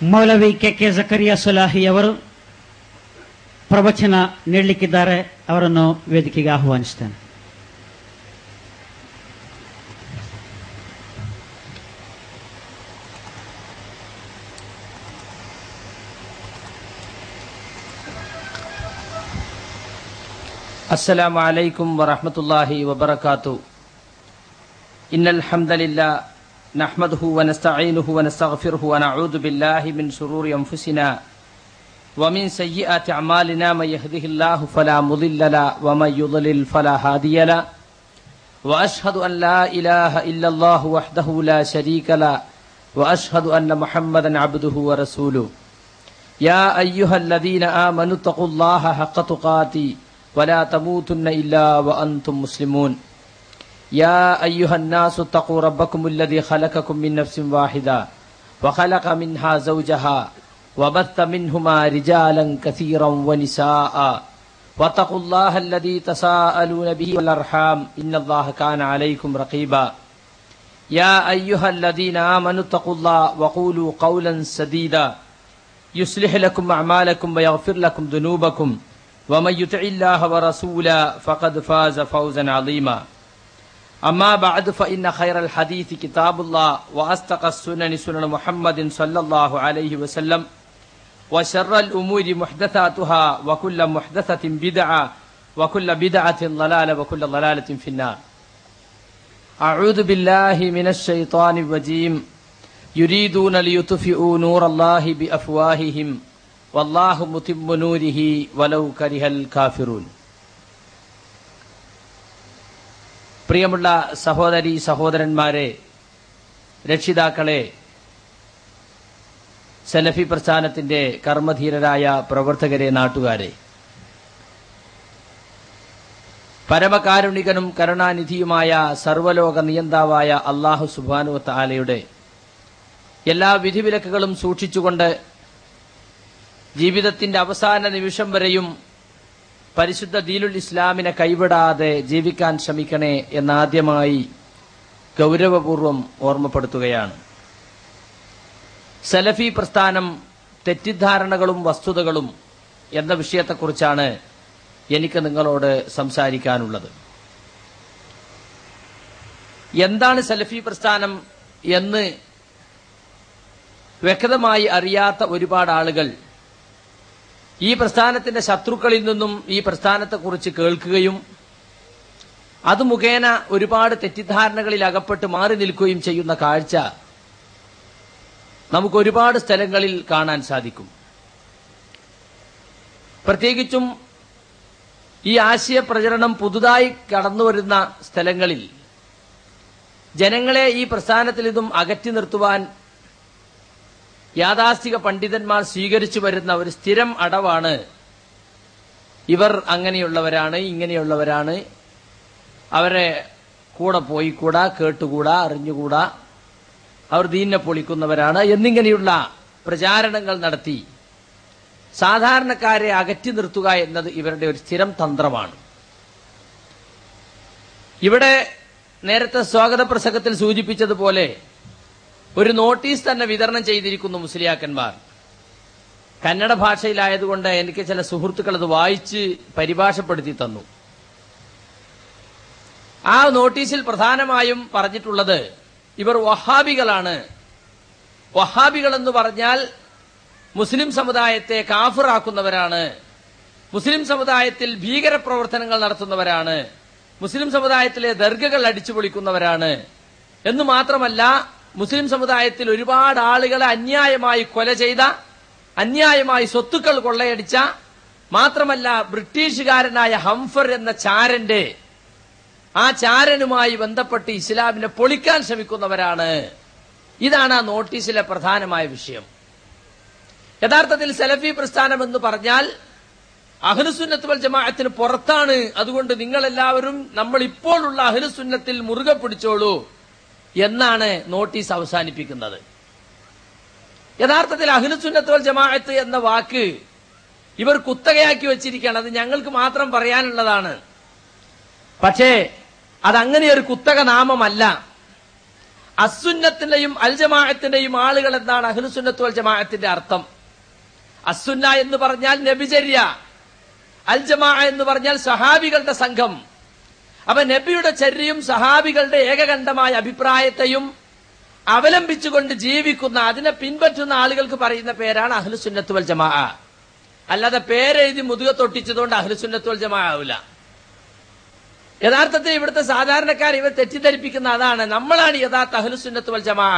ಮೌಲವಿ K Zakariya ಸಲಾಹಿ ಅವರು ಪ್ರವಚನ ನೀಡಲಿಕ್ಕಿದ್ದಾರೆ. ಅವರನ್ನು ವೇದಿಕೆಗೆ ಆಹ್ವಾನಿಸ್ತೇನೆ. السلام عليكم ورحمة الله وبركاته. إن الحمد لله نحمده ونستعينه ونستغفره ونعوذ بالله من شرور أنفسنا ومن سيئات أعمالنا. من يهده الله فلا مضل له ومن يضلل فلا هادي له. وأشهد أن لا إله إلا الله وحده لا شريك له وأشهد أن محمدا عبده ورسوله. يا أيها الذين آمنوا اتقوا الله حق تقاته ولا تموتن إلا وأنتم مسلمون. يا أيها الناس اتقوا ربكم الذي خلقكم من نفس واحدة وخلق منها زوجها وبث منهما رجالا كثيرا ونساء واتقوا الله الذي تساءلون به والأرحام إن الله كان عليكم رقيبا. يا أيها الذين آمنوا اتقوا الله وقولوا قولا سديدا يصلح لكم أعمالكم ويغفر لكم ذنوبكم ومن يطع الله ورسوله فقد فاز فوزا عظيما. أما بعد فإن خير الحديث كتاب الله وأصدق السنن سنن محمد صلى الله عليه وسلم وشر الأمور محدثاتها وكل محدثة بدعة وكل بدعة ضلالة وكل ضلالة في النار. أعوذ بالله من الشيطان الرجيم. يريدون ليطفئوا نور الله بأفواههم والله متم نوره ولو كره الكافرون. പ്രിയമുള്ള സഹോദരി സഹോദരന്മാരെ, രക്ഷിതാക്കളെ, സലഫി പ്രസ്ഥാനത്തിന്റെ കർമ്മധീരരായ പ്രവർത്തകരെ, നാട്ടുകാരെ, പരമകാരുണികനും കരുണാനിധിയുമായ സർവലോക നിയന്താവായ അല്ലാഹു സുബ്ഹാനഹു വ തആലയുടെ എല്ലാ വിധിവിലക്കുകളും സൂക്ഷിച്ചുകൊണ്ട് ജീവിതത്തിന്റെ അവസാന നിമിഷം വരെയും പരിശുദ്ധ ദീനുൽ ഇസ്ലാമിനെ കൈവിടാതെ ജീവിക്കാൻ ശ്രമിക്കണേ എന്നാദ്യമായി ഗൗരവപൂർവം ഓർമ്മപ്പെടുത്തുകയാണ്. സലഫി പ്രസ്ഥാനം, തെറ്റിദ്ധാരണകളും വസ്തുതകളും എന്ന വിഷയത്തെക്കുറിച്ചാണ് എനിക്ക് നിങ്ങളോട് സംസാരിക്കാനുള്ളത്. എന്താണ് സലഫി പ്രസ്ഥാനം എന്ന് വ്യക്തമായി അറിയാത്ത ഒരുപാട് ആളുകൾ ഈ പ്രസ്ഥാനത്തിന്റെ ശത്രുക്കളിൽ നിന്നും ഈ പ്രസ്ഥാനത്തെക്കുറിച്ച് കേൾക്കുകയും അത് മുഖേന ഒരുപാട് തെറ്റിദ്ധാരണകളിൽ അകപ്പെട്ട് മാറി നിൽക്കുകയും ചെയ്യുന്ന കാഴ്ച നമുക്ക് ഒരുപാട് സ്ഥലങ്ങളിൽ കാണാൻ സാധിക്കും. പ്രത്യേകിച്ചും ഈ ആശയപ്രചരണം പുതുതായി കടന്നുവരുന്ന സ്ഥലങ്ങളിൽ ജനങ്ങളെ ഈ പ്രസ്ഥാനത്തിൽ നിന്നും അകറ്റി നിർത്തുവാൻ യാഥാസ്ഥിക പണ്ഡിതന്മാർ സ്വീകരിച്ചു വരുന്ന ഒരു സ്ഥിരം അടവാണ് ഇവർ അങ്ങനെയുള്ളവരാണ്, ഇങ്ങനെയുള്ളവരാണ്, അവരെ കൂടെ പോയിക്കൂടാ, കേട്ടുകൂടാ, അറിഞ്ഞുകൂടാ, അവർ ദീനിനെ പൊളിക്കുന്നവരാണ് എന്നിങ്ങനെയുള്ള പ്രചാരണങ്ങൾ നടത്തി സാധാരണക്കാരെ അകറ്റി നിർത്തുക എന്നത് ഇവരുടെ ഒരു സ്ഥിരം തന്ത്രമാണ്. ഇവിടെ നേരത്തെ സ്വാഗത പ്രസംഗത്തിൽ സൂചിപ്പിച്ചതുപോലെ ഒരു നോട്ടീസ് തന്നെ വിതരണം ചെയ്തിരിക്കുന്നു മുസ്ലിയാക്കന്മാർ. കന്നഡ ഭാഷയിലായതുകൊണ്ട് എനിക്ക് ചില സുഹൃത്തുക്കൾ അത് വായിച്ച് പരിഭാഷപ്പെടുത്തി തന്നു. ആ നോട്ടീസിൽ പ്രധാനമായും പറഞ്ഞിട്ടുള്ളത് ഇവർ വഹാബികളാണ്. വഹാബികൾ എന്ന് പറഞ്ഞാൽ മുസ്ലിം സമുദായത്തെ കാഫിറാക്കുന്നവരാണ്, മുസ്ലിം സമുദായത്തിൽ ഭീകരപ്രവർത്തനങ്ങൾ നടത്തുന്നവരാണ്, മുസ്ലിം സമുദായത്തിലെ ദർഗകൾ അടിച്ചുപൊളിക്കുന്നവരാണ് എന്ന് മാത്രമല്ല, മുസ്ലിം സമുദായത്തിൽ ഒരുപാട് ആളുകളെ അന്യായമായി കൊല ചെയ്ത, അന്യായമായി സ്വത്തുക്കൾ കൊള്ളയടിച്ച, മാത്രമല്ല ബ്രിട്ടീഷുകാരനായ ഹംഫർ എന്ന ചാരന്റെ ആ ചാരനുമായി ബന്ധപ്പെട്ട് ഇസ്ലാമിനെ പൊളിക്കാൻ ശ്രമിക്കുന്നവരാണ്. ഇതാണ് ആ നോട്ടീസിലെ പ്രധാനമായ വിഷയം. യഥാർത്ഥത്തിൽ സലഫി പ്രസ്ഥാനം എന്ന് പറഞ്ഞാൽ അഹ്ലുസുന്നത്ത് വൽ ജമാഅത്തിന് പുറത്താണ്. അതുകൊണ്ട് നിങ്ങളെല്ലാവരും നമ്മൾ ഇപ്പോഴുള്ള അഹ്ലുസുന്നത്തിൽ മുറുകെ പിടിച്ചോളൂ എന്നാണ് നോട്ടീസ് അവസാനിപ്പിക്കുന്നത്. യഥാർത്ഥത്തിൽ അഹ്ലുസുന്നത്ത് വൽ ജമാഅത്ത് എന്ന വാക്ക് ഇവർ കുത്തകയാക്കി വെച്ചിരിക്കുകയാണ്. അത് ഞങ്ങൾക്ക് മാത്രം പറയാനുള്ളതാണ്. പക്ഷേ അതങ്ങനെ ഒരു കുത്തക നാമമല്ല. അസുന്നത്തിന്റെയും അൽ ജമാഅത്തിന്റെയും ആളുകൾ എന്നാണ് അഹ്ലുസുന്നത്ത് വൽ ജമാഅത്തിന്റെ അർത്ഥം. അസുന്ന എന്ന് പറഞ്ഞാൽ നബിചര്യ, അൽ ജമാഅ എന്ന് പറഞ്ഞാൽ സഹാബികളുടെ സംഘം. അപ്പൊ നബിയുടെ ചര്യയും സഹാബികളുടെ ഏകകണ്ഠമായ അഭിപ്രായത്തെയും അവലംബിച്ചുകൊണ്ട് ജീവിക്കുന്ന, അതിനെ പിൻപറ്റുന്ന ആളുകൾക്ക് പറയുന്ന പേരാണ് അഹ്ലുസുന്നത്ത് വൽ ജമാഅ. അല്ലാതെ പേരെഴുതി മുതുക തൊട്ടിച്ചതുകൊണ്ട് അഹ്ലുസുന്നത്ത് വൽ ജമാഅ ആവില്ല. യഥാർത്ഥത്തിൽ ഇവിടുത്തെ സാധാരണക്കാർ ഇവർ തെറ്റിദ്ധരിപ്പിക്കുന്ന അതാണ്. നമ്മളാണ് യഥാർത്ഥ അഹ്ലുസുന്നത്ത് വൽ ജമാഅ.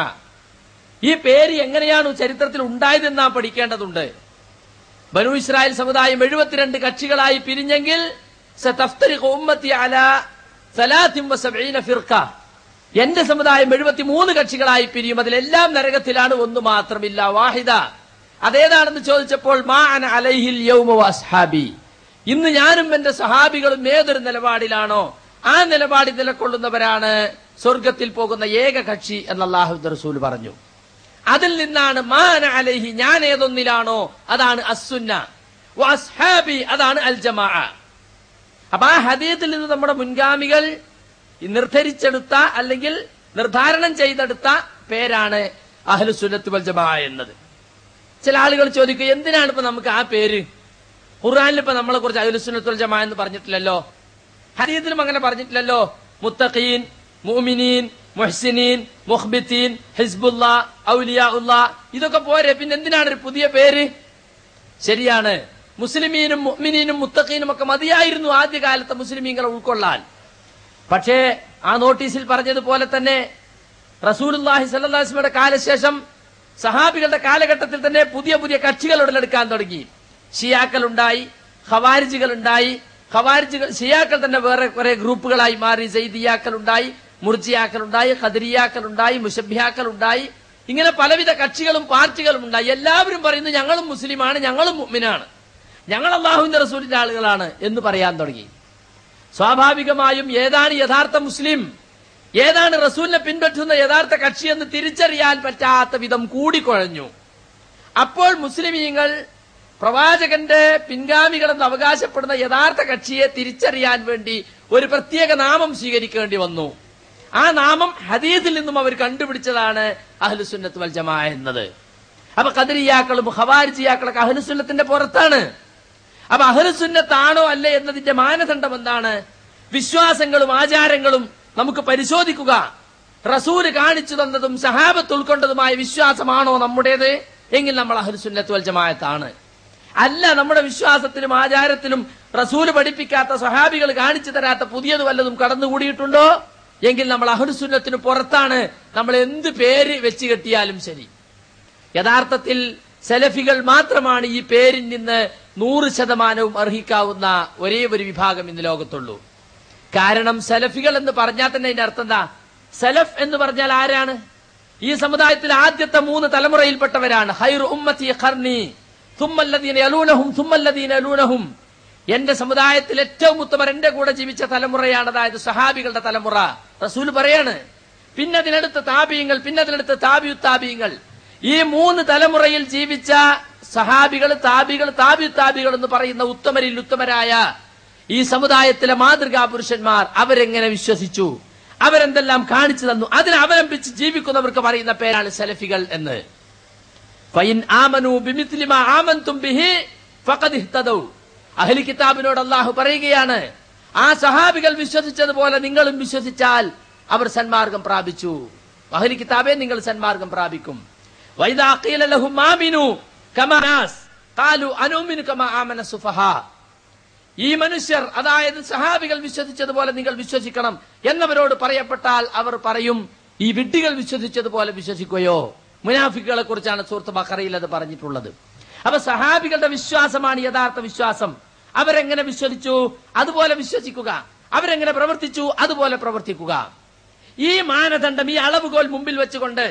ഈ പേര് എങ്ങനെയാണ് ചരിത്രത്തിൽ ഉണ്ടായതെന്ന് നാം പഠിക്കേണ്ടതുണ്ട്. ബനൂ ഇസ്രായേൽ സമുദായം 72 കക്ഷികളായി പിരിഞ്ഞെങ്കിൽ സതഫ്തരിഖു ഉമ്മത്തി അലാ 73 ഫിർഖ, എന്റെ സമുദായം 73 കക്ഷികളായി പിരിയും, അതിലെല്ലാം നരകത്തിലാണ്, ഒന്ന് മാത്രമില്ല, വാഹിദ. അതേതാണെന്ന് ചോദിച്ചപ്പോൾ മാ അന അലൈഹിൽ യൗമ വഅസ്ഹാബി, ഇന്ന് ഞാനും എന്റെ സഹാബികളും ഏതൊരു നിലപാടിലാണോ ആ നിലപാടിൽ നിലകൊള്ളുന്നവരാണ് സ്വർഗത്തിൽ പോകുന്ന ഏക കക്ഷി എന്ന് അല്ലാഹുവിന്റെ റസൂൽ പറഞ്ഞു. അതിൽ നിന്നാണ് മാ അന അലൈഹി, ഞാൻ ഏതൊന്നിലാണോ അതാണ് അസ്സുന്ന, വഅസ്ഹാബി അതാണ് അൽ ജമാഅ. അപ്പൊ ആ ഹദീസിൽ നിന്ന് നമ്മുടെ മുൻഗാമികൾ നിർദ്ധരിച്ചെടുത്ത അല്ലെങ്കിൽ നിർദ്ധാരണം ചെയ്തെടുത്ത പേരാണ് അഹ്ലുസുന്നത്ത് വൽ ജമാഅ എന്നത്. ചില ആളുകൾ ചോദിക്കും, എന്തിനാണ് ഇപ്പൊ നമുക്ക് ആ പേര്? ഖുർആനിൽ ഇപ്പൊ നമ്മളെ കുറിച്ച് അഹ്ലുസുന്നത്ത് വൽ ജമാഅ എന്ന് പറഞ്ഞിട്ടില്ലല്ലോ, ഹദീസിലും അങ്ങനെ പറഞ്ഞിട്ടില്ലല്ലോ. മുത്തഖീൻ, മുഅ്മിനീൻ, മുഹ്സിനീൻ, മുഖ്ബിതീൻ, ഹിസ്ബുല്ലാ, ഔലിയാഉല്ലാ, ഇതൊക്കെ പോരെ, പിന്നെ എന്തിനാണ് ഒരു പുതിയ പേര്? ശരിയാണ്, മുസ്ലിമീനും മുഅ്മിനീനും മുത്തഖീനും ഒക്കെ മതിയായിരുന്നു ആദ്യകാലത്തെ മുസ്ലിമീങ്ങളെ ഉൾക്കൊള്ളാൻ. പക്ഷേ ആ നോട്ടീസിൽ പറഞ്ഞതുപോലെ തന്നെ റസൂലുള്ളാഹി സ്വല്ലല്ലാഹു അലൈഹി വസല്ലമയുടെ കാലശേഷം സഹാബികളുടെ കാലഘട്ടത്തിൽ തന്നെ പുതിയ പുതിയ കക്ഷികൾ ഉടലെടുക്കാൻ തുടങ്ങി. ഷിയാക്കൾ ഉണ്ടായി, ഖവാരിജികൾ ഉണ്ടായി. ഷിയാക്കൾ തന്നെ വേറെ കുറെ ഗ്രൂപ്പുകളായി മാറി. സൈദിയാക്കൾ ഉണ്ടായി, മുർജിയാക്കൾ ഉണ്ടായി, ഖദരിയാക്കൾ ഉണ്ടായി, മുശബ്ബിഹാക്കൾ ഉണ്ടായി. ഇങ്ങനെ പലവിധ കക്ഷികളും പാർട്ടികളും ഉണ്ടായി. എല്ലാവരും പറയുന്നു ഞങ്ങളും മുസ്ലിമാണ്, ഞങ്ങളും മുഅ്മിനാണ്, ഞങ്ങൾ അല്ലാഹുവിന്റെ റസൂലിന്റെ ആളുകളാണ് എന്ന് പറയാൻ തുടങ്ങി. സ്വാഭാവികമായും ഏതാണ് യഥാർത്ഥ മുസ്ലിം, ഏതാണ് റസൂലിനെ പിൻപറ്റുന്ന യഥാർത്ഥ കക്ഷി എന്ന് തിരിച്ചറിയാൻ പറ്റാത്ത വിധം കൂടിക്കുഴഞ്ഞു. അപ്പോൾ മുസ്ലിമീങ്ങൾ പ്രവാചകന്റെ പിൻഗാമികളെന്ന് അവകാശപ്പെടുന്ന യഥാർത്ഥ കക്ഷിയെ തിരിച്ചറിയാൻ വേണ്ടി ഒരു പ്രത്യേക നാമം സ്വീകരിക്കേണ്ടി വന്നു. ആ നാമം ഹദീസിൽ നിന്നും അവർ കണ്ടുപിടിച്ചതാണ് അഹ്ലുസുന്നത്ത് വൽ ജമാഅ എന്നത്. അപ്പൊ ഖദരിയാക്കളും ഖവാരിജിയാക്കളൊക്കെ അഹ്ലുസുന്നത്തിന്റെ പുറത്താണ്. അപ്പൊ അഹ്ലുസുന്നത്താണോ അല്ലേ എന്നതിന്റെ മാനദണ്ഡം എന്താണ്? വിശ്വാസങ്ങളും ആചാരങ്ങളും നമുക്ക് പരിശോധിക്കുക. റസൂല് കാണിച്ചു തന്നതും സഹാബത്ത് ഉൾക്കൊണ്ടതുമായ വിശ്വാസമാണോ നമ്മുടേത് എങ്കിൽ നമ്മൾ അഹ്ലുസുന്നത്ത് വൽ ജമാഅത്താണ്. അല്ല, നമ്മുടെ വിശ്വാസത്തിലും ആചാരത്തിലും റസൂല് പഠിപ്പിക്കാത്ത, സഹാബികൾ കാണിച്ചു തരാത്ത പുതിയത് വല്ലതും കടന്നുകൂടിയിട്ടുണ്ടോ എങ്കിൽ നമ്മൾ അഹ്ലുസുന്നത്തിന് പുറത്താണ്. നമ്മൾ എന്ത് പേര് വെച്ച് കെട്ടിയാലും ശരി. യഥാർത്ഥത്തിൽ സലഫികൾ മാത്രമാണ് ഈ പേരിൽ നിന്ന് 100% അർഹിക്കാവുന്ന ഒരേ ഒരു വിഭാഗം ഇന്ന് ലോകത്തുള്ളൂ. കാരണം സലഫികൾ എന്ന് പറഞ്ഞാൽ തന്നെ അതിന്റെ അർത്ഥം എന്താ? സലഫ് എന്ന് പറഞ്ഞാൽ ആരാണ്? ഈ സമുദായത്തിൽ ആദ്യത്തെ 3 തലമുറയിൽപ്പെട്ടവരാണ്. ഖൈറു ഉമ്മത്തി ഖർനി തുമ്മല്ലദീന യലൂനഹും തുമ്മല്ലദീന യലൂനഹും, എന്റെ സമുദായത്തിൽ ഏറ്റവും ഉത്തമർ എന്റെ കൂടെ ജീവിച്ച തലമുറയാണ്, അതായത് സഹാബികളുടെ തലമുറ. റസൂൽ പറയാണ്. പിന്നെ അതിനടുത്ത് താബിഈങ്ങൾ, പിന്നെ അതിനടുത്ത് താബിഉ താബിഈങ്ങൾ. ഈ 3 തലമുറയിൽ ജീവിച്ച സഹാബികൾ, താബികൾ, താബിഉ താബികൾ എന്ന് പറയുന്ന ഉത്തമരിൽ ഉത്തമരായ ഈ സമുദായത്തിലെ മാതൃകാ പുരുഷന്മാർ അവരെങ്ങനെ വിശ്വസിച്ചു, അവരെന്തെല്ലാം കാണിച്ചു തന്നു, അതിനെ അവലംബിച്ച് ജീവിക്കുന്നവർക്ക് പറയുന്ന പേരാണ് സലഫികൾ എന്ന്. ഫഇൻ ആമനൂ ബിമിത്ലി മാ ആമൻതും ബിഹി ഫഖദ് ഇഹ്തദൗ. അഹ്ലി കിതാബിനോട് അല്ലാഹു പറയുകയാണ്, ആ സഹാബികൾ വിശ്വസിച്ചതുപോലെ നിങ്ങളും വിശ്വസിച്ചാൽ അവർ സന്മാർഗം പ്രാപിച്ചു. അഹ്ലി കിതാബേ, നിങ്ങൾ സന്മാർഗം പ്രാപിക്കും. വഇദാ ഖീല ലഹും ആമിനൂ കമാ നാസ് ഖാലു അനുമിനു കമാ ആമന സുഫഹാ. ഈ മനുഷ്യർ, അതായത് സഹാബികൾ വിശ്വസിച്ചതുപോലെ നിങ്ങൾ വിശ്വസിക്കണം എന്നവരോട് പറയപ്പെട്ടാൽ അവർ പറയും, ഈ വിഡ്ഢികൾ വിശ്വസിച്ചതുപോലെ വിശ്വസിക്കുകയോ? മുനാഫിക്കുകളെ കുറിച്ചാണ് സൂറത്ത് ബഖറയിൽ അത് പറഞ്ഞിട്ടുള്ളത്. അപ്പൊ സഹാബികളുടെ വിശ്വാസമാണ് യഥാർത്ഥ വിശ്വാസം. അവരെങ്ങനെ വിശ്വസിച്ചു അതുപോലെ വിശ്വസിക്കുക, അവരെങ്ങനെ പ്രവർത്തിച്ചു അതുപോലെ പ്രവർത്തിക്കുക. ഈ മാനദണ്ഡം, ഈ അളവുകോൽ മുമ്പിൽ വെച്ചുകൊണ്ട്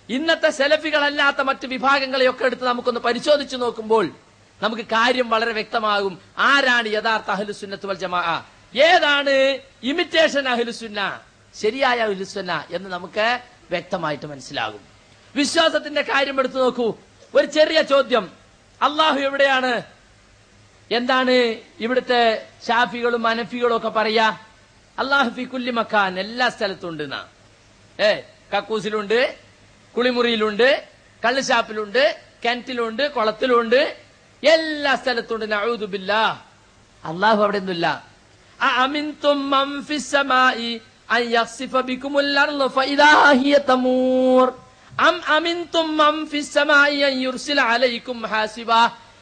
ഇന്നത്തെ സെലഫികളല്ലാത്ത മറ്റ് വിഭാഗങ്ങളെയൊക്കെ എടുത്ത് നമുക്കൊന്ന് പരിശോധിച്ചു നോക്കുമ്പോൾ നമുക്ക് കാര്യം വളരെ വ്യക്തമാകും. ആരാണ് യഥാർത്ഥ അഹ്ലുസുന്നത്ത് വൽ ജമാഅ, ഏതാണ് ഇമിറ്റേഷൻ അഹ്ലുസുന്ന, ശരിയായ അഹ്ലുസുന്ന എന്ന് നമുക്ക് വ്യക്തമായിട്ട് മനസ്സിലാകും. വിശ്വാസത്തിന്റെ കാര്യം എടുത്തു നോക്കൂ. ഒരു ചെറിയ ചോദ്യം, അള്ളാഹു എവിടെയാണ്? എന്താണ് ഇവിടുത്തെ ഷാഫികളും അനഫികളും ഒക്കെ പറയാ? അള്ളാഹു ഫി കുല്ലി മക്കാൻ, എല്ലാ സ്ഥലത്തും ഉണ്ട്. കക്കൂസിലുണ്ട്, കുളിമുറിയിലുണ്ട്, കള്ളുഷാപ്പിലുണ്ട്, കിണറ്റിലുണ്ട്, കുളത്തിലുണ്ട്, എല്ലാ സ്ഥലത്തുണ്ട്. നഊദു ബില്ലാഹ്. അള്ളാഹു അവിടെ ഒന്നുമില്ല. അഅമിൻതും മൻ ഫിസ് സമാഇ അൻ യഖ്സിഫ ബികുമുൽ അർള ഫഇദാ ഹിയ തമൂർ അം അമിൻതും മൻ ഫിസ് സമാഇ അൻ യുർസില അലൈക്കും ഹാസിബാ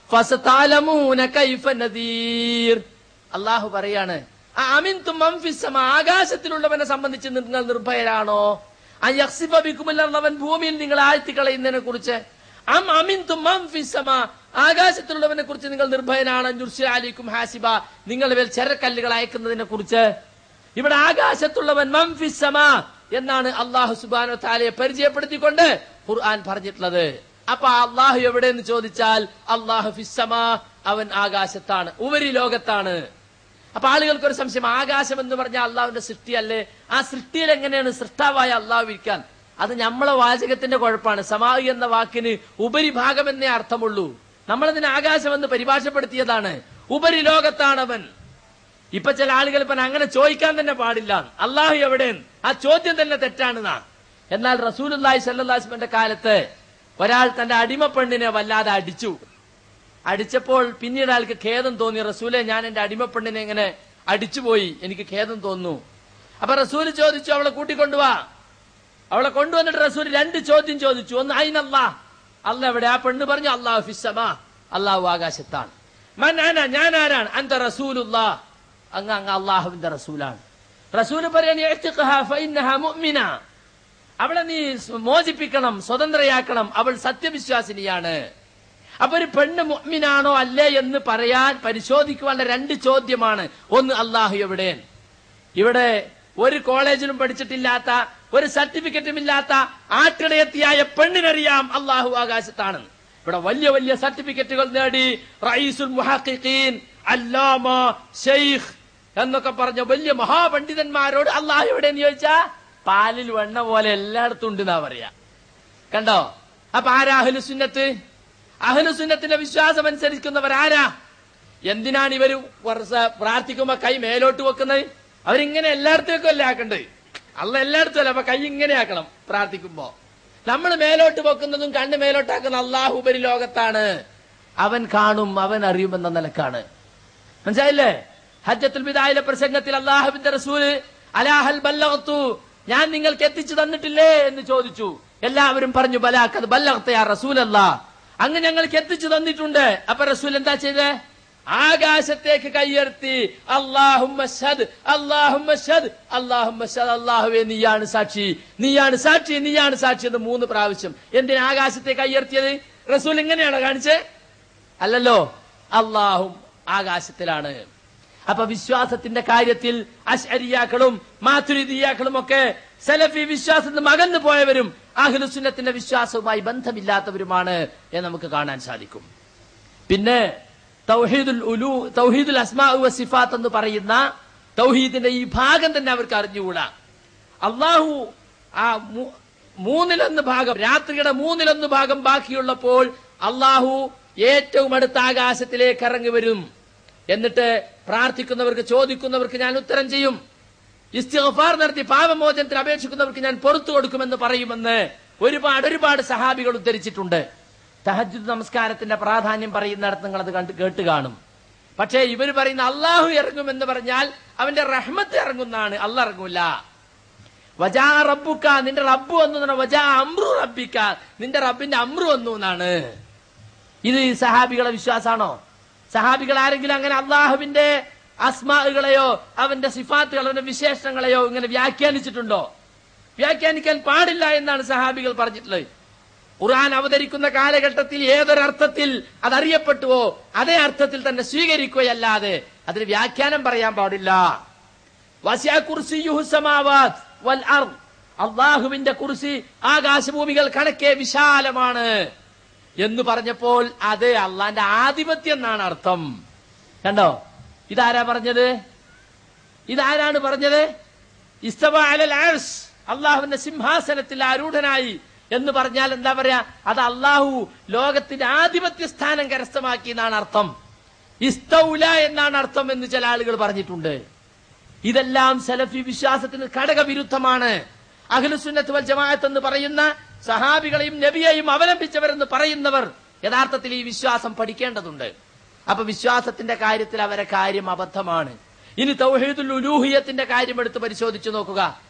ഫസതഅലമൂന കൈഫ നദീർ. അള്ളാഹു പറയാണ്, അഅമിൻതും മൻ ഫിസ് സമാ, ആകാശത്തിലുള്ളവനെ സംബന്ധിച്ച് നിങ്ങൾ നിർഭയരാണോ? അൻ യഖ്സിഫ ബികുമുൽ അർള, അവൻ ഭൂമിയിൽ നിങ്ങൾ ആഴ്ത്തിക്കളയുന്നതിനെ കുറിച്ച്. അം അമിൻതും മൻ ഫിസ് സമാ, ആകാശത്തിലുള്ളവനെ കുറിച്ച് നിങ്ങൾ നിർഭയനാണ്. യുർസില അലൈക്കും ഹാസിബ, നിങ്ങളുടെ മേൽ ചെരക്കല്ലുകൾ അയക്കുന്നതിനെ കുറിച്ച്. ഇവിടെ ആകാശത്തുള്ളവൻ മൻ ഫിസ് സമാ എന്നാണ് അല്ലാഹു സുബ്ഹാനഹു വ തആലയെ പരിചയപ്പെടുത്തിക്കൊണ്ട് ഖുർആൻ പറഞ്ഞിട്ടുള്ളത്. അപ്പൊ അല്ലാഹു എവിടെയെന്ന് ചോദിച്ചാൽ അല്ലാഹു ഫിസ് സമാ, അവൻ ആകാശത്താണ്, ഉപരിലോകത്താണ്. അപ്പൊ ആളുകൾക്കൊരു സംശയം, ആകാശം എന്ന് പറഞ്ഞാൽ അള്ളാഹുവിന്റെ സൃഷ്ടിയല്ലേ? ആ സൃഷ്ടിയിൽ എങ്ങനെയാണ് സൃഷ്ടാവായ അള്ളാഹു ഇരിക്കാൻ? അത് നമ്മളെ വാചകത്തിന്റെ കുഴപ്പമാണ്. സമാ എന്ന വാക്കിന് ഉപരിഭാഗം എന്നേ അർത്ഥമുള്ളൂ. നമ്മളതിന് ആകാശം എന്ന് പരിഭാഷപ്പെടുത്തിയതാണ്. ഉപരിലോകത്താണവൻ. ഇപ്പൊ ചില ആളുകൾ ഇപ്പൊ അങ്ങനെ ചോദിക്കാൻ തന്നെ പാടില്ല, അള്ളാഹു എവിടെ? ആ ചോദ്യം തന്നെ തെറ്റാണെന്നാ. എന്നാൽ റസൂലുള്ളാഹി സ്വല്ലല്ലാഹു അലൈഹി വസല്ലമയുടെ കാലത്ത് ഒരാൾ തന്റെ അടിമപ്പെണ്ണിനെ വല്ലാതെ അടിച്ചപ്പോൾ പിന്നീട് അയാൾക്ക് ഖേദം തോന്നി. റസൂലെ, ഞാൻ എന്റെ അടിമപ്പെണ്ണിനെ ഇങ്ങനെ അടിച്ചുപോയി, എനിക്ക് ഖേദം തോന്നുന്നു. അപ്പൊ റസൂല് ചോദിച്ചു, അവളെ കൂട്ടിക്കൊണ്ടുവാ. അവളെ കൊണ്ടുവന്നിട്ട് റസൂൽ 2 ചോദ്യം ചോദിച്ചു. ഒന്ന്, അയ്നല്ലാഹ്, അല്ല എവിടെ? ആ പെണ്ണ് പറഞ്ഞു, അല്ലാഹു ഫിസ് സമാ, അല്ലാഹു ആകാശത്താണ്. മൻ അന, ഞാൻ ആരാണ്? അൻത റസൂലുള്ളാഹ്, അങ്ങ് അല്ലാഹുവിന്റെ റസൂലാണ്. റസൂല് പറയാണ്, ഇഅ്തിഖ്ഹാ ഫഇന്നഹാ മുഅ്മിന, അവളെ നീ മോചിപ്പിക്കണം, സ്വതന്ത്രയാക്കണം, അവൾ സത്യവിശ്വാസിനിയാണ്. അപ്പൊ ഒരു പെണ്ണ് മുഅ്മിനാണോ അല്ലേ എന്ന് പരിശോധിക്കുവാനുള്ള 2 ചോദ്യമാണ്. ഒന്ന്, അല്ലാഹു എവിടെ? ഇവിടെ ഒരു കോളേജിലും പഠിച്ചിട്ടില്ലാത്ത, ഒരു സർട്ടിഫിക്കറ്റും ഇല്ലാത്ത ആട്ടിടയത്തിയായ പെണ്ണിനറിയാം അല്ലാഹു ആകാശത്താണെന്ന്. ഇവിടെ വലിയ വലിയ സർട്ടിഫിക്കറ്റുകൾ നേടി റഈസുൽ മുഹഖിഖീൻ, അല്ലാമ, ശൈഖ് എന്നൊക്കെ പറഞ്ഞ വലിയ മഹാപണ്ഡിതന്മാരോട് അല്ലാഹു എവിടെയെന്ന് ചോദിച്ചാ പാലിൽ വെണ്ണ പോലെ എല്ലായിടത്തും ഉണ്ട് എന്നാ പറയാ. കണ്ടോ? അപ്പൊ ആരാ അഹ്ലുസുന്നത്ത്? അഹ്ലുസുന്നത്തിന്റെ വിശ്വാസം അനുസരിക്കുന്നവരാരാ? എന്തിനാണ് ഇവര് പ്രാർത്ഥിക്കുമ്പോ കൈ മേലോട്ട് വെക്കുന്നത്? അവരിങ്ങനെ എല്ലായിടത്തേക്കും അല്ലേ ആക്കണ്ടേ? അല്ല എല്ലായിടത്തും അല്ല. അപ്പൊ കൈ ഇങ്ങനെ ആക്കണം പ്രാർത്ഥിക്കുമ്പോ. നമ്മൾ മേലോട്ട് വെക്കുന്നതും കണ്ണ് മേലോട്ടാക്കുന്ന അല്ലാഹു ഉപരി ലോകത്താണ്. അവൻ കാണും, അവൻ അറിയുമെന്ന നിലക്കാണ്. മനസ്സിലായില്ലേ? ഹജ്ജത്തുൽ വിദായിലെ പ്രസംഗത്തിൽ അല്ലാഹുവിന്റെ റസൂല് അലാഹൽ ബല്ലഗ്തു, ഞാൻ നിങ്ങൾക്ക് എത്തിച്ചു തന്നിട്ടില്ലേ എന്ന് ചോദിച്ചു. എല്ലാവരും പറഞ്ഞു, ബലാ ഖദ് ബല്ലഗ്ത യാ റസൂലല്ലാഹ്, അങ്ങ് ഞങ്ങൾക്ക് എത്തിച്ചു തന്നിട്ടുണ്ട്. അപ്പൊ റസൂൽ എന്താ ചെയ്തേ? ആകാശത്തേക്ക് കൈയുയർത്തി അല്ലാഹുമ്മ ഷഹദ്, അല്ലാഹുമ്മ ഷഹദ്, അല്ലാഹുമ്മ ഷഹദ്, അല്ലാഹുവേ നീയാണ് സാക്ഷി, നീയാണ് സാക്ഷി, നീയാണ് സാക്ഷി എന്ന് 3 പ്രാവശ്യം. എന്തിനാ ആകാശത്തേക്ക് കൈയുയർത്തിയത്? റസൂൽ ഇങ്ങനെയാണോ കാണിച്ചേ? അല്ലല്ലോ, അല്ലാഹും ആകാശത്തിലാണ്. അപ്പൊ വിശ്വാസത്തിന്റെ കാര്യത്തിൽ അശ്അരിയാക്കളും മാതുരിദിയാക്കളും ഒക്കെ സലഫി വിശ്വാസത്തിൽ അകന്നു പോയവരും അഹ്ലുസുന്നത്തിന്റെ വിശ്വാസവുമായി ബന്ധമില്ലാത്തവരുമാണ് എന്ന് നമുക്ക് കാണാൻ സാധിക്കും. പിന്നെ തൗഹീദുൽ അസ്മാഉ വസിഫാത്ത് എന്ന് പറയുന്ന തൗഹീദിന്റെ ഈ ഭാഗം തന്നെ അവർക്ക് അറിഞ്ഞുകൂടാ. അള്ളാഹു ആ 1/3 ഭാഗം, രാത്രിയുടെ 1/3 ഭാഗം ബാക്കിയുള്ളപ്പോൾ അള്ളാഹു ഏറ്റവും അടുത്ത ആകാശത്തിലേക്ക് ഇറങ്ങി വരും. എന്നിട്ട് പ്രാർത്ഥിക്കുന്നവർക്ക്, ചോദിക്കുന്നവർക്ക് ഞാൻ ഉത്തരം ചെയ്യും, ഇസ്തിഗ്ഫാർ നടത്തി പാപമോചനത്തിന് അപേക്ഷിക്കുന്നവർക്ക് ഞാൻ പുറത്തു കൊടുക്കുമെന്ന് പറയുമെന്ന് ഒരുപാട് സഹാബികൾ ഉദ്ധരിച്ചിട്ടുണ്ട്. തഹജ്ജുദ് നമസ്കാരത്തിന്റെ പ്രാധാന്യം പറയുന്നിടത്ത് നിങ്ങൾ അത് കേട്ട് കാണും. പക്ഷേ ഇവർ പറയുന്ന അള്ളാഹു ഇറങ്ങുമെന്ന് പറഞ്ഞാൽ അവന്റെ റഹ്മത്ത് ഇറങ്ങുന്നതാണ്, അള്ളാഹ് ഇറങ്ങൂല. വജാ റബ്ബുക, നിന്റെ റബ്ബ് വന്നു എന്നാണ്. വജാ അംറു റബ്ബിക, നിന്റെ റബ്ബിന്റെ അമ്രു വന്നു എന്നാണ്. ഇത് സഹാബികളെ വിശ്വാസമാണോ? സഹാബികൾ ആരെങ്കിലും അങ്ങനെ അള്ളാഹുവിന്റെ അസ്മാകളെയോ അവന്റെ സിഫാത്തുകളോ അവന്റെ വിശേഷണങ്ങളെയോ ഇങ്ങനെ വ്യാഖ്യാനിച്ചിട്ടുണ്ടോ? വ്യാഖ്യാനിക്കാൻ പാടില്ല എന്നാണ് സഹാബികൾ പറഞ്ഞിട്ടുള്ളത്. ഖുർആൻ അവതരിക്കുന്ന കാലഘട്ടത്തിൽ ഏതൊരർത്ഥത്തിൽ അതറിയപ്പെട്ടുവോ അതേ അർത്ഥത്തിൽ തന്നെ സ്വീകരിക്കുകയല്ലാതെ അതിന് വ്യാഖ്യാനം പറയാൻ പാടില്ല. വസിഅ കുർസിയ്യുഹു സമാവാത് വൽ അർദ്, അല്ലാഹുവിന്റെ കുർസി ആകാശഭൂമികൾ കണക്കെ വിശാലമാണ് എന്ന് പറഞ്ഞപ്പോൾ അത് അള്ളാന്റെ ആധിപത്യം എന്നാണ് അർത്ഥം. കണ്ടോ? ഇതാരാ പറഞ്ഞത്? ഇതാരാണ് പറഞ്ഞത്? ഇസ്തവ അലൽ അർശ്, അള്ളാഹുവിന്റെ സിംഹാസനത്തിൽ ആരൂഢനായി എന്ന് പറഞ്ഞാൽ എന്താ പറയാ? അത് അള്ളാഹു ലോകത്തിന്റെ ആധിപത്യ സ്ഥാനം കരസ്ഥമാക്കി എന്നാണ് അർത്ഥം. ഇസ്തൗല എന്നാണ് അർത്ഥം എന്ന് ചില ആളുകൾ പറഞ്ഞിട്ടുണ്ട്. ഇതെല്ലാം സലഫി വിശ്വാസത്തിന് ഘടകവിരുദ്ധമാണ്. അഹ്ലുസുന്നത്ത് വൽ ജമാഅത്ത് എന്ന് പറയുന്ന സഹാബികളെയും നബിയെയും അവലംബിച്ചവരെന്ന് പറയുന്നവർ യഥാർത്ഥത്തിൽ ഈ വിശ്വാസം പഠിക്കേണ്ടതുണ്ട്. അപ്പൊ വിശ്വാസത്തിന്റെ കാര്യത്തിൽ അവരെ കാര്യം അബദ്ധമാണ്. ഇനി തൗഹീദുൽ ഉലൂഹിയത്തിന്റെ കാര്യം എടുത്ത് പരിശോധിച്ചു നോക്കുക.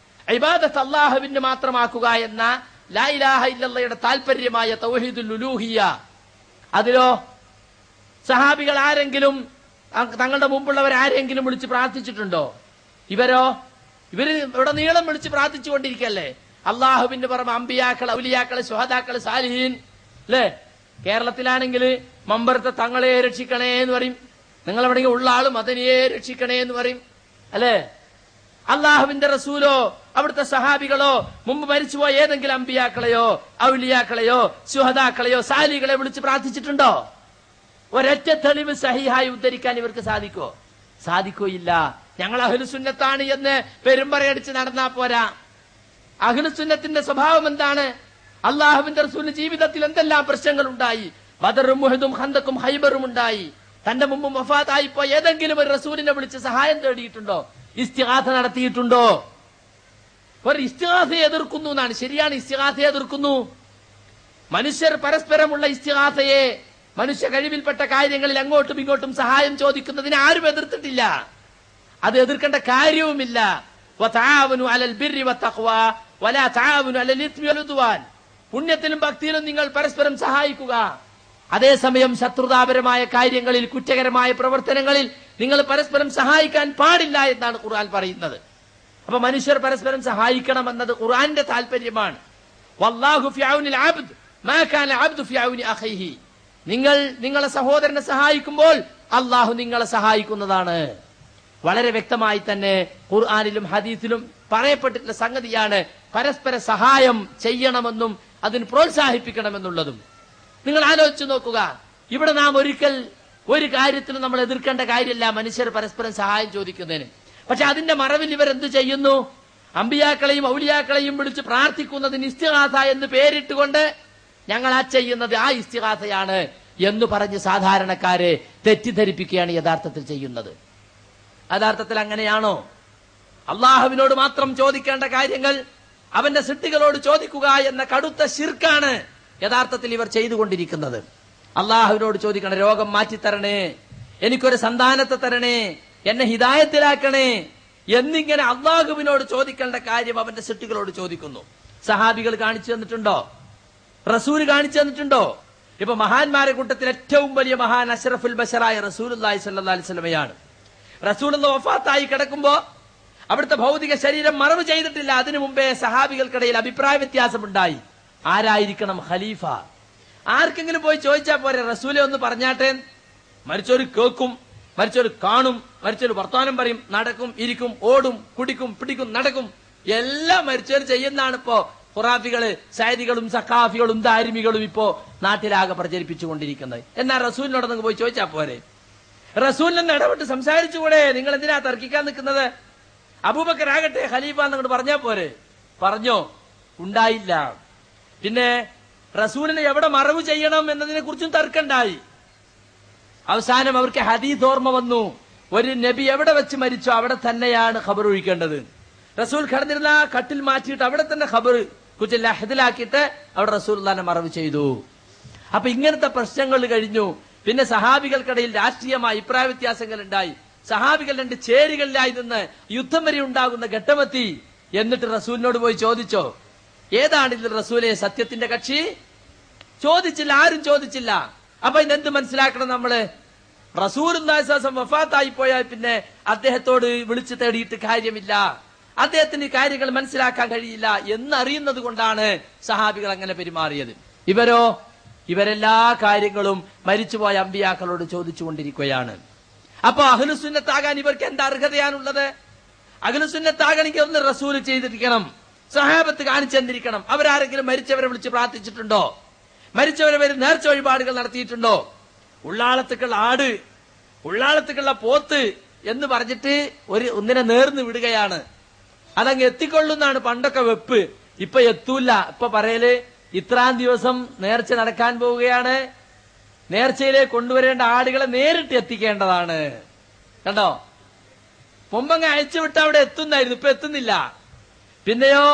ഇബാദത്ത് അല്ലാഹുവിന് മാത്രമാക്കുക എന്ന ലാ ഇലാഹ ഇല്ലല്ലാഹയുടെ താൽപര്യമായ തൗഹീദുൽ ഉലൂഹിയ, അതിലോ സഹാബികൾ ആരെങ്കിലും തങ്ങളുടെ മുമ്പുള്ളവർ ആരെങ്കിലും വിളിച്ച് പ്രാർത്ഥിച്ചിട്ടുണ്ടോ? ഇവര് ഇവിടെ നീളം വിളിച്ച് പ്രാർത്ഥിച്ചുകൊണ്ടിരിക്കല്ലേ. അള്ളാഹുവിന്റെ പുറമെ അമ്പിയാക്കൾ, ഔലിയാക്കൾ, ശുഹദാക്കൾ, സാലിഹീൻ അല്ലേ? കേരളത്തിലാണെങ്കിൽ മമ്പറത്തെ തങ്ങളെ രക്ഷിക്കണേ എന്ന് പറയും. നിങ്ങളെവിടെയെങ്കിലും ഉള്ള ആള് മദനിയെ രക്ഷിക്കണേ എന്ന് പറയും അല്ലേ? അള്ളാഹുവിന്റെ റസൂലോ അവിടുത്തെ സഹാബികളോ മുമ്പ് മരിച്ചുപോയ ഏതെങ്കിലും അമ്പിയാക്കളെയോ ഔലിയാക്കളെയോ ശുഹദാക്കളെയോ സാലികളെ വിളിച്ച് പ്രാർത്ഥിച്ചിട്ടുണ്ടോ? ഒരൊറ്റ തെളിവ് സഹിഹായി ഉദ്ധരിക്കാൻ ഇവർക്ക് സാധിക്കുകയില്ല. ഞങ്ങൾ അഹ്ലുസുന്നത്താണ് എന്ന് പെരുമ്പറയടിച്ച് നടന്നാ പോരാ. അഹ്ലുസുന്നത്തിന്റെ സ്വഭാവം എന്താണ്? അള്ളാഹുവിന്റെ റസൂലിന്റെ ജീവിതത്തിൽ എന്തെല്ലാം പ്രശ്നങ്ങൾ ഉണ്ടായി. ബദറും മുഹദും ഖന്തക്കും ഹൈബറും ഉണ്ടായി. തന്റെ മുമ്പ് വഫാത്തായി പോയ ഏതെങ്കിലും ഒരു റസൂലിനെ വിളിച്ച് സഹായം തേടിയിട്ടുണ്ടോ? ഇസ്തിഗാഥ നടത്തിയിട്ടുണ്ടോ? ഒരു ഇസ്തിഗാഥയെ എതിർക്കുന്നു എന്നാണ്. ശരിയാണ്, ഇസ്തിഗാഥയെ എതിർക്കുന്നു. മനുഷ്യർ പരസ്പരമുള്ള ഇസ്തിഗാഥയെ, മനുഷ്യ കഴിവിൽപ്പെട്ട കാര്യങ്ങളിൽ അങ്ങോട്ടും ഇങ്ങോട്ടും സഹായം ചോദിക്കുന്നതിനെ ആരും എതിർത്തിട്ടില്ല. അത് എതിർക്കേണ്ട കാര്യവുമില്ല. വതആവനു അലൽ ബിർരി വത്തഖ്വ വലാ തആവനു അലൽ ഇത്മി വൽഉദ്വാൻ. പുണ്യത്തിലും ഭക്തിയിലും നിങ്ങൾ പരസ്പരം സഹായിക്കുക. അതേസമയം ശത്രുതാപരമായ കാര്യങ്ങളിൽ, കുറ്റകരമായ പ്രവർത്തനങ്ങളിൽ നിങ്ങൾ പരസ്പരം സഹായിക്കാൻ പാടില്ല എന്നാണ് ഖുർആൻ പറയുന്നത്. അപ്പൊ മനുഷ്യർ പരസ്പരം സഹായിക്കണമെന്നത് ഖുർആന്റെ താല്പര്യമാണ്. വല്ലാഹു ഫി ഔനിൽ അബ്ദ് മാ കാന അബ്ദു ഫി ഔനി അഖീഹി. നിങ്ങൾ നിങ്ങളെ സഹോദരനെ സഹായിക്കുമ്പോൾ അള്ളാഹു നിങ്ങളെ സഹായിക്കുന്നതാണ്. വളരെ വ്യക്തമായി തന്നെ ഖുർആനിലും ഹദീസിലും പറയപ്പെട്ടിട്ടുള്ള സംഗതിയാണ് പരസ്പര സഹായം ചെയ്യണമെന്നും അതിന് പ്രോത്സാഹിപ്പിക്കണമെന്നുള്ളതും. നിങ്ങൾ ആലോചിച്ചു നോക്കുക. ഇവിടെ നാം ഒരിക്കൽ ഒരു കാര്യത്തിലും നമ്മൾ എതിർക്കേണ്ട കാര്യമില്ല മനുഷ്യർ പരസ്പരം സഹായം ചോദിക്കുന്നതിന്. പക്ഷെ അതിന്റെ മറവിൽ ഇവരെന്ത് ചെയ്യുന്നു? അമ്പിയാക്കളെയും ഔലിയാക്കളെയും വിളിച്ച് പ്രാർത്ഥിക്കുന്നതിന് ഇസ്തിഗാഥ എന്ന് പേരിട്ടുകൊണ്ട് ഞങ്ങൾ ആ ചെയ്യുന്നത് ആ ഇസ്തിഗാഥയാണ് എന്ന് പറഞ്ഞ് സാധാരണക്കാരെ തെറ്റിദ്ധരിപ്പിക്കുകയാണ് യഥാർത്ഥത്തിൽ ചെയ്യുന്നത്. യഥാർത്ഥത്തിൽ അങ്ങനെയാണോ? അള്ളാഹുവിനോട് മാത്രം ചോദിക്കേണ്ട കാര്യങ്ങൾ അവന്റെ സൃഷ്ടികളോട് ചോദിക്കുക എന്ന കടുത്ത ശിർക്കാണ് യഥാർത്ഥത്തിൽ ഇവർ ചെയ്തുകൊണ്ടിരിക്കുന്നത്. അള്ളാഹുവിനോട് ചോദിക്കണം, രോഗം മാറ്റിത്തരണേ, എനിക്കൊരു സന്താനത്തെ തരണേ, എന്നെ ഹിദായത്തിലാക്കണേ എന്നിങ്ങനെ അള്ളാഹുവിനോട് ചോദിക്കേണ്ട കാര്യം അവന്റെ സൃഷ്ടികളോട് ചോദിക്കുന്നു. സഹാബികൾ കാണിച്ചു തന്നിട്ടുണ്ടോ? റസൂൽ കാണിച്ചു തന്നിട്ടുണ്ടോ? ഇപ്പൊ മഹാന്മാരെ കൂട്ടത്തിൽ ഏറ്റവും വലിയ മഹാൻ അഷ്റഫുൽ ബശറായ റസൂലുള്ളാഹി സ്വല്ലല്ലാഹി അലൈഹി വസല്ലമയാണ്. റസൂലുള്ളാഹി വഫാത്തായി കിടക്കുമ്പോ അവിടുത്തെ ഭൗതിക ശരീരം മറവ് ചെയ്തിട്ടില്ല. അതിനു മുമ്പേ സഹാബികൾക്കിടയിൽ അഭിപ്രായ വ്യത്യാസമുണ്ടായി. ആരായിരിക്കണം ഖലീഫ? ആർക്കെങ്കിലും പോയി ചോദിച്ചാൽ പോരെ, റസൂലെ ഒന്ന് പറഞ്ഞാട്ടെ. മരിച്ചൊരു കേൾക്കും, മരിച്ചൊരു കാണും, മരിച്ചൊരു വർത്താനം പറയും, നടക്കും, ഇരിക്കും, ഓടും, കുടിക്കും, പിടിക്കും, നടക്കും, എല്ലാം മരിച്ചവർ ചെയ്യുന്നതാണ് ഇപ്പോ ഖുറാഫികള്, സൈദികളും സഖാഫികളും ദാരിമികളും ഇപ്പോ നാട്ടിലാകെ പ്രചരിപ്പിച്ചുകൊണ്ടിരിക്കുന്നത്. എന്നാൽ റസൂലിനോട് നിങ്ങൾ പോയി ചോദിച്ചാൽ പോരെ? റസൂലിനെ ഇടപെട്ട് സംസാരിച്ചുകൂടെ? നിങ്ങൾ എന്തിനാ തർക്കിക്കാൻ നിൽക്കുന്നത്? അബൂബക്കർ ആകട്ടെ ഖലീഫ എന്നങ്ങോട്ട് പറഞ്ഞാൽ പോരെ? പറഞ്ഞോ? ഉണ്ടായില്ല. പിന്നെ റസൂലിനെ എവിടെ മറവ് ചെയ്യണം എന്നതിനെ കുറിച്ചും തർക്കമുണ്ടായി. അവസാനം അവർക്ക് ഹദീസ് ഓർമ്മ വന്നു. ഒരു നബി എവിടെ വെച്ച് മരിച്ചോ അവിടെ തന്നെയാണ് ഖബർ ഒഴിക്കേണ്ടത്. റസൂൽ കിടന്നിരുന്ന കട്ടിൽ മാറ്റിയിട്ട് അവിടെ തന്നെ ഖബർ കുറിച്ച് ലഹദിലാക്കിയിട്ട് അവിടെ റസൂലുള്ളാഹിനെ മറവ് ചെയ്തു. അപ്പൊ ഇങ്ങനത്തെ പ്രശ്നങ്ങൾ കഴിഞ്ഞു. പിന്നെ സഹാബികൾക്കിടയിൽ രാഷ്ട്രീയമായ അഭിപ്രായ വ്യത്യാസങ്ങൾ ഉണ്ടായി. സഹാബികൾ രണ്ട് ചേരികളിലായി നിന്ന് യുദ്ധം വരെ ഉണ്ടാകുന്ന ഘട്ടമെത്തി. എന്നിട്ട് റസൂലിനോട് പോയി ചോദിച്ചോ, ഏതാണ് ഇതിൽ റസൂലെ സത്യത്തിന്റെ കക്ഷി? ചോദിച്ചില്ല, ആരും ചോദിച്ചില്ല. അപ്പൊ ഇതെന്ത് മനസ്സിലാക്കണം നമ്മള്? റസൂലുള്ളാഹി സ്വല്ലല്ലാഹു അലൈഹി വസല്ലം വഫാത്തായി പോയാൽ പിന്നെ അദ്ദേഹത്തോട് വിളിച്ചു തേടിയിട്ട് കാര്യമില്ല, അദ്ദേഹത്തിന് കാര്യങ്ങൾ മനസ്സിലാക്കാൻ കഴിയില്ല എന്നറിയുന്നത് കൊണ്ടാണ് സഹാബികൾ അങ്ങനെ പെരുമാറിയത്. ഇവരെല്ലാ കാര്യങ്ങളും മരിച്ചുപോയ അമ്പിയാക്കളോട് ചോദിച്ചുകൊണ്ടിരിക്കുകയാണ്. അപ്പൊ അഹ്ലുസുന്നത്താകാൻ ഇവർക്ക് എന്താ അർഹതയാണുള്ളത്? അഹ്ലുസുന്നത്താകണമെങ്കിൽ ഒന്ന് റസൂല് ചെയ്തിരിക്കണം, സഹാബത്ത് കാണിച്ചെന്നിരിക്കണം. അവരാരെങ്കിലും മരിച്ചവരെ വിളിച്ച് പ്രാർത്ഥിച്ചിട്ടുണ്ടോ? മരിച്ചവരെ വരെ നേർച്ച വഴിപാടുകൾ നടത്തിയിട്ടുണ്ടോ? ഉള്ളാളത്തുക്കുള്ള ആട്, ഉള്ളാളത്തുക്കുള്ള പോത്ത് എന്ന് പറഞ്ഞിട്ട് ഒന്നിനെ നേർന്ന് വിടുകയാണ്. അതങ്ങ് എത്തിക്കൊള്ളുന്നാണ് പണ്ടൊക്കെ വെപ്പ്. ഇപ്പൊ എത്തൂല. ഇപ്പൊ പറയല് ഇത്രാം ദിവസം നേർച്ച നടക്കാൻ പോവുകയാണ്, നേർച്ചയിലേക്ക് കൊണ്ടുവരേണ്ട ആടുകളെ നേരിട്ട് എത്തിക്കേണ്ടതാണ്. കണ്ടോ? മുമ്പങ്ങ് അയച്ചുവിട്ട് അവിടെ എത്തുന്നായിരുന്നു, ഇപ്പൊ എത്തുന്നില്ല. പിന്നെയോ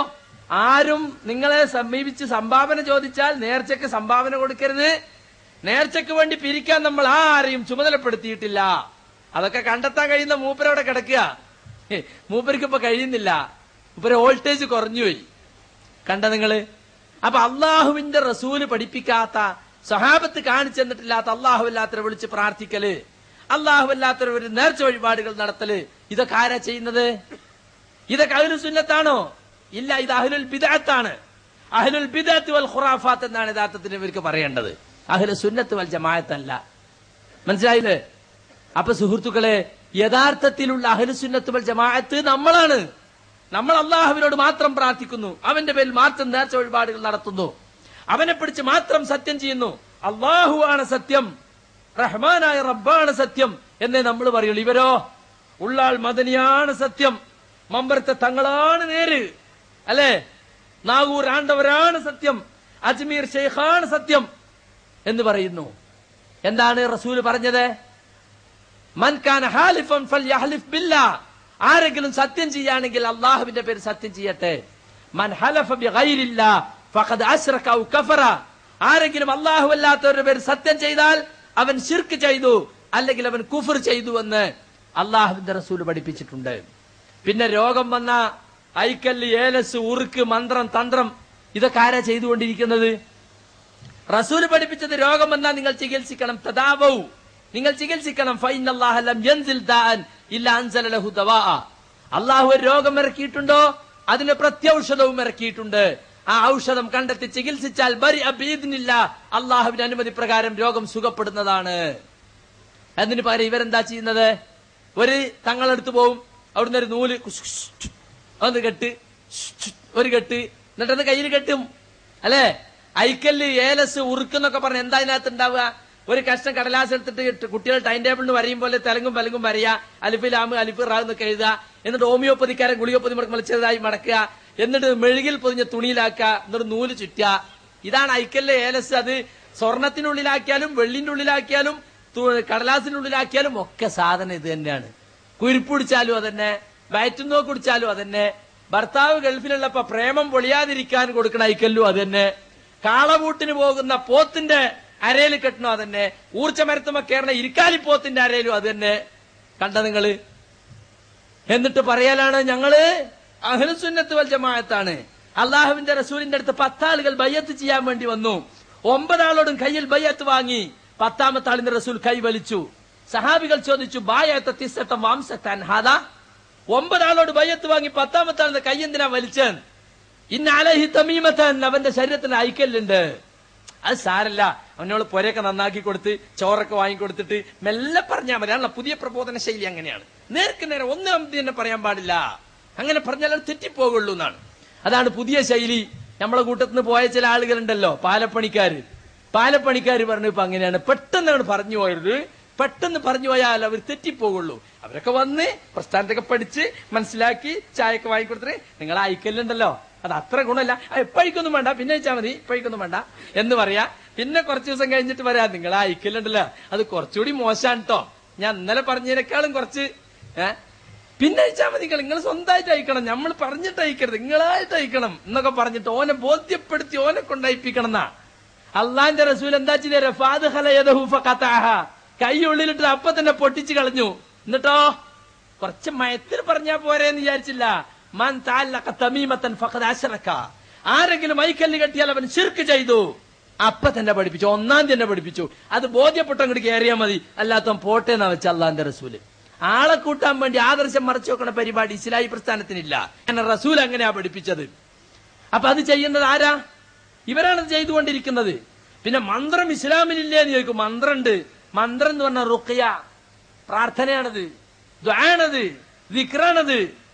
ആരും നിങ്ങളെ സമീപിച്ച് സംഭാവന ചോദിച്ചാൽ നേർച്ചയ്ക്ക് സംഭാവന കൊടുക്കരുത്. നേർച്ചയ്ക്ക് വേണ്ടി പിരിക്കാൻ നമ്മൾ ആരെയും ചുമതലപ്പെടുത്തിയിട്ടില്ല. അതൊക്കെ കണ്ടെത്താൻ കഴിയുന്ന മൂപ്പരവിടെ കിടക്കുക. മൂപ്പർക്ക് ഇപ്പൊ കഴിയുന്നില്ല. മൂപ്പര് വോൾട്ടേജ് കുറഞ്ഞുപോയി. കണ്ട നിങ്ങള്. അപ്പൊ അള്ളാഹുവിന്റെ റസൂല് പഠിപ്പിക്കാത്ത, സഹാബത്ത് കാണിച്ചു തന്നിട്ടില്ലാത്ത അള്ളാഹുവല്ലാത്തവരെ വിളിച്ച് പ്രാർത്ഥിക്കല്, അള്ളാഹുവല്ലാത്തവർ നേർച്ച വഴിപാടുകൾ നടത്തല്, ഇതൊക്കെ ആരാ ചെയ്യുന്നത്? ഇതൊക്കെ അഹ്ലുൽ സുന്നത്താണോ? ഇല്ല, ഇത് അഹ്ലുൽ ബിദ്അത്താണ്. അഹ്ലുൽ ബിദ്അത്ത് വൽ ഖുറാഫാത്ത് എന്നാണ് യഥാർത്ഥത്തിൽ ഇവർക്ക് പറയേണ്ടത്. അഹ്ലുൽ സുന്നത്ത് വൽ ജമാഅത്ത് അല്ല. മനസ്സിലായില്ലേ? അപ്പൊ സുഹൃത്തുക്കളെ, യഥാർത്ഥത്തിലുള്ള അഹ്ലുൽ സുന്നത്ത് വൽ ജമാഅത്ത് നമ്മളാണ്. നമ്മൾ അള്ളാഹുവിനോട് മാത്രം പ്രാർത്ഥിക്കുന്നു, അവന്റെ പേരിൽ മാത്രം നേർച്ച വഴിപാടുകൾ നടത്തുന്നു, അവനെ പിടിച്ച് മാത്രം സത്യം ചെയ്യുന്നു. അള്ളാഹു ആണ് സത്യം, റഹ്മാനായ റബ്ബാണ് സത്യം എന്നേ നമ്മൾ പറയുള്ളൂ. ഇവരോ ഉള്ളാൾ മദനിയാണ് സത്യം, മമ്പറത്തെ തങ്ങളാണ് നേര്, അല്ലെ, നാഗൂർ ആണ്ടവരാണ് സത്യം, അജ്മീർ ഷെയ്ഖാണ് സത്യം എന്ന് പറയുന്നു. എന്താണ് റസൂൽ പറഞ്ഞത്? മൻ കാന ഹാലിഫൻ ഫൽയഹ്ലിഫ് ബില്ലാഹ്, ആരെങ്കിലും സത്യം ചെയ്യുകയാണെങ്കിൽ അള്ളാഹുവിന്റെ പേര് സത്യം ചെയ്യട്ടെ. മൻ ഹലഫ ബിഗൈരില്ലാഹ് ഫഖദ് അശ്റക ഔ കഫറ, ആരെങ്കിലും അള്ളാഹു അല്ലാത്തവരുടെ പേര് സത്യം ചെയ്താൽ അവൻ ശിർക്ക് ചെയ്തു അല്ലെങ്കിൽ അവൻ കുഫർ ചെയ്തു എന്ന് അള്ളാഹുവിന്റെ റസൂൽ പഠിപ്പിച്ചിട്ടുണ്ട്. പിന്നെ രോഗം വന്ന ഐക്കല്ല്, ഏലസ്, ഉറുക്ക്, മന്ത്രം, തന്ത്രം, ഇതൊക്കെ ആരാ ചെയ്തുകൊണ്ടിരിക്കുന്നത്? റസൂൽ പഠിപ്പിച്ചത് രോഗം വന്നാൽ നിങ്ങൾ ചികിത്സിക്കണം. തദാവൗ, നിങ്ങൾ ചികിത്സിക്കണം. ഫഇന്നല്ലാഹ ലം യൻസിൽ ദാഅൻ ഇല്ലാ അൻസല ലഹു ദവാഅ, അല്ലാഹു ഒരു രോഗം ഇറക്കിയിട്ടുണ്ടോ അതിന് പ്രത്യൗഷധവും ഇറക്കിയിട്ടുണ്ട്. ആ ഔഷധം കണ്ടെത്തി ചികിത്സിച്ചാൽ ബരിഅ ബിഇദ്നില്ലാഹ്, അല്ലാഹുവിന്റെ അനുമതി പ്രകാരം രോഗം സുഖപ്പെടുന്നതാണ്. അതിന് പകരം ഇവരെന്താ ചെയ്യുന്നത്? ഒരു തങ്ങളെടുത്ത് പോവും, അവിടുന്ന് ഒരു നൂല് ഒന്ന് കെട്ട്, ഒരു കെട്ട്, എന്നിട്ടത് കയ്യിൽ കെട്ടും, അല്ലെ? ഐക്കല്ല്, ഏലസ്, ഉറുക്കെന്നൊക്കെ പറഞ്ഞ എന്താ ഇതിനകത്ത് ഉണ്ടാവുക? ഒരു കഷ്ണം കടലാസ് എടുത്തിട്ട് കുട്ടികൾ ടൈം ടേബിളിന് വരയും പോലെ തെലങ്കും പലങ്കും വരയ്യ, അലിഫ് ലാമ് അലിഫ് റാ എന്നൊക്കെ എഴുതുക. എന്നിട്ട് ഹോമിയോപ്പതിക്കാരൻ ഗുളിയോപ്പതി ചെറുതായി മടക്കുക, എന്നിട്ട് മെഴുകിൽ പൊതിഞ്ഞ തുണിയിലാക്കുക, എന്നിട്ട് നൂല് ചുറ്റുക. ഇതാണ് ഐക്കല്ല്, ഏലസ്. അത് സ്വർണത്തിനുള്ളിലാക്കിയാലും വെള്ളിന്റെ ഉള്ളിലാക്കിയാലും കടലാസിനുള്ളിലാക്കിയാലും ഒക്കെ സാധനം ഇത് തന്നെയാണ്. കുരിപ്പിടിച്ചാലും അതന്നെ, വയറ്റുന്നോ കുടിച്ചാലും അതന്നെ, ഭർത്താവ് ഗൾഫിലുള്ളപ്പോ പ്രേമം പൊളിയാതിരിക്കാൻ കൊടുക്കണ ഐക്കല്ലും അതന്നെ, കാളവൂട്ടിന് പോകുന്ന പോത്തിന്റെ അരയിൽ കെട്ടണോ അതന്നെ, ഊർച്ചമരത്തുമ്പോ കേറണ ഇരിക്കാലിപ്പോത്തിന്റെ അരയിലും അത് തന്നെ. കണ്ട നിങ്ങള്. എന്നിട്ട് പറയലാണ് ഞങ്ങള് അഹ്ലുസ് സുന്നത്ത് വൽ ജമാഅത്താണ്. അള്ളാഹുവിന്റെ റസൂലിന്റെ അടുത്ത് 10 ആളുകൾ ബയ്യത്ത് ചെയ്യാൻ വേണ്ടി വന്നു. 9 ആളോടും കയ്യിൽ ബയ്യത്ത് വാങ്ങി. 10ാമത്തെ ആളിന്റെ റസൂൽ കൈ വലിച്ചു. സഹാബികൾ ചോദിച്ചു, ബായത്ത തിസ്സത്തം വംസത്താൻ ഹാദാ, 9 ആളോട് ബയ്യത്ത് വാങ്ങി 10ാമത്തെ ആളിന്റെ കൈ എന്തിനാ വലിച്ചൻ? ഇന്ന അലൈഹി തമീമത്തൻ, അവന്റെ ശരീരത്തിന് ഐക്കല്ലുണ്ട്. അത് സാരല്ല, അവനോട് പൊരയൊക്കെ നന്നാക്കി കൊടുത്ത് ചോറൊക്കെ വാങ്ങിക്കൊടുത്തിട്ട് മെല്ലെ പറഞ്ഞാൽ മതി. ആണല്ലോ പുതിയ പ്രബോധന ശൈലി, അങ്ങനെയാണ്. നേർക്ക് നേരെ ഒന്നും തന്നെ പറയാൻ പാടില്ല. അങ്ങനെ പറഞ്ഞാൽ അത് തെറ്റിപ്പോകുള്ളൂ എന്നാണ്. അതാണ് പുതിയ ശൈലി. നമ്മളെ കൂട്ടത്തിൽ നിന്ന് പോയ ചില ആളുകളുണ്ടല്ലോ, പാലപ്പണിക്കാര് പറഞ്ഞു ഇപ്പൊ അങ്ങനെയാണ്. പെട്ടെന്നാണ് പറഞ്ഞു പോയത്. പെട്ടെന്ന് പറഞ്ഞു പോയാൽ അവർ തെറ്റിപ്പോകുള്ളൂ. അവരൊക്കെ വന്ന് പ്രസ്ഥാനത്തൊക്കെ പഠിച്ച് മനസ്സിലാക്കി ചായയൊക്കെ വാങ്ങിക്കൊടുത്തിട്ട് നിങ്ങൾ അയക്കലുണ്ടല്ലോ, അത് അത്ര ഗുണമല്ല, എപ്പോഴേക്കൊന്നും വേണ്ട, പിന്നെ വെച്ചാൽ മതി, ഇപ്പോഴേക്കൊന്നും വേണ്ട എന്ന് പറയാ. പിന്നെ കുറച്ച് ദിവസം കഴിഞ്ഞിട്ട് പറയാ നിങ്ങൾ അയക്കലുണ്ടല്ലോ, അത് കുറച്ചുകൂടി മോശമാണ് കേട്ടോ, ഞാൻ ഇന്നലെ പറഞ്ഞതിനേക്കാളും കുറച്ച് പിന്നെ അയച്ചാൽ മതി, നിങ്ങൾ സ്വന്തമായിട്ട് അയക്കണം, നമ്മൾ പറഞ്ഞിട്ട് അയക്കരുത്, നിങ്ങളായിട്ട് അയക്കണം എന്നൊക്കെ പറഞ്ഞിട്ട് ഓനെ ബോധ്യപ്പെടുത്തി ഓനെ കൊണ്ടയപ്പിക്കണം എന്നാ. അള്ളാന്റെ റസൂൽ എന്താ ചെയ്തേ? കൈ ഉള്ളിലിട്ട് അപ്പൊ തന്നെ പൊട്ടിച്ചു കളഞ്ഞു. എന്നിട്ടോ കുറച്ച് മയത്തിൽ പറഞ്ഞാ പോരേന്ന് വിചാരിച്ചില്ല. മൻ തഅല്ലഖ തമീമത്തൻ ഫഖദ് അശ്റക, ആരെങ്കിലും ഐക്കല്ല് കെട്ടിയാൽ അവൻ ശിർക്ക് ചെയ്തു. അപ്പൊ തന്നെ പഠിപ്പിച്ചു, 1-ാം തീയതി തന്നെ പഠിപ്പിച്ചു. അത് ബോധ്യപ്പെട്ട അങ്ങോട്ട് കയറിയാൽ മതി, അല്ലാത്ത പോട്ടേന്നാ വെച്ച അള്ളാന്റെ റസൂല്. ആളെ കൂട്ടാൻ വേണ്ടി ആദർശം മറച്ചു വെക്കണ പരിപാടി ഇസ്ലാഹി പ്രസ്ഥാനത്തിനില്ല. റസൂൽ അങ്ങനെയാ പഠിപ്പിച്ചത്. അപ്പൊ അത് ചെയ്യുന്നത് ആരാ? ഇവരാണ് ചെയ്തുകൊണ്ടിരിക്കുന്നത്. പിന്നെ മന്ത്രം ഇസ്ലാമിലില്ലേന്ന് ചോദിക്കും. മന്ത്രമുണ്ട്. മന്ത്രം എന്ന് പറഞ്ഞ റുഖ്യ, പ്രാർത്ഥനയാണത്, ദുആണത്, ദിക്റാണത്.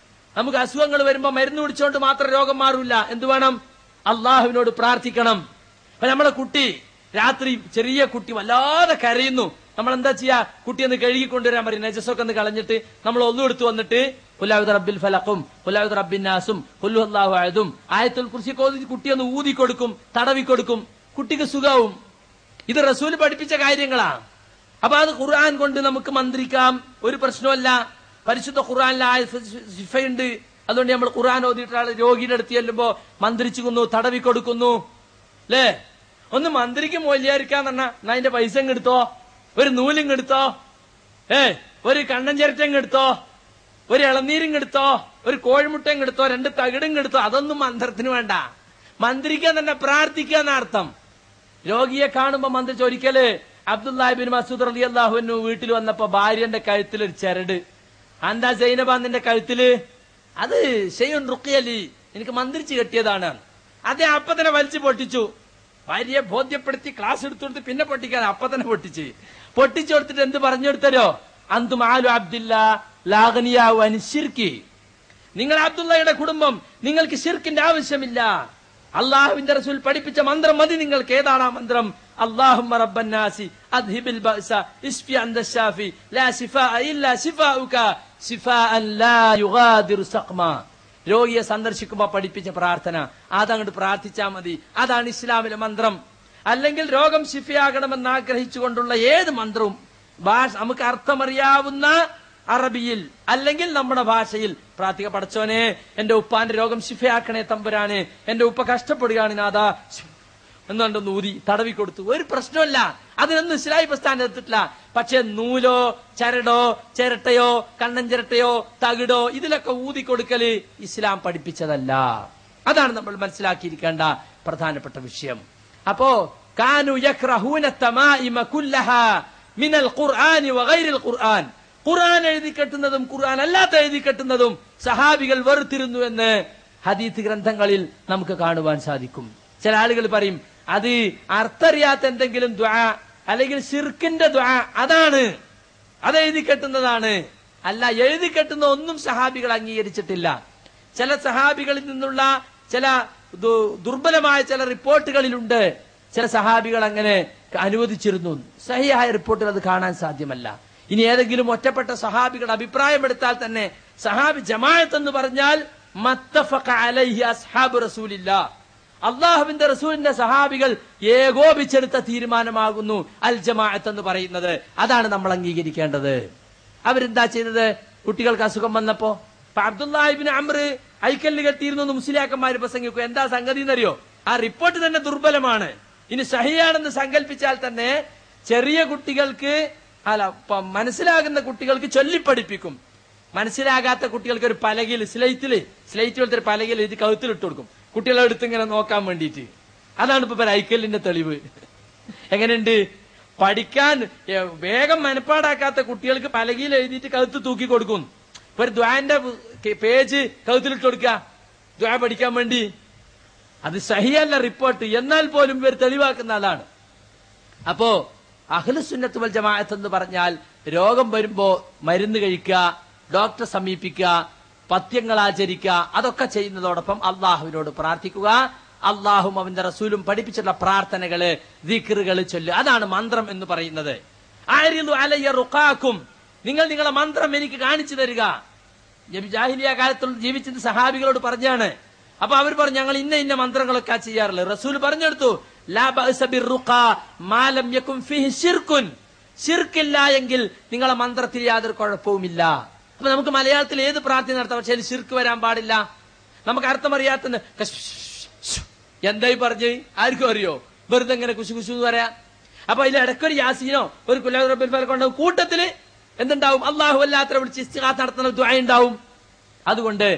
നമുക്ക് അസുഖങ്ങൾ വരുമ്പോ മരുന്ന് കുടിച്ചോണ്ട് മാത്രം രോഗം മാറൂല. എന്ത് വേണം? അള്ളാഹുവിനോട് പ്രാർത്ഥിക്കണം. അപ്പൊ നമ്മളെ കുട്ടി രാത്രി, ചെറിയ കുട്ടി വല്ലാതെ കരയുന്നു, നമ്മൾ എന്താ ചെയ്യാ? കുട്ടി ഒന്ന് കഴുകിക്കൊണ്ടുവരാൻ പറയും. നജസൊക്കെ ഒന്ന് കളഞ്ഞിട്ട് നമ്മൾ ഒന്നു എടുത്തു വന്നിട്ട് ഖുലാഉദ് റബ്ബിൽ ഫലഖും ഖുലാഉദ് റബ്ബിൻ നാസും ഖുൽ ഹുവല്ലാഹു അഹദും ആയത്തുൽ കുർസി ഓതി കുട്ടി ഒന്ന് ഊതി കൊടുക്കും, തടവി കൊടുക്കും, കുട്ടിക്ക് സുഖാവും. ഇത് റസൂൽ പഠിപ്പിച്ച കാര്യങ്ങളാ. അപ്പൊ അത് ഖുർആൻ കൊണ്ട് നമുക്ക് മന്ത്രിക്കാം, ഒരു പ്രശ്നമല്ല. പരിശുദ്ധ ഖുർആനിലെ സിഫയുണ്ട്, അതുകൊണ്ട് നമ്മൾ ഖുർആൻ ഓതിയിട്ട് ആൾ രോഗിയുടെ അടുത്ത് ചെല്ലുമ്പോ മന്ത്രിച്ചു തടവി കൊടുക്കുന്നു അല്ലേ? ഒന്ന് മന്ത്രിക്ക് മൊല്യാരിക്കാന്ന് പറഞ്ഞാൽ അതിന്റെ പൈസ എടുത്തോ, ഒരു നൂലും എടുത്തോ, ഒരു കണ്ണൻ ചിരട്ടം എടുത്തോ, ഒരു ഇളനീരും എടുത്തോ, ഒരു കോഴിമുട്ടയും എടുത്തോ, 2 തകിടും എടുത്തോ. അതൊന്നും മന്ത്രത്തിന് വേണ്ട. മന്ത്രിക്കാൻ തന്നെ പ്രാർത്ഥിക്കുക എന്നർത്ഥം. രോഗിയെ കാണുമ്പോ മന്ത്രിച്ച് ഒരിക്കല് അബ്ദുല്ലാഹി ബിൻ മസ്ഊദ് റളിയല്ലാഹു അൻഹു വീട്ടിൽ വന്നപ്പോ ഭാര്യന്റെ കഴുത്തിൽ ഒരു ചരട്. എന്താ സൈനബ നിന്റെ കഴുത്തില്? അത് ഷെയ്ഉൻ റുഖിയലി, എനിക്ക് മന്ത്രിച്ച് കെട്ടിയതാണ്. അതേ അപ്പൊ തന്നെ വലിച്ചു പൊട്ടിച്ചു. ഭാര്യയെ ബോധ്യപ്പെടുത്തി ക്ലാസ് എടുത്തു കൊടുത്ത് പിന്നെ പൊട്ടിക്കാൻ അപ്പൊ തന്നെ പൊട്ടിച്ചു കൊടുത്തിട്ട് എന്ത് പറഞ്ഞു കൊടുത്തരോ? അന്തും ആലു അബ്ദില്ലാ ലാ ഗനിയാഉ അൻ ശിർക്കി. നിങ്ങൾ അബ്ദുള്ളയുടെ കുടുംബം, നിങ്ങൾക്ക് ശിർക്കിന്റെ ആവശ്യമില്ല. അള്ളാഹുവിന്റെ റസൂൽ പഠിപ്പിച്ച മന്ത്രം മതി നിങ്ങൾക്ക്. ഏതാണ് ആ മന്ത്രം? അല്ലാഹുമ്മ റബ്ബന്നാസി അദ്ഹിബിൽ ബഅസ ഇശ്ഫി അൻത ശാഫി ലാ ശിഫാഅ ഇല്ലാ ശിഫാഉക ശിഫാഅൻ ലാ യുഗാദിറു സഖ്മ. രോഗിയെ സന്ദർശിക്കുമ്പോ പഠിപ്പിച്ച പ്രാർത്ഥന അതങ്ങോട്ട് പ്രാർത്ഥിച്ചാൽ മതി. അതാണ് ഇസ്ലാമിലെ മന്ത്രം. അല്ലെങ്കിൽ രോഗം ശിഫയാകണമെന്ന് ആഗ്രഹിച്ചുകൊണ്ടുള്ള ഏത് മന്ത്രവും നമുക്ക് അർത്ഥമറിയാവുന്ന അറബിയിൽ അല്ലെങ്കിൽ നമ്മുടെ ഭാഷയിൽ പ്രാർത്ഥിക. പടച്ചോനെ, എന്റെ ഉപ്പാന്റെ രോഗം ശിഫയാക്കണേ തമ്പുരാനെ, എന്റെ ഉപ്പ കഷ്ടപ്പെടുകയാണ് നാഥാ എന്നുകൊണ്ടൊന്ന് ഊതി തടവി കൊടുത്തു. ഒരു പ്രശ്നമല്ല, അതിനൊന്നും ഇസ്ലാഹി പ്രസ്ഥാനം എടുത്തിട്ടില്ല. പക്ഷെ നൂലോ ചരടോ ചിരട്ടയോ കണ്ണൻ ചിരട്ടയോ തകിടോ ഇതിലൊക്കെ ഊതി കൊടുക്കല് ഇസ്ലാം പഠിപ്പിച്ചതല്ല. അതാണ് നമ്മൾ മനസ്സിലാക്കിയിരിക്കേണ്ട പ്രധാനപ്പെട്ട വിഷയം. അപ്പോ കാനു യക്റഹൂന തമാഇമ കുല്ലഹാ മിനൽ ഖുർആനി വഗൈരിൽ ഖുർആൻ. ഖുർആൻ എഴുതി കെട്ടുന്നതും ഖുർആൻ അല്ലാത്ത എഴുതി കെട്ടുന്നതും സഹാബികൾ വെറുത്തിരുന്നു എന്ന് ഹദീസ് ഗ്രന്ഥങ്ങളിൽ നമുക്ക് കാണുവാൻ സാധിക്കും. ചില ആളുകൾ പറയും അത് അർത്ഥറിയാത്ത എന്തെങ്കിലും ദുആ അല്ലെങ്കിൽ ശിർക്കിന്റെ ദുആ അതാണ്, അത് എഴുതി കെട്ടുന്നതാണ്. അല്ല, എഴുതി കെട്ടുന്ന ഒന്നും സഹാബികൾ അംഗീകരിച്ചിട്ടില്ല. ചില സഹാബികളിൽ നിന്നുള്ള ചില ദുർബലമായ ചില റിപ്പോർട്ടുകളിലുണ്ട് ചില സഹാബികൾ അങ്ങനെ അനുവദിച്ചിരുന്നു. സഹിയായ റിപ്പോർട്ടിൽ അത് കാണാൻ സാധ്യമല്ല. ഇനി ഏതെങ്കിലും ഒറ്റപ്പെട്ട സഹാബികളുടെ അഭിപ്രായമെടുത്താൽ തന്നെ സഹാബി ജമാഅത്ത് എന്ന് പറഞ്ഞാൽ മത്തഫഖ അലൈഹി അസ്ഹാബു റസൂലില്ലാഹ്, അള്ളാഹുവിന്റെ റസൂലിന്റെ സഹാബികൾ ഏകോപിച്ചെടുത്ത തീരുമാനമാകുന്നു അൽ ജമാഅത്ത് എന്ന് പറയുന്നത്. അതാണ് നമ്മൾ അംഗീകരിക്കേണ്ടത്. അവരെന്താ ചെയ്തത്? കുട്ടികൾക്ക് അസുഖം വന്നപ്പോ അബ്ദുല്ലാഹി ഇബ്നു അംർ ഐക്കല്ല് കെട്ടിയിരുന്നു മുസ്ലിയാക്കന്മാര് പ്രസംഗിക്കും. എന്താ സംഗതി എന്നറിയോ? ആ റിപ്പോർട്ട് തന്നെ ദുർബലമാണ്. ഇനി സഹിയാണെന്ന് സങ്കല്പിച്ചാൽ തന്നെ ചെറിയ കുട്ടികൾക്ക് മനസ്സിലാകുന്ന കുട്ടികൾക്ക് ചൊല്ലിപ്പഠിപ്പിക്കും. മനസ്സിലാകാത്ത കുട്ടികൾക്ക് ഒരു പലകയിൽ സ്ലേറ്റ് പോലത്തെ ഒരു പലകയിൽ എഴുതി കഴുത്തിലിട്ട് കൊടുക്കും, കുട്ടികളെ എടുത്ത് ഇങ്ങനെ നോക്കാൻ വേണ്ടിയിട്ട്. അതാണ് ഇപ്പൊ ഐക്കല്ലിന്റെ തെളിവ്. എങ്ങനെയുണ്ട്? പഠിക്കാൻ വേഗം മനപ്പാടാക്കാത്ത കുട്ടികൾക്ക് പലകയിൽ എഴുതിയിട്ട് കഴുത്ത് തൂക്കി കൊടുക്കും. ഇപ്പൊ ഒരു ദ്വാന്റെ പേജ് കഴുത്തിലിട്ട് കൊടുക്കുക ദ്വാ പഠിക്കാൻ വേണ്ടി. അത് സഹിയല്ല റിപ്പോർട്ട്, എന്നാൽ പോലും ഇവർ തെളിവാക്കുന്ന ആളാണ്. അപ്പോ അഹ്ലുസുന്നത്ത് വൽ ജമാഅത്ത് എന്ന് പറഞ്ഞാൽ രോഗം വരുമ്പോ മരുന്ന് കഴിക്കുക, ഡോക്ടറെ സമീപിക്കുക, പഥ്യങ്ങൾ ആചരിക്കുക, അതൊക്കെ ചെയ്യുന്നതോടൊപ്പം അള്ളാഹുവിനോട് പ്രാർത്ഥിക്കുക. അള്ളാഹും അവന്റെ റസൂലും പഠിപ്പിച്ചിട്ടുള്ള പ്രാർത്ഥനകള് ദിക്റുകള് ചൊല്ലുക. അതാണ് മന്ത്രം എന്ന് പറയുന്നത്. ആരിദു അലയ്യ റുഖാക്കും, നിങ്ങൾ നിങ്ങളെ മന്ത്രം എനിക്ക് കാണിച്ചു തരിക. ജാഹിലിയ കാലത്തുള്ള ജീവിച്ചിട്ട് സഹാബികളോട് പറഞ്ഞാണ്. അപ്പൊ അവർ പറഞ്ഞു ഞങ്ങൾ ഇന്ന മന്ത്രങ്ങളൊക്കെ ചെയ്യാറുള്ളത്. റസൂൽ പറഞ്ഞെടുത്തു ലാ ബഅസ ബിർറുഖാ മാ ലം യകുൻ ഫീഹി ശിർകുൻ, ശിർക്കില്ല എങ്കിൽ നിങ്ങളെ മന്ത്രത്തിൽ യാതൊരു കുഴപ്പവുമില്ല. അപ്പൊ നമുക്ക് മലയാളത്തിൽ ഏത് പ്രാർത്ഥന നടത്താം, പക്ഷേ ശിർക്ക് വരാൻ പാടില്ല. നമുക്ക് അർത്ഥമറിയാത്ത എന്തായി പറഞ്ഞ് ആർക്കും അറിയോ? വെറുതെ എങ്ങനെ കുശു കുശു എന്ന് പറയാം. അപ്പൊ അതിൽ ഇടയ്ക്കൊരു യാസീനോ ഒരു കൊണ്ടാവും. കൂട്ടത്തില് എന്തുണ്ടാവും? അള്ളാഹു അല്ലാത്ത വിളിച്ച് ഇസ്തിഗാസ നടത്തുന്ന ദുആ ഉണ്ടാവും. അതുകൊണ്ട്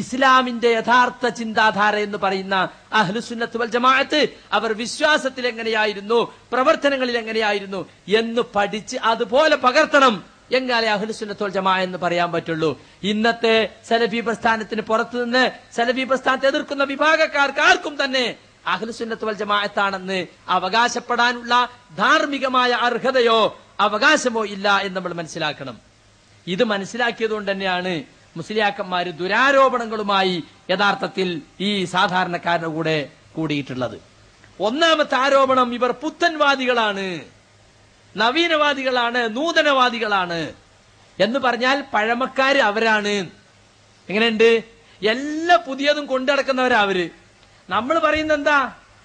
ഇസ്ലാമിന്റെ യഥാർത്ഥ ചിന്താധാര എന്ന് പറയുന്ന അഹ്ലുസുന്നത്ത് വൽ ജമാഅത്ത് അവർ വിശ്വാസത്തിൽ എങ്ങനെയായിരുന്നു, പ്രവർത്തനങ്ങളിൽ എങ്ങനെയായിരുന്നു എന്ന് പഠിച്ച് അതുപോലെ പകർത്തണം. എങ്ങനെ അഹ്ലുസുന്നത്ത് വൽ ജമാഅ എന്ന് പറയാൻ പറ്റുള്ളൂ. ഇന്നത്തെ സലഫി പ്രസ്ഥാനത്തിന് പുറത്തുനിന്ന് സലഫി പ്രസ്ഥാനത്തെ എതിർക്കുന്ന വിഭാഗക്കാർക്ക് ആർക്കും തന്നെ അഹ്ലുസുന്നത്ത് വൽ ജമാഅത്താണെന്ന് അവകാശപ്പെടാനുള്ള ധാർമ്മികമായ അർഹതയോ അവകാശമോ ഇല്ല എന്ന് നമ്മൾ മനസ്സിലാക്കണം. ഇത് മനസ്സിലാക്കിയതുകൊണ്ട് തന്നെയാണ് മുസ്ലിയാക്കന്മാര് ദുരാരോപണങ്ങളുമായി യഥാർത്ഥത്തിൽ ഈ സാധാരണക്കാരുടെ കൂടെ കൂടിയിട്ടുള്ളത്. ഒന്നാമത്തെ ആരോപണം, ഇവർ പുത്തൻവാദികളാണ്, നവീനവാദികളാണ്, നൂതനവാദികളാണ് എന്ന് പറഞ്ഞാൽ പഴമക്കാര് അവരാണ്. എങ്ങനെയുണ്ട്? എല്ലാ പുതിയതും കൊണ്ടുനടക്കുന്നവരാ അവര്. നമ്മൾ പറയുന്നത് എന്താ?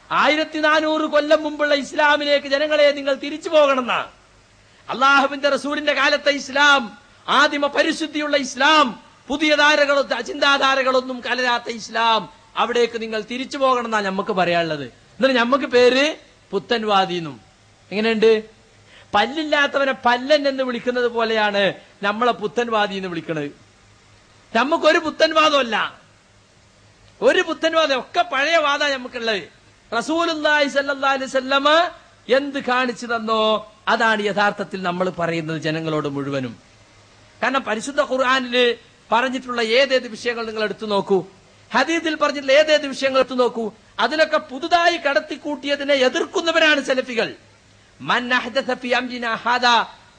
1400 കൊല്ലം മുമ്പുള്ള ഇസ്ലാമിലേക്ക് ജനങ്ങളെ നിങ്ങൾ തിരിച്ചു പോകണമെന്നാ. അള്ളാഹുവിന്റെ റസൂലിന്റെ കാലത്തെ ഇസ്ലാം, ആദിമ പരിശുദ്ധിയുള്ള ഇസ്ലാം, പുതിയ ചിന്താധാരകളൊന്നും കലരാത്ത ഇസ്ലാം, അവിടേക്ക് നിങ്ങൾ തിരിച്ചു പോകണം എന്നാ നമുക്ക് പറയാനുള്ളത്. എന്നിട്ട് നമുക്ക് പേര് പുത്തൻവാദിന്നും. എങ്ങനെയുണ്ട്? പല്ലില്ലാത്തവനെ പല്ലൻ എന്ന് വിളിക്കുന്നത് പോലെയാണ് നമ്മളെ പുത്തൻവാദി എന്ന് വിളിക്കുന്നത്. നമുക്കൊരു പുത്തൻവാദമല്ല, ഒരു പുത്തൻവാദം, ഒക്കെ പഴയ വാദ നമുക്കുള്ളത്. റസൂലുള്ളാഹി സ്വല്ലല്ലാഹു അലൈഹി വസല്ലമ എന്ത് കാണിച്ചു തന്നോ അതാണ് യഥാർത്ഥത്തിൽ നമ്മൾ പറയുന്നത് ജനങ്ങളോട് മുഴുവനും. കാരണം പരിശുദ്ധ ഖുർആനില് പറഞ്ഞിട്ടുള്ള ഏതേത് വിഷയങ്ങൾ നിങ്ങൾ എടുത്തു നോക്കൂ, ഹദീസിൽ പറഞ്ഞിട്ടുള്ള ഏതേത് വിഷയങ്ങൾ എടുത്തു നോക്കൂ, അതിലൊക്കെ പുതുതായി കടത്തിക്കൂട്ടിയതിനെ എതിർക്കുന്നവരാണ് സലഫികൾ. മൻ അഹ്ദസ ഫീ അംരിനാ ഹാദാ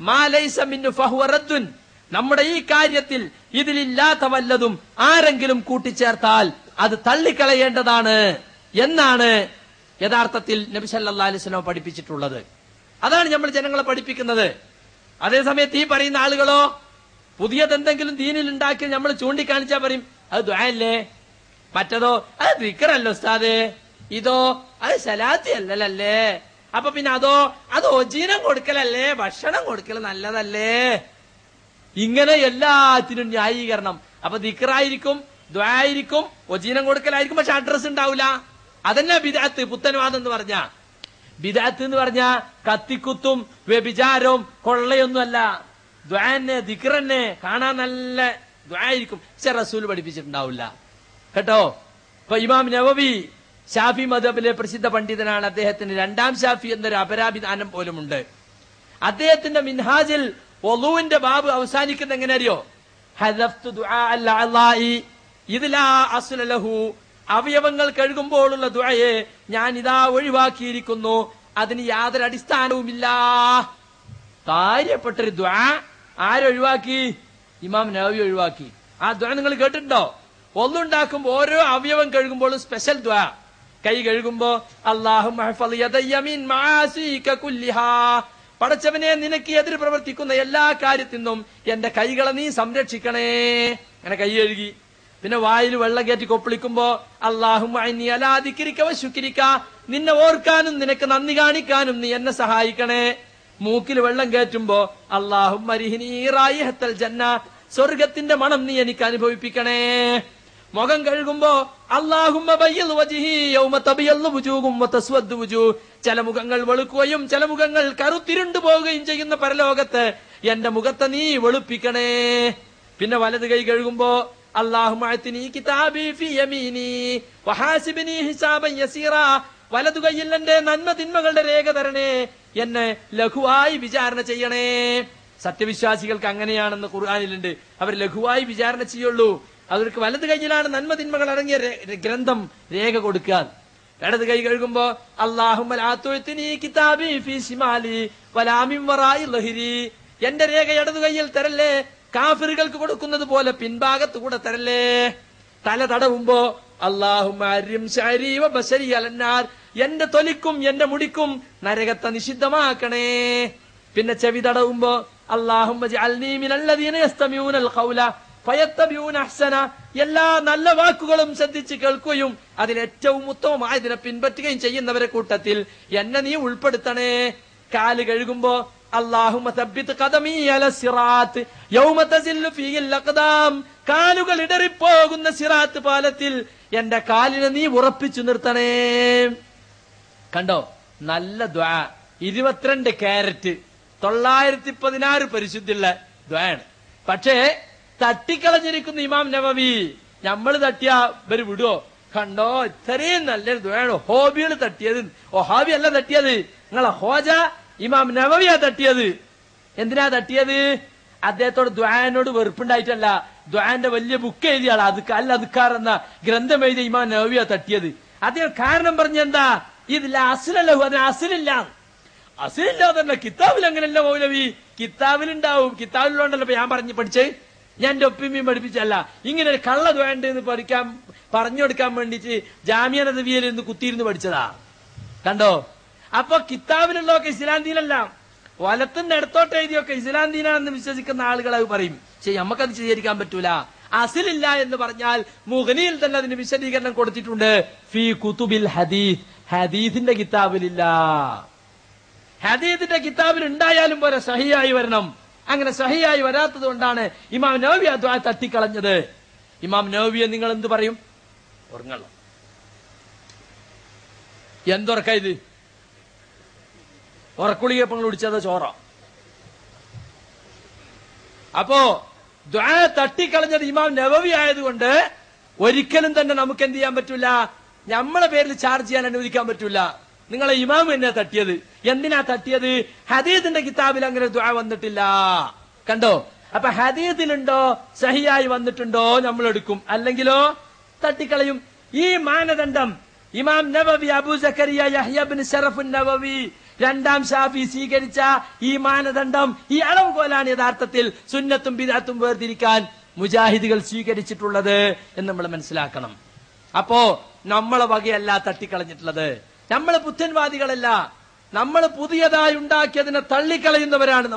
മാ ലൈസ മിൻഹു ഫഹുവ റദ്ദുൻ. നമ്മുടെ ഈ കാര്യത്തിൽ ഇതിലില്ലാത്ത വല്ലതും ആരെങ്കിലും കൂട്ടിച്ചേർത്താൽ അത് തള്ളിക്കളയേണ്ടതാണ് എന്നാണ് യഥാർത്ഥത്തിൽ നബി സല്ലല്ലാഹു അലൈഹി വസല്ലം പഠിപ്പിച്ചിട്ടുള്ളത്. അതാണ് നമ്മൾ ജനങ്ങളെ പഠിപ്പിക്കുന്നത്. അതേസമയത്ത് ഈ പറയുന്ന ആളുകളോ പുതിയതെന്തെങ്കിലും ദീനിൽ ഉണ്ടാക്കി നമ്മൾ ചൂണ്ടിക്കാണിച്ചാൽ പറയും അത് ദുആയല്ലേ, മറ്റതോ അത് ദിക്റല്ലേ ഉസ്താദേ, ഇതോ അത് സലാത്തി അല്ലല്ലേ, അപ്പൊ പിന്നെ അത് ഒജീനം കൊടുക്കലല്ലേ, ഭക്ഷണം കൊടുക്കൽ നല്ലതല്ലേ. ഇങ്ങനെ എല്ലാത്തിനും ന്യായീകരണം. അപ്പൊ ദിക്റായിരിക്കും, ദുആയിരിക്കും, ഒജീനം കൊടുക്കലായിരിക്കും, പക്ഷെ അഡ്രസ് ഉണ്ടാവില്ല. അതന്നെ ബിദ്അത്ത്, പുത്തൻവാദം എന്ന് പറഞ്ഞ. ബിദ്അത്ത് എന്ന് പറഞ്ഞ കത്തിക്കുത്തും വ്യഭിചാരവും കൊള്ളയൊന്നുമല്ല. ദുആന്നെ ദിക്റന്നെ കാണാൻ നല്ല ദുആയിരിക്കും, പക്ഷെ റസൂൽ പഠിപ്പിച്ചിട്ടുണ്ടാവില്ല കേട്ടോ. ഇപ്പൊ ഇമാം നവവി ഷാഫി മദ്ഹബിലെ പ്രസിദ്ധ പണ്ഡിതനാണ്. അദ്ദേഹത്തിന് രണ്ടാം ഷാഫി എന്നൊരു അപരാഭിധാനം പോലും ഉണ്ട്. അദ്ദേഹത്തിന്റെ മിൻഹാജിൽ വളുവിന്റെ ബാബ് അവസാനിക്കുന്ന എങ്ങനെ അറിയോ? ഹദഫ്തു ദുആ അൽ അളാഇ ഇദ്ലാ അസ്ല ലഹു. അവയവങ്ങൾ കഴുകുമ്പോഴുള്ള ദുആയെ ഞാൻ ഇതാ ഒഴിവാക്കിയിരിക്കുന്നു, അതിന് യാതൊരു അടിസ്ഥാനവുമില്ല. കാര്യപ്പെട്ടൊരു ദുആ ആരൊഴിവാക്കി? ഇമാം നവവി ഒഴിവാക്കി. ആ ദുആ നിങ്ങൾ കേട്ടിട്ടുണ്ടോ? ഒന്നുണ്ടാക്കുമ്പോ ഓരോ അവയവം കഴുകുമ്പോഴും സ്പെഷ്യൽ ദുആ. കൈ കഴുകുമ്പോ അല്ലാഹുമ്മ ഹഫള് യദയ്യ മിൻ മആസിക കുല്ലിഹാ, പടച്ചവനെ നിനക്ക് എതിര് പ്രവർത്തിക്കുന്ന എല്ലാ കാര്യത്തിൽ നിന്നും എന്റെ കൈകളെ നീ സംരക്ഷിക്കണേ. അങ്ങനെ കൈ കഴുകി. പിന്നെ വായിൽ വെള്ളം കയറ്റി കൊപ്പിളിക്കുമ്പോ അല്ലാഹുമ്മ ഇന്നി അലാ ദിക്രിക വ ശുക്രിക, നിന്നെ ഓർക്കാനും നിനക്ക് നന്ദി കാണിക്കാനും നീ എന്നെ സഹായിക്കണേ. മൂക്കിൽ വെള്ളം കയറ്റുമ്പോ അല്ലാഹുമ്മ റിഹ്നി റായിഹത്തൽ ജന്ന, സ്വർഗത്തിന്റെ മണം നീ എനിക്ക് അനുഭവിപ്പിക്കണേ. മുഖം കഴുകുമ്പോ അല്ലാഹുമ്മ ബയ്യിദ് വജ്ഹി യൗമ തബയല്ലു വുജൂഹും വ തസ്വദ്ദു വുജൂഹ്, ചില മുഖങ്ങൾ വെളുക്കുകയും ചില മുഖങ്ങൾ കറുത്തിരുണ്ടു പോവുകയും ചെയ്യുന്ന പരലോകത്ത് എന്റെ മുഖത്തെ നീ വെളുപ്പിക്കണേ. പിന്നെ വലത് കൈ കഴുകുമ്പോ അല്ലാഹുമ്മ അഅ്തിനി കിതാബി ഫീ യമീനി വഹാസിബ്നി ഹിസാബൻ യസീറാ, വലതു കൈയിൽ എന്റെ നന്മ തിന്മകളുടെ രേഖ തരണേ, എന്നെ ലഘുവായി വിചാരണ ചെയ്യണേ. സത്യവിശ്വാസികൾക്ക് അങ്ങനെയാണെന്ന് ഖുർആനിലുണ്ട്. അവർ ലഘുവായി വിചാരണ ചെയ്യുള്ളൂ. അവർക്ക് വലത് കൈയിലാണ് നന്മ തിന്മകൾ അടങ്ങിയ ഗ്രന്ഥം രേഖ കൊടുക്കുക. ഇടത് കൈ കഴുകുമ്പോ അല്ലാഹുമ്മ ലാ തുഅ്തിനി കിതാബി ഫീ ശിമാലി വലാ മിൻ വറാഇ ലഹരി, എന്റെ രേഖ ഇടതു കൈയിൽ തരല്ലേ, കാഫിറുകൾക്ക് കൊടുക്കുന്നത് പോലെ പിൻഭാഗത്ത് കൂടെ തരല്ലേ. തല തടവുമ്പോ അല്ലാഹുമ്മ അരിം ശഅരി വ ബശരി അലന്നാർ, എന്റെ തൊലിക്കും എന്റെ മുടിക്കും നരകത്തെ നിഷിദ്ധമാക്കണേ. പിന്നെ ചെവി തടവുമ്പോ അല്ലാഹുമ്മ ജഅൽനി മിനല്ലദീന യസ്തമിഊനൽ ഖൗല ഫയത്തബിഊന അഹ്സന, എല്ലാ നല്ല വാക്കുകളും ശ്രദ്ധിച്ച് കേൾക്കുകയും അതിലേറ്റവും ഉത്തമമായതിനെ പിൻപറ്റുകയും ചെയ്യുന്നവരെ കൂട്ടത്തിൽ എന്നെ നീ ഉൾപ്പെടുത്തണേ. കാല് കഴുകുമ്പോ അല്ലാഹുമ്മ തബ്ബിത് ഖദമി അല സിറാത്ത് യൗമ തസില്ലു ഫീഹിൽ അഖ്ദാം, കാലുകൾ ഇടറിപ്പോകുന്ന സിറാത്ത് പാലത്തിൽ എന്റെ കാലിനെ നീ ഉറപ്പിച്ചു നിർത്തണേ. കണ്ടോ, നല്ല ദുആ. 22 കാരറ്റ് 916 പരിശുദ്ധിയുള്ള ദുആണ്. പക്ഷേ തട്ടിക്കളഞ്ഞിരിക്കുന്ന ഇമാം നവവി. നമ്മൾ തട്ടിയാ ഇവര് വിടുവോ? കണ്ടോ, ഇത്രയും നല്ലൊരു ദുആണ്. ഹോബികൾ തട്ടിയത്, ഒഹാബി അല്ല തട്ടിയത്, നിങ്ങളെ ഹോജ ഇമാം നവവിയാ തട്ടിയത്. എന്തിനാ തട്ടിയത്? അദ്ദേഹത്തോട് ദുആനോട് വെറുപ്പുണ്ടായിട്ടല്ല, ദുആന്റെ വലിയ ബുക്ക് എഴുതിയ ആളാ, അൽ അദ്കാർ എന്ന ഗ്രന്ഥം എഴുതിയ ഇമാം നവവിയാ തട്ടിയത്. അദ്ദേഹം കാരണം പറഞ്ഞെന്താ? ഇതില്ല അസ്ലലഹു, അതിന് അസ്ലില്ല. അസ്ലില്ലാതെ കിതാബിൽ അങ്ങനെയല്ല മൗലവി, കിതാബിലുണ്ടാവും. കിതാബിലുണ്ടല്ലോ ഇപ്പൊ ഞാൻ പഠിച്ചേ, ഞാൻ എന്റെ ഒപ്പിമ്മയും പഠിപ്പിച്ചല്ല. ഇങ്ങനെ ഒരു കള്ള ദുആണ്ട് എന്ന് പറഞ്ഞു കൊടുക്കാൻ വേണ്ടിട്ട് ജാമിയ നദവിയിൽ നിന്ന് കുത്തിയിരുന്ന് പഠിച്ചതാ. കണ്ടോ, അപ്പൊ കിതാബിലുള്ളതൊക്കെ ഇസ്ലാം ദീനല്ല. വലത്തിന്റെ ഇടത്തോട്ട് എഴുതിയൊക്കെ ഇസ്ലാം ദീനാണെന്ന് വിശ്വസിക്കുന്ന ആളുകൾ അത് പറയും. പക്ഷെ നമുക്കത് സ്വീകരിക്കാൻ പറ്റൂല. അസിലില്ല എന്ന് പറഞ്ഞാൽ മുഗ്നിയിൽ തന്നെ അതിന് വിശദീകരണം കൊടുത്തിട്ടുണ്ട്. ഫീ കുതുബിൽ ഹദീസ്, ഹദീസിന്റെ കിതാബിലില്ല. ഹദീസിന്റെ കിതാബിൽ ഉണ്ടായാലും പോലെ സഹിയായി വരണം. അങ്ങനെ സഹിയായി വരാത്തത് കൊണ്ടാണ് ഇമാം നവവി ആ ദുആ തട്ടിക്കളഞ്ഞത്. ഇമാം നവവിയെ നിങ്ങൾ എന്ത് പറയും? ഉറങ്ങണം. എന്തുറക്ക ഇത്? ഉറക്കുളികപ്പങ്ങൾ കുടിച്ചത് ചോറോ? അപ്പോ ദുആ തട്ടിക്കളഞ്ഞത് ഇമാം നവവി ആയതുകൊണ്ട് ഒരിക്കലും തന്നെ നമുക്ക് എന്ത് ചെയ്യാൻ പറ്റൂല, നമ്മളെ പേരിൽ ചാർജ് ചെയ്യാൻ അനുവദിക്കാൻ പറ്റൂല. നിങ്ങളെ ഇമാം എന്നെ തട്ടിയത് എന്തിനാ തട്ടിയത്? ഹദീസിന്റെ കിതാബിൽ അങ്ങനെ ദുആ വന്നിട്ടില്ല. കണ്ടോ? അപ്പൊ ഹദീസിലുണ്ടോ, സഹിയായി വന്നിട്ടുണ്ടോ നമ്മൾ എടുക്കും, അല്ലെങ്കിലോ തട്ടിക്കളയും. ഈ മാനദണ്ഡം ഇമാം നവവി, അബൂ സക്കരിയ യഹ്യ ഇബ്നു ശറഫ് നവവി, രണ്ടാം ഷാഫി സ്വീകരിച്ച ഈ മാനദണ്ഡം, ഈ അളവുകോലാണ് യഥാർത്ഥത്തിൽ സുന്നത്തും ബിദ്അത്തും വേർതിരിക്കാൻ മുജാഹിദുകൾ സ്വീകരിച്ചിട്ടുള്ളത് എന്ന് നമ്മൾ മനസ്സിലാക്കണം. അപ്പോ നമ്മളെ വകയല്ല തട്ടിക്കളഞ്ഞിട്ടുള്ളത്. നമ്മൾ പുത്തൻവാദികളല്ല. നമ്മൾ പുതിയതായി ഉണ്ടാക്കിയതിനെ തള്ളിക്കളയുന്നവരാണ്.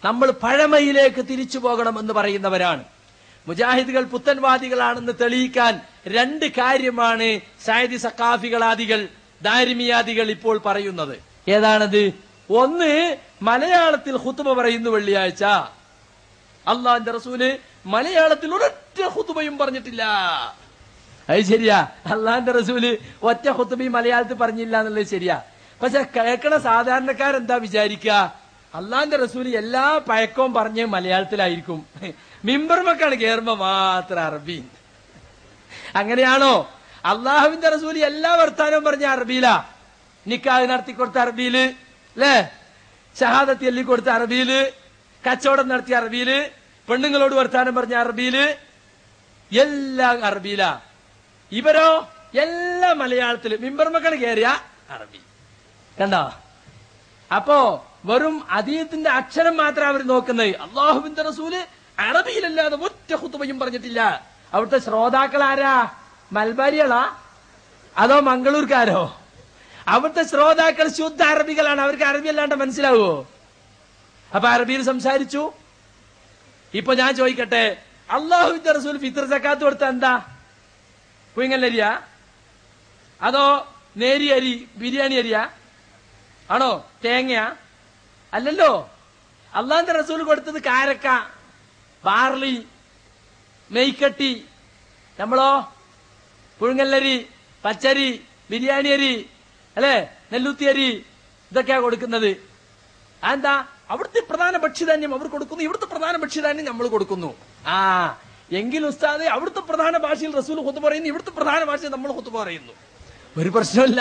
നമ്മൾ പഴമയിലേക്ക് തിരിച്ചു പോകണം എന്ന് പറയുന്നവരാണ്. മുജാഹിദുകൾ പുത്തൻവാദികളാണെന്ന് തെളിയിക്കാൻ രണ്ട് കാര്യമാണ് സയ്യിദി സഖാഫികളാദികൾ, ദാരിമിയാദികൾ ഇപ്പോൾ പറയുന്നത്. ഏതാണത്? ഒന്ന്, മലയാളത്തിൽ ഖുതുബ പറയുന്നു വെള്ളിയാഴ്ച. അള്ളാന്റെ റസൂല് മലയാളത്തിൽ ഒരൊറ്റ ഖുതുബയും പറഞ്ഞിട്ടില്ല. അത് ശരിയാ, അള്ളാന്റെ റസൂല് ഒറ്റ ഖുതുബയും മലയാളത്തിൽ പറഞ്ഞില്ല എന്നുള്ളത് ശരിയാ. പക്ഷെ കേൾക്കണ സാധാരണക്കാരെന്താ വിചാരിക്കുക? അള്ളാന്റെ റസൂല് എല്ലാ പഴക്കവും പറഞ്ഞ് മലയാളത്തിലായിരിക്കും, മിമ്പർമക്കാണ് കേറുമ്പോ മാത്രം അറബി. അങ്ങനെയാണോ? അള്ളാഹുവിന്റെ റസൂല് എല്ലാ വർത്താനവും പറഞ്ഞ അറബിയിലാ. നിക്കാഹ് നടത്തിക്കൊടുത്ത അറബിയില്, അല്ലേ? ഷഹാദത്ത് എല്ലിക്കൊടുത്ത അറബിയില്, കച്ചവടം നടത്തിയ അറബിയില്, പെണ്ണുങ്ങളോട് വർത്താനം പറഞ്ഞ അറബിയില്, എല്ലാം അറബിയിലാ. ഇവരോ എല്ലാം മലയാളത്തില്, മിമ്പർമക്കാണ് കയറിയ അറബി. കണ്ടോ? അപ്പോ വെറും ഹദീസിന്റെ അക്ഷരം മാത്രം അവർ നോക്കുന്നത്. അള്ളാഹുവിന്റെ റസൂല് അറബിയിലല്ലാതെ ഒറ്റ ഖുതുബയും പറഞ്ഞിട്ടില്ല. അവിടുത്തെ ശ്രോതാക്കൾ ആരാ? മൽബാരികളാ അതോ മംഗളൂർക്കാരോ? അവിടുത്തെ ശ്രോതാക്കൾ ശുദ്ധ അറബികളാണ്. അവർക്ക് അറബി അല്ലാണ്ട് മനസ്സിലാവോ? അപ്പൊ അറബിയിൽ സംസാരിച്ചു. ഇപ്പൊ ഞാൻ ചോദിക്കട്ടെ, അള്ളാഹുവിന്റെ റസൂൽ ഫിത്ർ സക്കാത്ത് കൊടുത്ത എന്താ? പുയങ്ങല്ലരിയാ അതോ നേരിയ അരി, ബിരിയാണി അരിയാ? ആണോ? തേങ്ങയാ? അല്ലല്ലോ. അള്ളാഹിന്റെ റസൂൽ കൊടുത്തത് കാരക്ക, ബാർലി, മെയ്ക്കട്ടി. നമ്മളോ പുഴുങ്ങല്ലരി, പച്ചരി, ബിരിയാണി അരി, അല്ലെ, നെല്ലുത്തി അരി, ഇതൊക്കെയാ കൊടുക്കുന്നത്. എന്താ? അവിടുത്തെ പ്രധാന ഭക്ഷ്യധാന്യം അവർ കൊടുക്കുന്നു, ഇവിടുത്തെ പ്രധാന ഭക്ഷ്യധാന്യം നമ്മൾ കൊടുക്കുന്നു. എങ്കിലും ഉസ്താദെ അവിടുത്തെ പ്രധാന ഭാഷയിൽ റസൂൽ ഖുതുബ പറയുന്നു, ഇവിടുത്തെ പ്രധാന ഭാഷയിൽ നമ്മൾ ഖുതുബ പറയുന്നു. ഒരു പ്രശ്നമില്ല,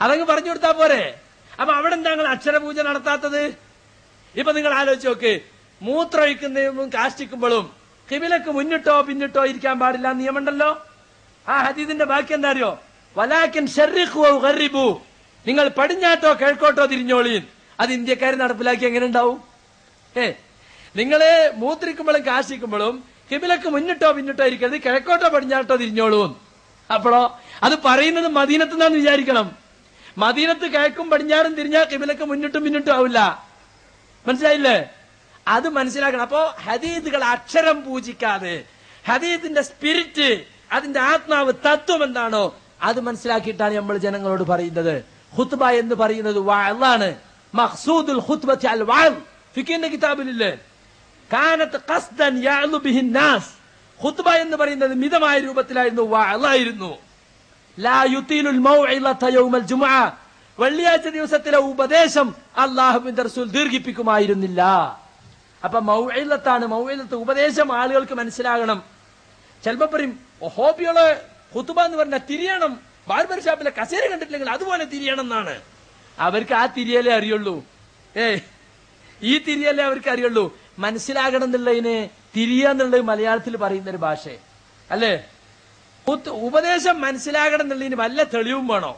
അതങ്ങ് പറഞ്ഞു കൊടുത്താ പോരെ. അപ്പൊ അവിടെ എന്താ നിങ്ങൾ അക്ഷരപൂജ നടത്താത്തത്? ഇപ്പൊ നിങ്ങൾ ആലോചിച്ച് നോക്ക്, മൂത്രമൊഴിക്കുന്നതും കാഷ്ടിക്കുമ്പോഴും ഖിബിലക്ക് മുന്നിട്ടോ പിന്നിട്ടോ ഇരിക്കാൻ പാടില്ല നിയമമുണ്ടല്ലോ. ആ ഹദീസിന്റെ ബാക്കി എന്താ അറിയോ? വലാകിൻ ശർരിഖു വ ഗർരിബു, നിങ്ങൾ പടിഞ്ഞാട്ടോ കിഴക്കോട്ടോ തിരിഞ്ഞോളീൻ. അത് ഇന്ത്യക്കാർ നടപ്പിലാക്കി എങ്ങനെ ഉണ്ടാവും? നിങ്ങള് മൂത്രിക്കുമ്പോഴും കാശിക്കുമ്പോഴും ഖിബിലക്ക് മുന്നിട്ടോ പിന്നിട്ടോ ഇരിക്കരുത്, കിഴക്കോട്ടോ പടിഞ്ഞാട്ടോ തിരിഞ്ഞോളൂ. അപ്പോഴോ അത് പറയുന്നത് മദീനത്ത് നിന്നാന്ന് വിചാരിക്കണം. മദീനത്ത് കിഴക്കും പടിഞ്ഞാറും തിരിഞ്ഞാൽ ഖിബിലക്ക് മുന്നിട്ടും പിന്നിട്ടും ആവില്ല. മനസ്സിലായില്ലേ? അത് മനസ്സിലാക്കണം. അപ്പോ ഹദീസുകൾ അക്ഷരം പൂജിക്കാതെ ഹദീസിന്റെ സ്പിരിറ്റ്, അതിന്റെ ആത്മാവ്, തത്വം എന്താണോ അത് മനസ്സിലാക്കിയിട്ടാണ് നമ്മൾ ജനങ്ങളോട് പറയുന്നത്. ഖുത്ബ എന്ന് പറയുന്നത് വഅളാണ്. മഖ്സൂദുൽ ഖുത്ബത്തി അൽ വഅൽ. ഫിഖിന്റെ കിതാബിലില്ലേ, കാനത്ത് ഖസ്ദൻ യഅലു ബിഹി നാസ്. ഖുത്ബ എന്ന് പറയുന്നത് മിതമായ രൂപത്തിലായിരുന്നു, വഅളായിരുന്നു. ലാ യുതീലുൽ മൗഇളത യൗമൽ ജുമുഅ, വെള്ളിയാഴ്ച ദിവസത്തിലെ ഉപദേശം അല്ലാഹുവിന്റെ റസൂൽ ദീർഘിപ്പിക്കുമായിരുന്നില്ല. അപ്പൊ മൗഇളത്താണ്, മൗഇളത്ത് ഉപദേശം ആളുകൾക്ക് മനസ്സിലാകണം. ചിലപ്പോ പറയും ഹോബികള് ഖുത്ബ എന്ന് പറഞ്ഞാൽ തിരിയണം, ബാർബർ ഷാപ്പിലെ കസേര കണ്ടിട്ടില്ലെങ്കിൽ അതുപോലെ തിരിയണം എന്നാണ്. അവർക്ക് ആ തിരിയലേ അറിയുള്ളൂ. ഈ തിരിയലേ അവർക്ക് അറിയുള്ളൂ. മനസ്സിലാകണം എന്നുള്ളതിന് തിരിയാന്നുള്ളത് മലയാളത്തിൽ പറയുന്ന ഒരു ഭാഷ അല്ലേ? ഉപദേശം മനസ്സിലാകണം എന്നുള്ളതിന് വല്ല തെളിവും വേണോ?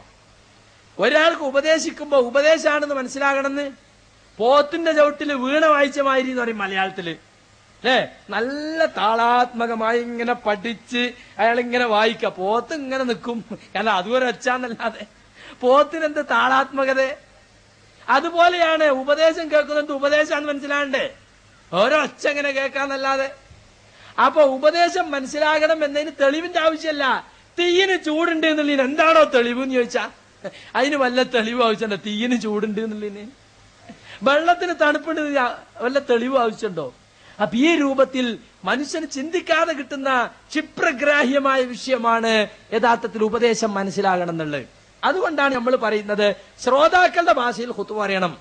ഒരാൾക്ക് ഉപദേശിക്കുമ്പോ ഉപദേശമാണെന്ന് മനസ്സിലാകണമെന്ന് പോത്തിന്റെ ചവിട്ടില് വീണ വായിച്ച മാതിരി എന്ന് പറയും മലയാളത്തില്, അല്ലേ? നല്ല താളാത്മകമായി ഇങ്ങനെ പഠിച്ച് അയാൾ ഇങ്ങനെ വായിക്ക, പോത്ത് ഇങ്ങനെ നിൽക്കും. കാരണം അതുവരെ ഒച്ചാന്നല്ലാതെ പോത്തിനെന്ത് താളാത്മകത? അതുപോലെയാണ് ഉപദേശം കേൾക്കുന്നത്, ഉപദേശമാണെന്ന് മനസ്സിലാകണ്ടേ? ഓരോ ഒച്ച ഇങ്ങനെ കേൾക്കാന്നല്ലാതെ. അപ്പൊ ഉപദേശം മനസ്സിലാകണം എന്നതിന് തെളിവിന്റെ ആവശ്യമല്ല. തീയിന് ചൂടുണ്ട് എന്നുള്ളതിന് എന്താണോ തെളിവ് എന്ന് ചോദിച്ചാ അതിന് വല്ല തെളിവ് ആവശ്യമുണ്ട്? തീയിന് ചൂടുണ്ട് എന്നുള്ളതിന് വെള്ളത്തിന് തണുപ്പുണ്ട് വല്ല തെളിവ് ആവശ്യമുണ്ടോ? അപ്പൊ ഈ രൂപത്തിൽ മനുഷ്യന് ചിന്തിക്കാതെ കിട്ടുന്ന ക്ഷിപ്രഗ്രാഹ്യമായ വിഷയമാണ് യഥാർത്ഥത്തിൽ ഉപദേശം മനസ്സിലാകണം എന്നുള്ളത്. അതുകൊണ്ടാണ് നമ്മൾ പറയുന്നത് ശ്രോതാക്കളുടെ ഭാഷയിൽ ഖുത്ബ പറയണം.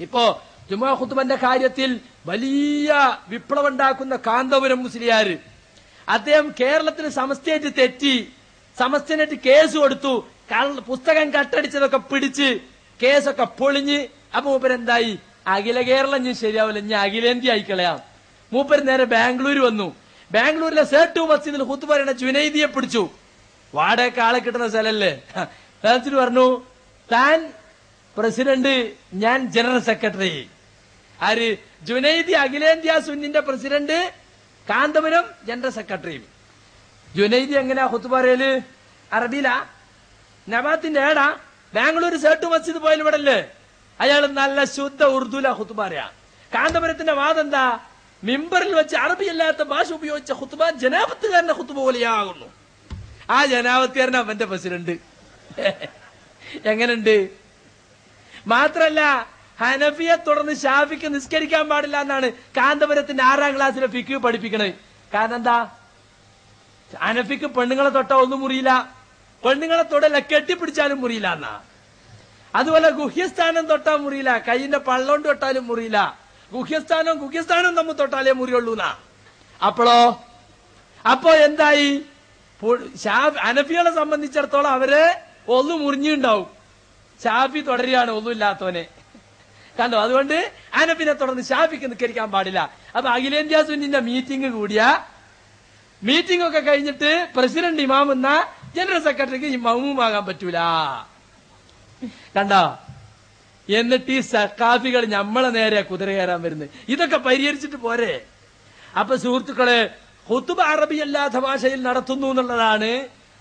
ഇപ്പോ ജുമുഅ ഖുത്ബന്റെ കാര്യത്തിൽ വലിയ വിപ്ലവം ഉണ്ടാക്കുന്ന കാന്തപുരം മുസ്ലിയാർ, അദ്ദേഹം കേരളത്തിൽ സമസ്തയായിട്ട് തെറ്റി, സമസ്തനായിട്ട് കേസ് കൊടുത്തു, പുസ്തകം കട്ടടിച്ചതൊക്കെ പിടിച്ച് കേസൊക്കെ പൊളിഞ്ഞ്. അപ്പൊ മൂപ്പരെന്തായി, അഖില കേരളം ഞാൻ ശരിയാവില്ല, ഞാൻ അഖിലേന്ത്യ ആയിക്കളയാം. മൂപ്പര് നേരെ ബാംഗ്ലൂർ വന്നു. ബാംഗ്ലൂരിലെ സേട്ടു മസ്ജിദിൽ ഖുത്ബ പറയുന്ന ജുനൈദിയെ പിടിച്ചു. വാടക ആളെ കിട്ടുന്ന സ്ഥലല്ലേ. പറഞ്ഞു, താൻ പ്രസിഡന്റ്, ഞാൻ ജനറൽ സെക്രട്ടറി. ആര്? ജുനൈദി അഖിലേന്ത്യാ സുന്നിന്റെ പ്രസിഡന്റ്, കാന്തപുരം ജനറൽ സെക്രട്ടറി. ജുനൈദി എങ്ങനെയാ ഖുത്ബ പറയല്? അറബിയിലാ, നബാത്തിന്റെ ഏടാ. ബാംഗ്ലൂർ സേട്ടു മസ്ജിദ് പോയാലും ഇവിടെ അല്ലേ, അയാൾ നല്ല ശുദ്ധ ഉറുദുല ഖുത്ബ പറയാ. കാന്തപുരത്തിന്റെ വാദം എന്താ? മിമ്പറിൽ വെച്ച് അറബിയല്ലാത്ത ഭാഷ ഉപയോഗിച്ച ഖുത്ബ ജനാപത്തുകാരന്റെ ഖുത്ബ പോലെയാകുന്നു. ആ ജനാപത്തുകാരൻ അവന്റെ പ്രസിഡന്റ്. എങ്ങനുണ്ട്? മാത്രല്ല ഹനഫിയെ തുടർന്ന് ഷാഫിക്ക് നിസ്കരിക്കാൻ പാടില്ല എന്നാണ് കാന്തപുരത്തിന്റെ 6ാം ക്ലാസ്സിലെ ഫിഖ് പഠിപ്പിക്കണത്. കാരണം എന്താ? ഹനഫിക്ക് പെണ്ണുങ്ങളെ തൊട്ടാ ഒന്നും മുറിയില്ല, പെണ്ണുങ്ങളെ തൊടല്ല കെട്ടിപ്പിടിച്ചാലും മുറിയില്ല എന്നാ. അതുപോലെ ഗുഹ്യസ്ഥാനം തൊട്ടാ മുറിയില്ല, കൈയിന്റെ പള്ളോണ്ട് തൊട്ടാലും മുറിയില്ല. ഗുഹ്യസ്ഥാനവും തമ്മിൽ തൊട്ടാലേ മുറിയുള്ളൂ എന്നാ. അപ്പോ എന്തായി? ഹനഫികളെ സംബന്ധിച്ചിടത്തോളം അവര് ഒന്നു മുറിഞ്ഞുണ്ടാവും, ഷാഫി തുടരുകയാണ് ഒന്നുമില്ലാത്തവനെ. കണ്ടോ? അതുകൊണ്ട് ഹനഫിനെ തുടർന്ന് ഷാഫിക്ക് നിസ്കരിക്കാൻ പാടില്ല. അപ്പൊ അഖിലേന്ത്യാ സുന്നിന്റെ മീറ്റിംഗ് കൂടിയ, മീറ്റിംഗ് ഒക്കെ കഴിഞ്ഞിട്ട് പ്രസിഡന്റ് ഇമാം എന്ന ജനറൽ സെക്രട്ടറിക്ക് മൗമുമാകാൻ പറ്റൂല. കണ്ടോ? എന്നിട്ട് ഈ സഖാഫികൾ നമ്മളെ നേരെ കുതിര കയറാൻ വരുന്നത്. ഇതൊക്കെ പരിഹരിച്ചിട്ട് പോരെ? അപ്പൊ സുഹൃത്തുക്കളെ, ഖുത്ബ അറബിയല്ലാത്ത ഭാഷയിൽ നടത്തുന്നു എന്നുള്ളതാണ്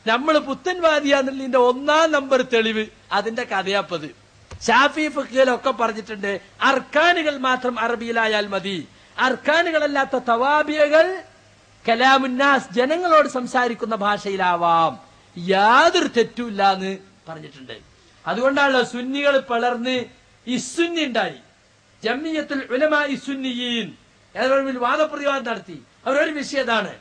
നമ്മൾ പുത്തൻവാദിയാന്നുള്ളതിന്റെ 1ാം നമ്പർ തെളിവ്. അതിന്റെ കഥയാപ്പത്. ഷാഫി ഫിഖ്ഹിലൊക്കെ പറഞ്ഞിട്ടുണ്ട്, അർക്കാനുകൾ മാത്രം അറബിയിലായാൽ മതി, അർക്കാനുകളല്ലാത്ത തവാബിയകൾ കലാമുന്നാസ് ജനങ്ങളോട് സംസാരിക്കുന്ന ഭാഷയിലാവാം, യാതൊരു തെറ്റുമില്ല എന്ന് പറഞ്ഞിട്ടുണ്ട്. അതുകൊണ്ടാണല്ലോ സുന്നികൾ പിളർന്ന് ഇസുന്നി ഉണ്ടായി. ജമിയത്തുൽ ഉലമാ ഇസുന്നിയീൻ വാദപ്രതിവാദം നടത്തി. അവരൊരു വിഷയം ഇതാണ്,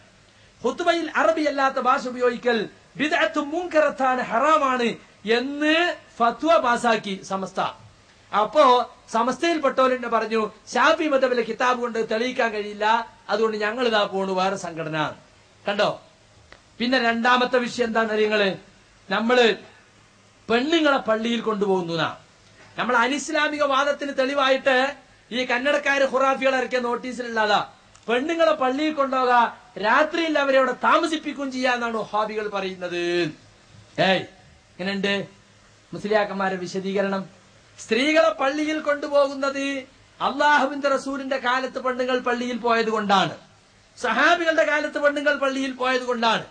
ഖുത്ബയിൽ അറബി അല്ലാത്ത ഭാഷ ഉപയോഗിക്കൽ ബിദ്അത്തും മുൻകറത്താണ്, ഹറാമാണ് എന്ന് ഫത്വ പാസാക്കി സമസ്ത. അപ്പോ സമസ്തയിൽപ്പെട്ടവരെന്നെ പറഞ്ഞു, ഷാഫി മദ്ഹബിലെ കിതാബ് കൊണ്ട് തെളിയിക്കാൻ കഴിയില്ല, അതുകൊണ്ട് ഞങ്ങൾ ഇതാ പോണു വേറെ സംഘടന. കണ്ടോ? പിന്നെ രണ്ടാമത്തെ വിഷയം എന്താണെന്ന് നിങ്ങള്, നമ്മള് പെണ്ണുങ്ങളെ പള്ളിയിൽ കൊണ്ടുപോകുന്ന നമ്മൾ അനിസ്ലാമിക വാദത്തിന് തെളിവായിട്ട് ഈ കന്നഡക്കാര് ഖുറാഫികൾ ഇറക്കിയ നോട്ടീസിലുള്ളതാ. പെണ്ണുങ്ങളെ പള്ളിയിൽ കൊണ്ടുപോക, രാത്രിയിൽ അവരെ അവിടെ താമസിപ്പിക്കുകയും ചെയ്യാന്നാണ് വഹാബികൾ പറയുന്നത്. ഇങ്ങനെയുണ്ട് മുസ്ലിയാക്കന്മാരെ വിശദീകരണം. സ്ത്രീകളെ പള്ളിയിൽ കൊണ്ടുപോകുന്നത് അള്ളാഹുവിന്റെ റസൂലിന്റെ കാലത്ത് പെണ്ണുങ്ങൾ പള്ളിയിൽ പോയത് കൊണ്ടാണ്, സഹാബികളുടെ കാലത്ത് പെണ്ണുങ്ങൾ പള്ളിയിൽ പോയത് കൊണ്ടാണ്.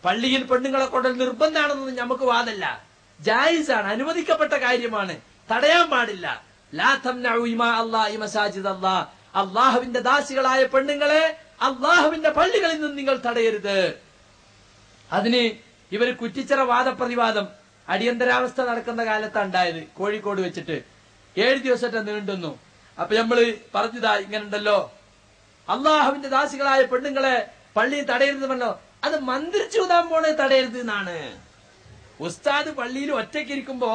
പള്ളിയിൽ പെണ്ണുങ്ങളെ കൊണ്ടൽ നിർബന്ധമാണെന്നൊന്നും നമുക്ക് വാദല്ല, ജായിസാണ്, അനുവദിക്കപ്പെട്ട കാര്യമാണ്, തടയാൻ പാടില്ല. ലാ തംനഉ ഇമാ അല്ലാഹി മസാജിദ് അല്ലാഹ്, അള്ളാഹുവിന്റെ ദാസികളായ പെണ്ണുങ്ങളെ അള്ളാഹുവിന്റെ പള്ളികളിൽ നിന്ന് നിങ്ങൾ തടയരുത്. അതിന് ഇവര് കുറ്റിച്ചിറ വാദപ്രതിവാദം അടിയന്തരാവസ്ഥ നടക്കുന്ന കാലത്താണ് ഉണ്ടായത്, കോഴിക്കോട് വെച്ചിട്ട് 7 ദിവസത്തെ നീണ്ടുന്നു. അപ്പൊ നമ്മള് പറഞ്ഞതാ, ഇങ്ങനെ ഉണ്ടല്ലോ, അള്ളാഹുവിന്റെ ദാസികളായ പെണ്ണുങ്ങളെ പള്ളിയിൽ തടയരുത് പറഞ്ഞോ, അത് മന്ത്രിച്ചൂതാൻ പോണേ തടയരുത് എന്നാണ്. ഉസ്താദ് പള്ളിയിൽ ഒറ്റയ്ക്കിരിക്കുമ്പോ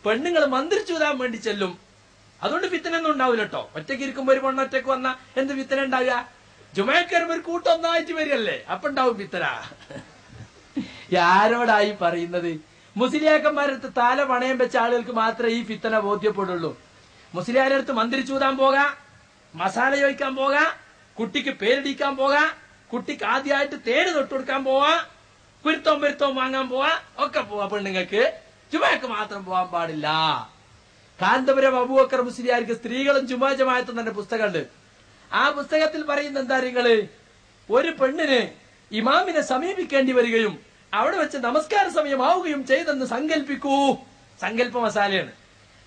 പെണ്ണുങ്ങൾ മന്ത്രിച്ചൂതാൻ വേണ്ടി ചെല്ലും, അതുകൊണ്ട് ഫിത്തനൊന്നും ഉണ്ടാവില്ല കേട്ടോ. ഒറ്റയ്ക്കിരിക്കുമ്പോ ഒരു പെണ്ണ് ഒറ്റയ്ക്ക് വന്ന എന്ത് ഫിത്തന ഉണ്ടാവുക? ജുമയ്ക്ക് ഒരു കൂട്ടം ഒന്നായിട്ട് വരികയല്ലേ, അപ്പൊ ഉണ്ടാവും ഫിത്തന. ആരോടായി പറയുന്നത്? മുസ്ലിയാക്കന്മാരടുത്ത് തല പണയം വെച്ച ആളുകൾക്ക് മാത്രമേ ഈ ഫിത്തന ബോധ്യപ്പെടുള്ളൂ. മുസ്ലിയാരടുത്ത് മന്ത്രിച്ചൂതാൻ പോകാം, മസാല ചോദിക്കാൻ പോകാം, കുട്ടിക്ക് പേരിടിക്കാൻ പോകാം, കുട്ടിക്ക് ആദ്യമായിട്ട് തേട് തൊട്ടുകൊടുക്കാൻ പോവാ, കുരുത്തവും വാങ്ങാൻ പോവാ, ഒക്കെ പോവാ. പെണ്ണുങ്ങൾക്ക് ജുമയ്ക്ക് മാത്രം പോകാൻ പാടില്ല. കാന്തപുരം അബൂബക്കർ മുസ്ലിയാർക്ക് സ്ത്രീകളും ജുമാ ജമാഅത്തും തന്നെ പുസ്തകമുണ്ട്. ആ പുസ്തകത്തിൽ പറയുന്ന എന്താ നിങ്ങള്, ഒരു പെണ്ണിന് ഇമാമിനെ സമീപിക്കേണ്ടി വരികയും അവിടെ വെച്ച് നമസ്കാര സമയമാവുകയും ചെയ്തെന്ന് സങ്കല്പിക്കൂ. സങ്കല്പ മസാലയാണ്.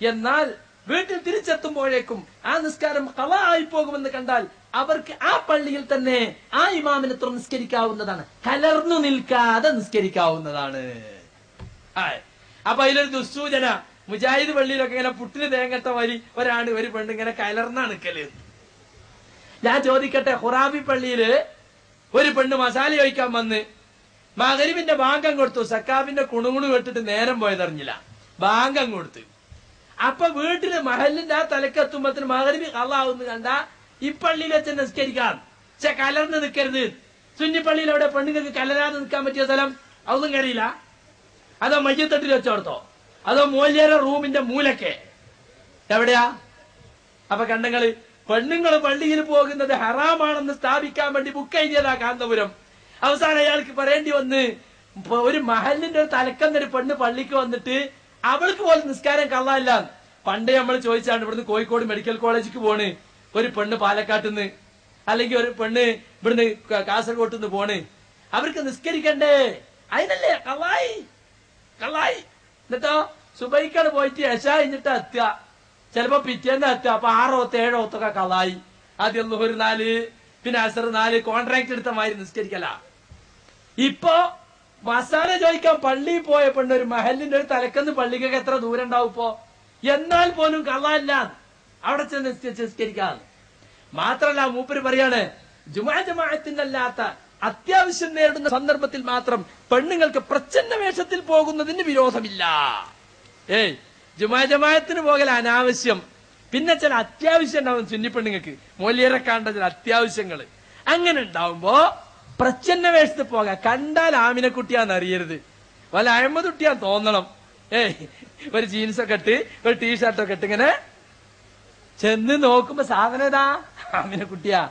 എന്നാൽ വീട്ടിൽ തിരിച്ചെത്തുമ്പോഴേക്കും ആ നിസ്കാരം ഖളാ ആയി പോകുമെന്ന് കണ്ടാൽ അവർക്ക് ആ പള്ളിയിൽ തന്നെ ആ ഇമാമിനെ നിസ്കരിക്കാവുന്നതാണ്, കലർന്നു നിൽക്കാതെ നിസ്കരിക്കാവുന്നതാണ്. അപ്പൊ അതിലൊരു ദുസ്സൂചന, മുജാഹിദ് പള്ളിയിലൊക്കെ ഇങ്ങനെ പുട്ടിന് തേങ്ങട്ട വരി ഒരാണ് ഒരു പെണ്ണ് ഇങ്ങനെ കലർന്നാ നിക്കല്. ഞാൻ ചോദിക്കട്ടെ, ഖുറാബി പള്ളിയില് ഒരു പെണ്ണ് മസാല ചോദിക്കാൻ വന്ന് മഗ്‌രിബിന്റെ ബാങ്കം കൊടുത്തു. സക്കാബിന്റെ കുണുകുണു കേട്ടിട്ട് നേരം പോയതറിഞ്ഞില്ല, ബാങ്കം കൊടുത്തു. അപ്പൊ വീട്ടില് മഹലിന്റെ ആ തലക്കെത്തുമ്പത്തിന് മഗ്‌രിബ് ഖളാവുന്ന് കണ്ട ഈ പള്ളിയിൽ വെച്ച് നിസ്കരിക്കാം. പക്ഷെ കലർന്ന് നിൽക്കരുത്. സുന്നിപ്പള്ളിയിൽ അവിടെ പെണ്ണുങ്ങൾക്ക് കലരാതെ നിൽക്കാൻ പറ്റിയ സ്ഥലം അതൊന്നും കറിയില്ല. അതോ മയ്യത്തട്ടിൽ വെച്ചോർത്തോ, അതോ മോല്യേര റൂമിന്റെ മൂലക്കെ എവിടെയാ? അപ്പൊ കണ്ടങ്ങള് പെണ്ണുങ്ങൾ പള്ളിയിൽ പോകുന്നത് ഹറാമാണെന്ന് സ്ഥാപിക്കാൻ വേണ്ടി ബുക്ക് എഴുതിയതാ കാന്തപുരം. അവസാനം അയാൾക്ക് പറയേണ്ടി വന്ന് ഒരു മഹലിന്റെ ഒരു തലക്കെന്നൊരു പെണ്ണ് പള്ളിക്ക് വന്നിട്ട് അവൾക്ക് പോലും നിസ്കാരം കള്ളല്ല. പണ്ട് നമ്മൾ ചോദിച്ചാണ്, ഇവിടുന്ന് കോഴിക്കോട് മെഡിക്കൽ കോളേജിക്ക് പോണ് ഒരു പെണ്ണ് പാലക്കാട്ടുനിന്ന്, അല്ലെങ്കിൽ ഒരു പെണ്ണ് ഇവിടുന്ന് കാസർഗോട്ട് നിന്ന് പോണ്, അവർക്ക് നിസ്കരിക്കണ്ടേ? അതിനല്ലേ കള്ളായി കള്ളായി. എന്നിട്ടോ സുബൈക്കാണ് പോയിട്ട് യശ കഴിഞ്ഞിട്ട് എത്തുക, ചിലപ്പോ പിറ്റേന്ന് എത്തുക. അപ്പൊ 6 ഓത്ത് 7 ഓത്തൊക്കെ കള്ളായി. ആദ്യം ളുഹർ 4, പിന്നെ അസർ 4, കോൺട്രാക്ട് എടുത്ത മാതിരി നിസ്കരിക്കല. ഇപ്പൊ മസാല ചോദിക്കാൻ പള്ളിയിൽ പോയ പെണ്ണ് ഒരു മഹലിന്റെ ഒരു തലക്കെന്ന് പള്ളിക്കൊക്കെ എത്ര ദൂരം ഉണ്ടാവും ഇപ്പോ? എന്നാൽ പോലും കള്ളല്ല, അവിടെ ചെന്ന് നിസ്കരിക്കാൻ. മാത്രല്ല മൂപ്പര് പറയാണ്, ജമാഅത്തിനല്ലാത്ത അത്യാവശ്യം നേരിടുന്ന സന്ദർഭത്തിൽ മാത്രം പെണ്ണുങ്ങൾക്ക് പ്രച്ഛന്ന വേഷത്തിൽ പോകുന്നതിന് വിരോധമില്ല. ജമാഅത്തിന് പോകൽ അനാവശ്യം. പിന്നെ ചില അത്യാവശ്യം ഉണ്ടാവും സുന്നി പെണ്ണുങ്ങൾക്ക്, മൊല്ലിയരെ കാണേണ്ട ചില അത്യാവശ്യങ്ങള്. അങ്ങനെ ഉണ്ടാവുമ്പോ പ്രച്ഛന്ന വേഷത്തിൽ പോകാം. കണ്ടാൽ ആമിനക്കുട്ടിയാന്ന് അറിയരുത്, വല്ല അഹമ്മദ് കുട്ടിയാന്ന് തോന്നണം. ഒരു ജീൻസൊക്കെ ഇട്ട് ഒരു ടീഷർട്ടൊക്കെ ഇട്ട് ഇങ്ങനെ ചെന്ന് നോക്കുമ്പോ സാധനം ഏതാ? ആമിനക്കുട്ടിയാ,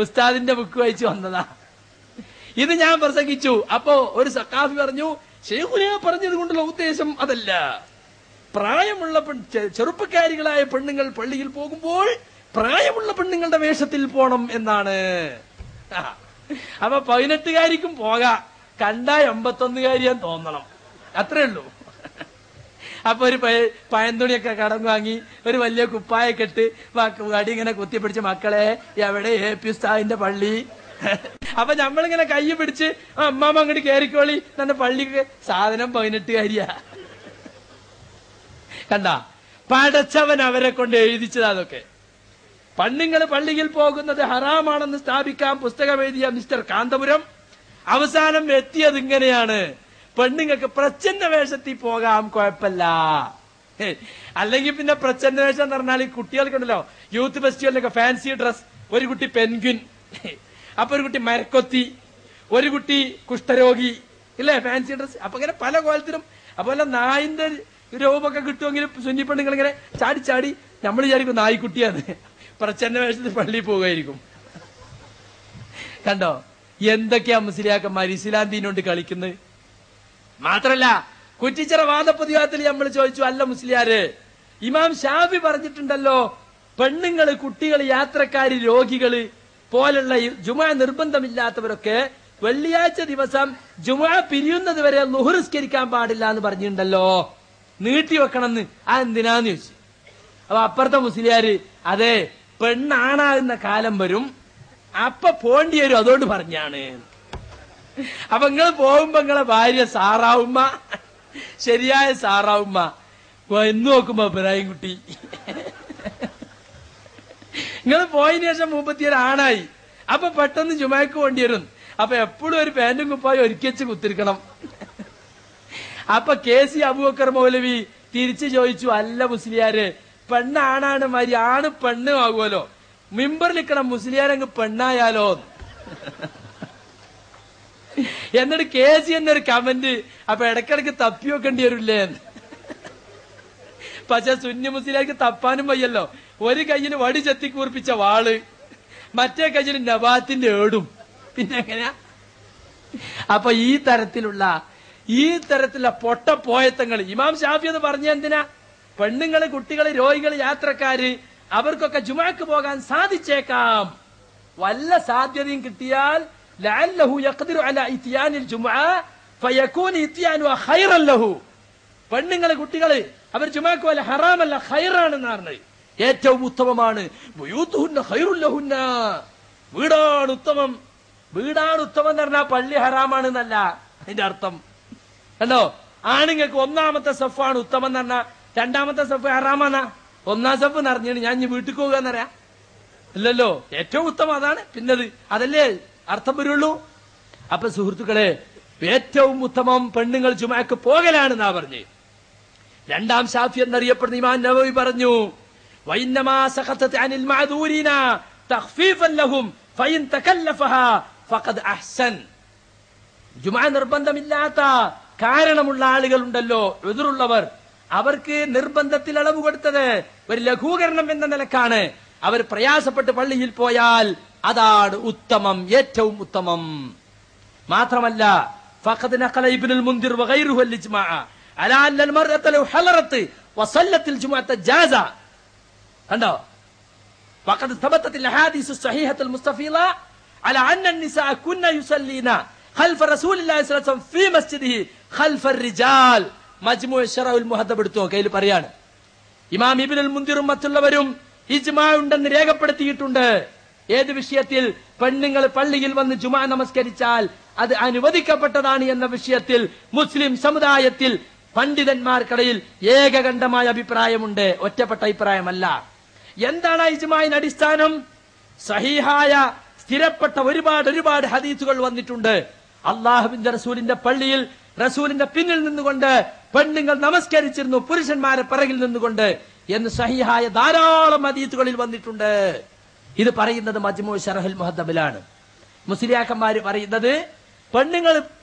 ഉസ്താദിന്റെ ബുക്ക് വായിച്ചു വന്നതാ. ഇത് ഞാൻ പ്രസംഗിച്ചു. അപ്പോ ഒരു സഖാഫി പറഞ്ഞു, ശൈഖുനാ പറഞ്ഞത് കൊണ്ടുള്ള ഉദ്ദേശം അതല്ല, പ്രായമുള്ള ചെറുപ്പക്കാരികളായ പെണ്ണുങ്ങൾ പള്ളിയിൽ പോകുമ്പോൾ പ്രായമുള്ള പെണ്ണുങ്ങളുടെ വേഷത്തിൽ പോണം എന്നാണ്. അപ്പൊ 18കാരിക്കും പോകാം, കണ്ടാ 81കാരിയാന്ന് തോന്നണം, അത്രേ ഉള്ളൂ. അപ്പൊ ഒരു പയന്തുണിയൊക്കെ കടം വാങ്ങി ഒരു വലിയ കുപ്പായൊക്കെ ഇട്ട് വടി ഇങ്ങനെ കുത്തിപ്പിടിച്ച്, മക്കളെ എവിടെ AP ഉസ്താദിന്റെ പള്ളി? അപ്പൊ നമ്മളിങ്ങനെ കൈ പിടിച്ച് അമ്മാമ്മ അങ്ങോട്ട് കേറിക്കോളി, തന്നെ പള്ളിക്ക് സാധനം 18കാരിയാ. കണ്ട, പടച്ചവൻ അവരെ കൊണ്ട് എഴുതിച്ചത് അതൊക്കെ. പെണ്ണുങ്ങൾ പള്ളിയിൽ പോകുന്നത് ഹറാമാണെന്ന് സ്ഥാപിക്കാൻ പുസ്തകം എഴുതിയ മിസ്റ്റർ കാന്തപുരം അവസാനം എത്തിയത് ഇങ്ങനെയാണ്: പെണ്ണുങ്ങൾക്ക് പ്രച്ഛന്ന വേഷത്തിൽ പോകാം, കുഴപ്പമില്ല. അല്ലെങ്കിൽ പിന്നെ പ്രച്ഛന്ന വേഷം എന്ന് പറഞ്ഞാൽ കുട്ടികൾക്കുണ്ടല്ലോ, യൂത്ത് ഫെസ്റ്റിവലിലൊക്കെ ഫാൻസി ഡ്രസ്, ഒരു കുട്ടി പെൻഗ്വിൻ, അപ്പൊ ഒരു കുട്ടി മരക്കൊത്തി, ഒരു കുട്ടി കുഷ്ഠരോഗി, ഇല്ലേ ഫാൻസി ഡ്രസ്. അപ്പൊ ഇങ്ങനെ പല കോലത്തിലും. അതുപോലെ നായിന്റെ രൂപമൊക്കെ കിട്ടുമെങ്കിലും സുന്നി പെണ്ണുങ്ങൾ ഇങ്ങനെ ചാടി ചാടി നമ്മൾ വിചാരിക്കും നായിക്കുട്ടിയാണ്, പ്രച്ഛന്ന വേഷത്തിൽ പള്ളിയിൽ പോവുകയായിരിക്കും. കണ്ടോ എന്തൊക്കെയാ മുസ്ലിയാക്കന്മാർ ഇസ്ലാം ദീനോണ്ട് കളിക്കുന്നത്. മാത്രല്ല കുറ്റിച്ചിറ വാദപ്രതിവാദത്തിൽ നമ്മൾ ചോദിച്ചു, അല്ല മുസ്ലിയാര്, ഇമാം ഷാഫി പറഞ്ഞിട്ടുണ്ടല്ലോ, പെണ്ണുങ്ങള്, കുട്ടികള്, യാത്രക്കാര്, രോഗികള് പോലുള്ള ജുമാ നിർബന്ധമില്ലാത്തവരൊക്കെ വെള്ളിയാഴ്ച ദിവസം ജുമാ പിരിയുന്നത് വരെ ളുഹർ നിസ്കരിക്കാൻ പാടില്ല എന്ന് പറഞ്ഞിട്ടുണ്ടല്ലോ, നീട്ടിവെക്കണമെന്ന്. എന്തിനാന്ന് ചോദിച്ചു. അപ്പൊ അപ്പുറത്തെ മുസ്ലിയാര്, അതെ പെണ്ണാണാകുന്ന കാലം വരും, അപ്പൊ പോണ്ടി വരും, അതുകൊണ്ട് പറഞ്ഞാണ്. അപ്പൊ നിങ്ങൾ പോകുമ്പോ നിങ്ങളെ ഭാര്യ സാറാവുമ്മ, ശരിയായ സാറാവുമ്മ, എന്ന് നോക്കുമ്പോ ഇബ്രാഹിം കുട്ടി. നിങ്ങൾ പോയതിനു ശേഷം 31 ആണായി. അപ്പൊ പെട്ടെന്ന് ജുമാക്ക് വേണ്ടി വരും. അപ്പൊ എപ്പോഴും ഒരു പാന്റും കുപ്പായും ഒരുക്കിച്ച് കുത്തിരിക്കണം. അപ്പൊ KC അബൂബക്കർ മൗലവി തിരിച്ചു ചോദിച്ചു, അല്ല മുസ്ലിയാര്, പെണ്ണാണാണ് മാതിരി ആണ് പെണ്ണും ആകുമല്ലോ, മിമ്പറിൽ നിൽക്കണം മുസ്ലിയാരങ്ങ് പെണ്ണായാലോ. എന്നിട്ട് KC തന്നെ ഒരു കമന്റ്, അപ്പൊ ഇടക്കിടക്ക് തപ്പി വെക്കേണ്ടി വരില്ലേ. പക്ഷെ സുന്നി മുസ്ലിയാർക്ക് തപ്പാനും വയ്യല്ലോ. ഒരു കയ്യിൽ വടി ചെത്തി കൂർപ്പിച്ച വാള്, മറ്റേ കയ്യിൽ നബാത്തിന്റെ ഏടും, പിന്നെ എങ്ങനെയാ? അപ്പൊ ഈ തരത്തിലുള്ള പൊട്ടപ്പോയത്തങ്ങൾ ഇമാം ഷാഫി എന്ന് പറഞ്ഞ എന്തിനാ? പെണ്ണുങ്ങള്, കുട്ടികള്, രോഗികള്, യാത്രക്കാര് അവർക്കൊക്കെ ജുമാക്ക് പോകാൻ സാധിച്ചേക്കാം. വല്ല സാധ്യതയും കിട്ടിയാൽ ലഅല്ലഹു യഖ്ദിറു അലാ ഇത്യാനിൽ ജുമുഅ ഫയകൂന ഇത്യാനു ഖൈറൻ ലഹു. പെണ്ണുങ്ങള്, കുട്ടികള് അവർ ജുമാക്ക് പോലെ ഹറാമല്ല, ഖൈറാണെന്ന് പറഞ്ഞത്. ഏറ്റവും ഉത്തമമാണ്. ബുയൂതുഹുന്ന ഖൈറുൻ ലഹുന്ന, വീടാണ് ഉത്തമം. വീടാണ് ഉത്തമം എന്ന് പറഞ്ഞാൽ പള്ളി ഹറാമാണെന്നല്ല അതിന്റെ അർത്ഥം. കണ്ടോ, ആണുങ്ങൾക്ക് 1ാമത്തെ സഫാണ് ഉത്തമം എന്ന് പറഞ്ഞാൽ രണ്ടാമത്തെ സഫ് ഹറാമാന്നാ? ഒന്നാം സഫ് നിറഞ്ഞാണ് ഞാൻ ഇനി വീട്ടിൽ പോകുകയെന്നറിയാം ഇല്ലല്ലോ. ഏറ്റവും ഉത്തമം അതാണ്. പിന്നത് അതല്ലേ അർത്ഥം വരുള്ളൂ. അപ്പൊ സുഹൃത്തുക്കളെ, ഏറ്റവും ഉത്തമം പെണ്ണുങ്ങൾ ജുമാക്ക് പോകലാണെന്നാ പറഞ്ഞ്. രണ്ടാം ഷാഫി എന്നറിയപ്പെടുന്ന ഇമാം നവവി പറഞ്ഞു, വഇന്നമാ സഖതത് അനിൽ മഅദൂരിന തഖ്ഫീഫൻ ലഹും ഫഇൻ തകല്ലഫഹാ ഫഖദ് അഹ്സൻ. ജുമാ നിർബന്ധമില്ലാത്ത കാരണമുള്ള ആളുകളുണ്ടല്ലോ, ഉദുറുള്ളവർ, അവർക്ക് നിർബന്ധത്തിൽ അളവ് കൊടുത്തത് ഒരു ലഘൂകരണം എന്ന നിലക്കാണ്. അവർ പ്രയാസപ്പെട്ട് പള്ളിയിൽ പോയാൽ അതാണ് ഉത്തമം, ഏറ്റവും ഉത്തമം. മാത്രമല്ല ഫഖദ് നഖല ഇബ്നുൽ മുൻദിർ വഗൈറുഹു അൽ-ഇജ്മാഅ അലാ അന്ന അൽ-മർഅത ലൗ ഹലറത് വസല്ലത്ത് അൽ-ജുമുഅത ജാസ. കണ്ടോ, ഫഖദ് തബത്തത് അൽ-അഹാദീസ് അസ്-സഹീഹത അൽ-മുസ്തഫീല അലാ അന്ന അൻ-നിസാഅ കുന്ന യുസല്ലീന ഖൽഫ റസൂലില്ലാഹി സ്വല്ലല്ലാഹു അലൈഹി വസല്ലം ഫീ മസ്ജിദിഹി ഖൽഫ അർ-റിജാൽ. മജ്മൂ' ശറഉൽ മുഹദ്ദബ് എടുത്തു നോക്ക്, അതിൽ പറയാണ് ഇമാം ഇബ്നുൽ മുൻദിറും മറ്റുള്ളവരും ഇജ്മാ ഉണ്ടെന്ന് രേഖപ്പെടുത്തിയിട്ടുണ്ട്. ഏത് വിഷയത്തിൽ? പെണ്ണുങ്ങൾ പള്ളിയിൽ വന്ന് ജുമാ നമസ്കരിച്ചാൽ അത് അനുവദിക്കപ്പെട്ടതാണ് എന്ന വിഷയത്തിൽ മുസ്ലിം സമുദായത്തിൽ പണ്ഡിതന്മാർക്കിടയിൽ ഏകകണ്ഠമായ അഭിപ്രായമുണ്ട്, ഒറ്റപ്പെട്ട അഭിപ്രായമല്ല. എന്താണ് ഇജ്മാഇന്റെ അടിസ്ഥാനം? സഹീഹായ സ്ഥിരപ്പെട്ട ഒരുപാട് ഹദീസുകൾ വന്നിട്ടുണ്ട്. അള്ളാഹുവിന്റെ റസൂലിന്റെ പള്ളിയിൽ റസൂലിന്റെ പിന്നിൽ നിന്നുകൊണ്ട് പെണ്ണുങ്ങൾ നമസ്കരിച്ചിരുന്നു, പുരുഷന്മാരെ പിറകിൽ നിന്നുകൊണ്ട് എന്ന് സഹീഹായ ധാരാളം ഹദീസുകളിൽ വന്നിട്ടുണ്ട്. ഇത് പറയുന്നത് മജ്മൂ' ശറഹുൽ മുഹദ്ദബിലാണ്. മുസ്ലിയാക്കന്മാര് പറയുന്നത് പെണ്ണുങ്ങൾ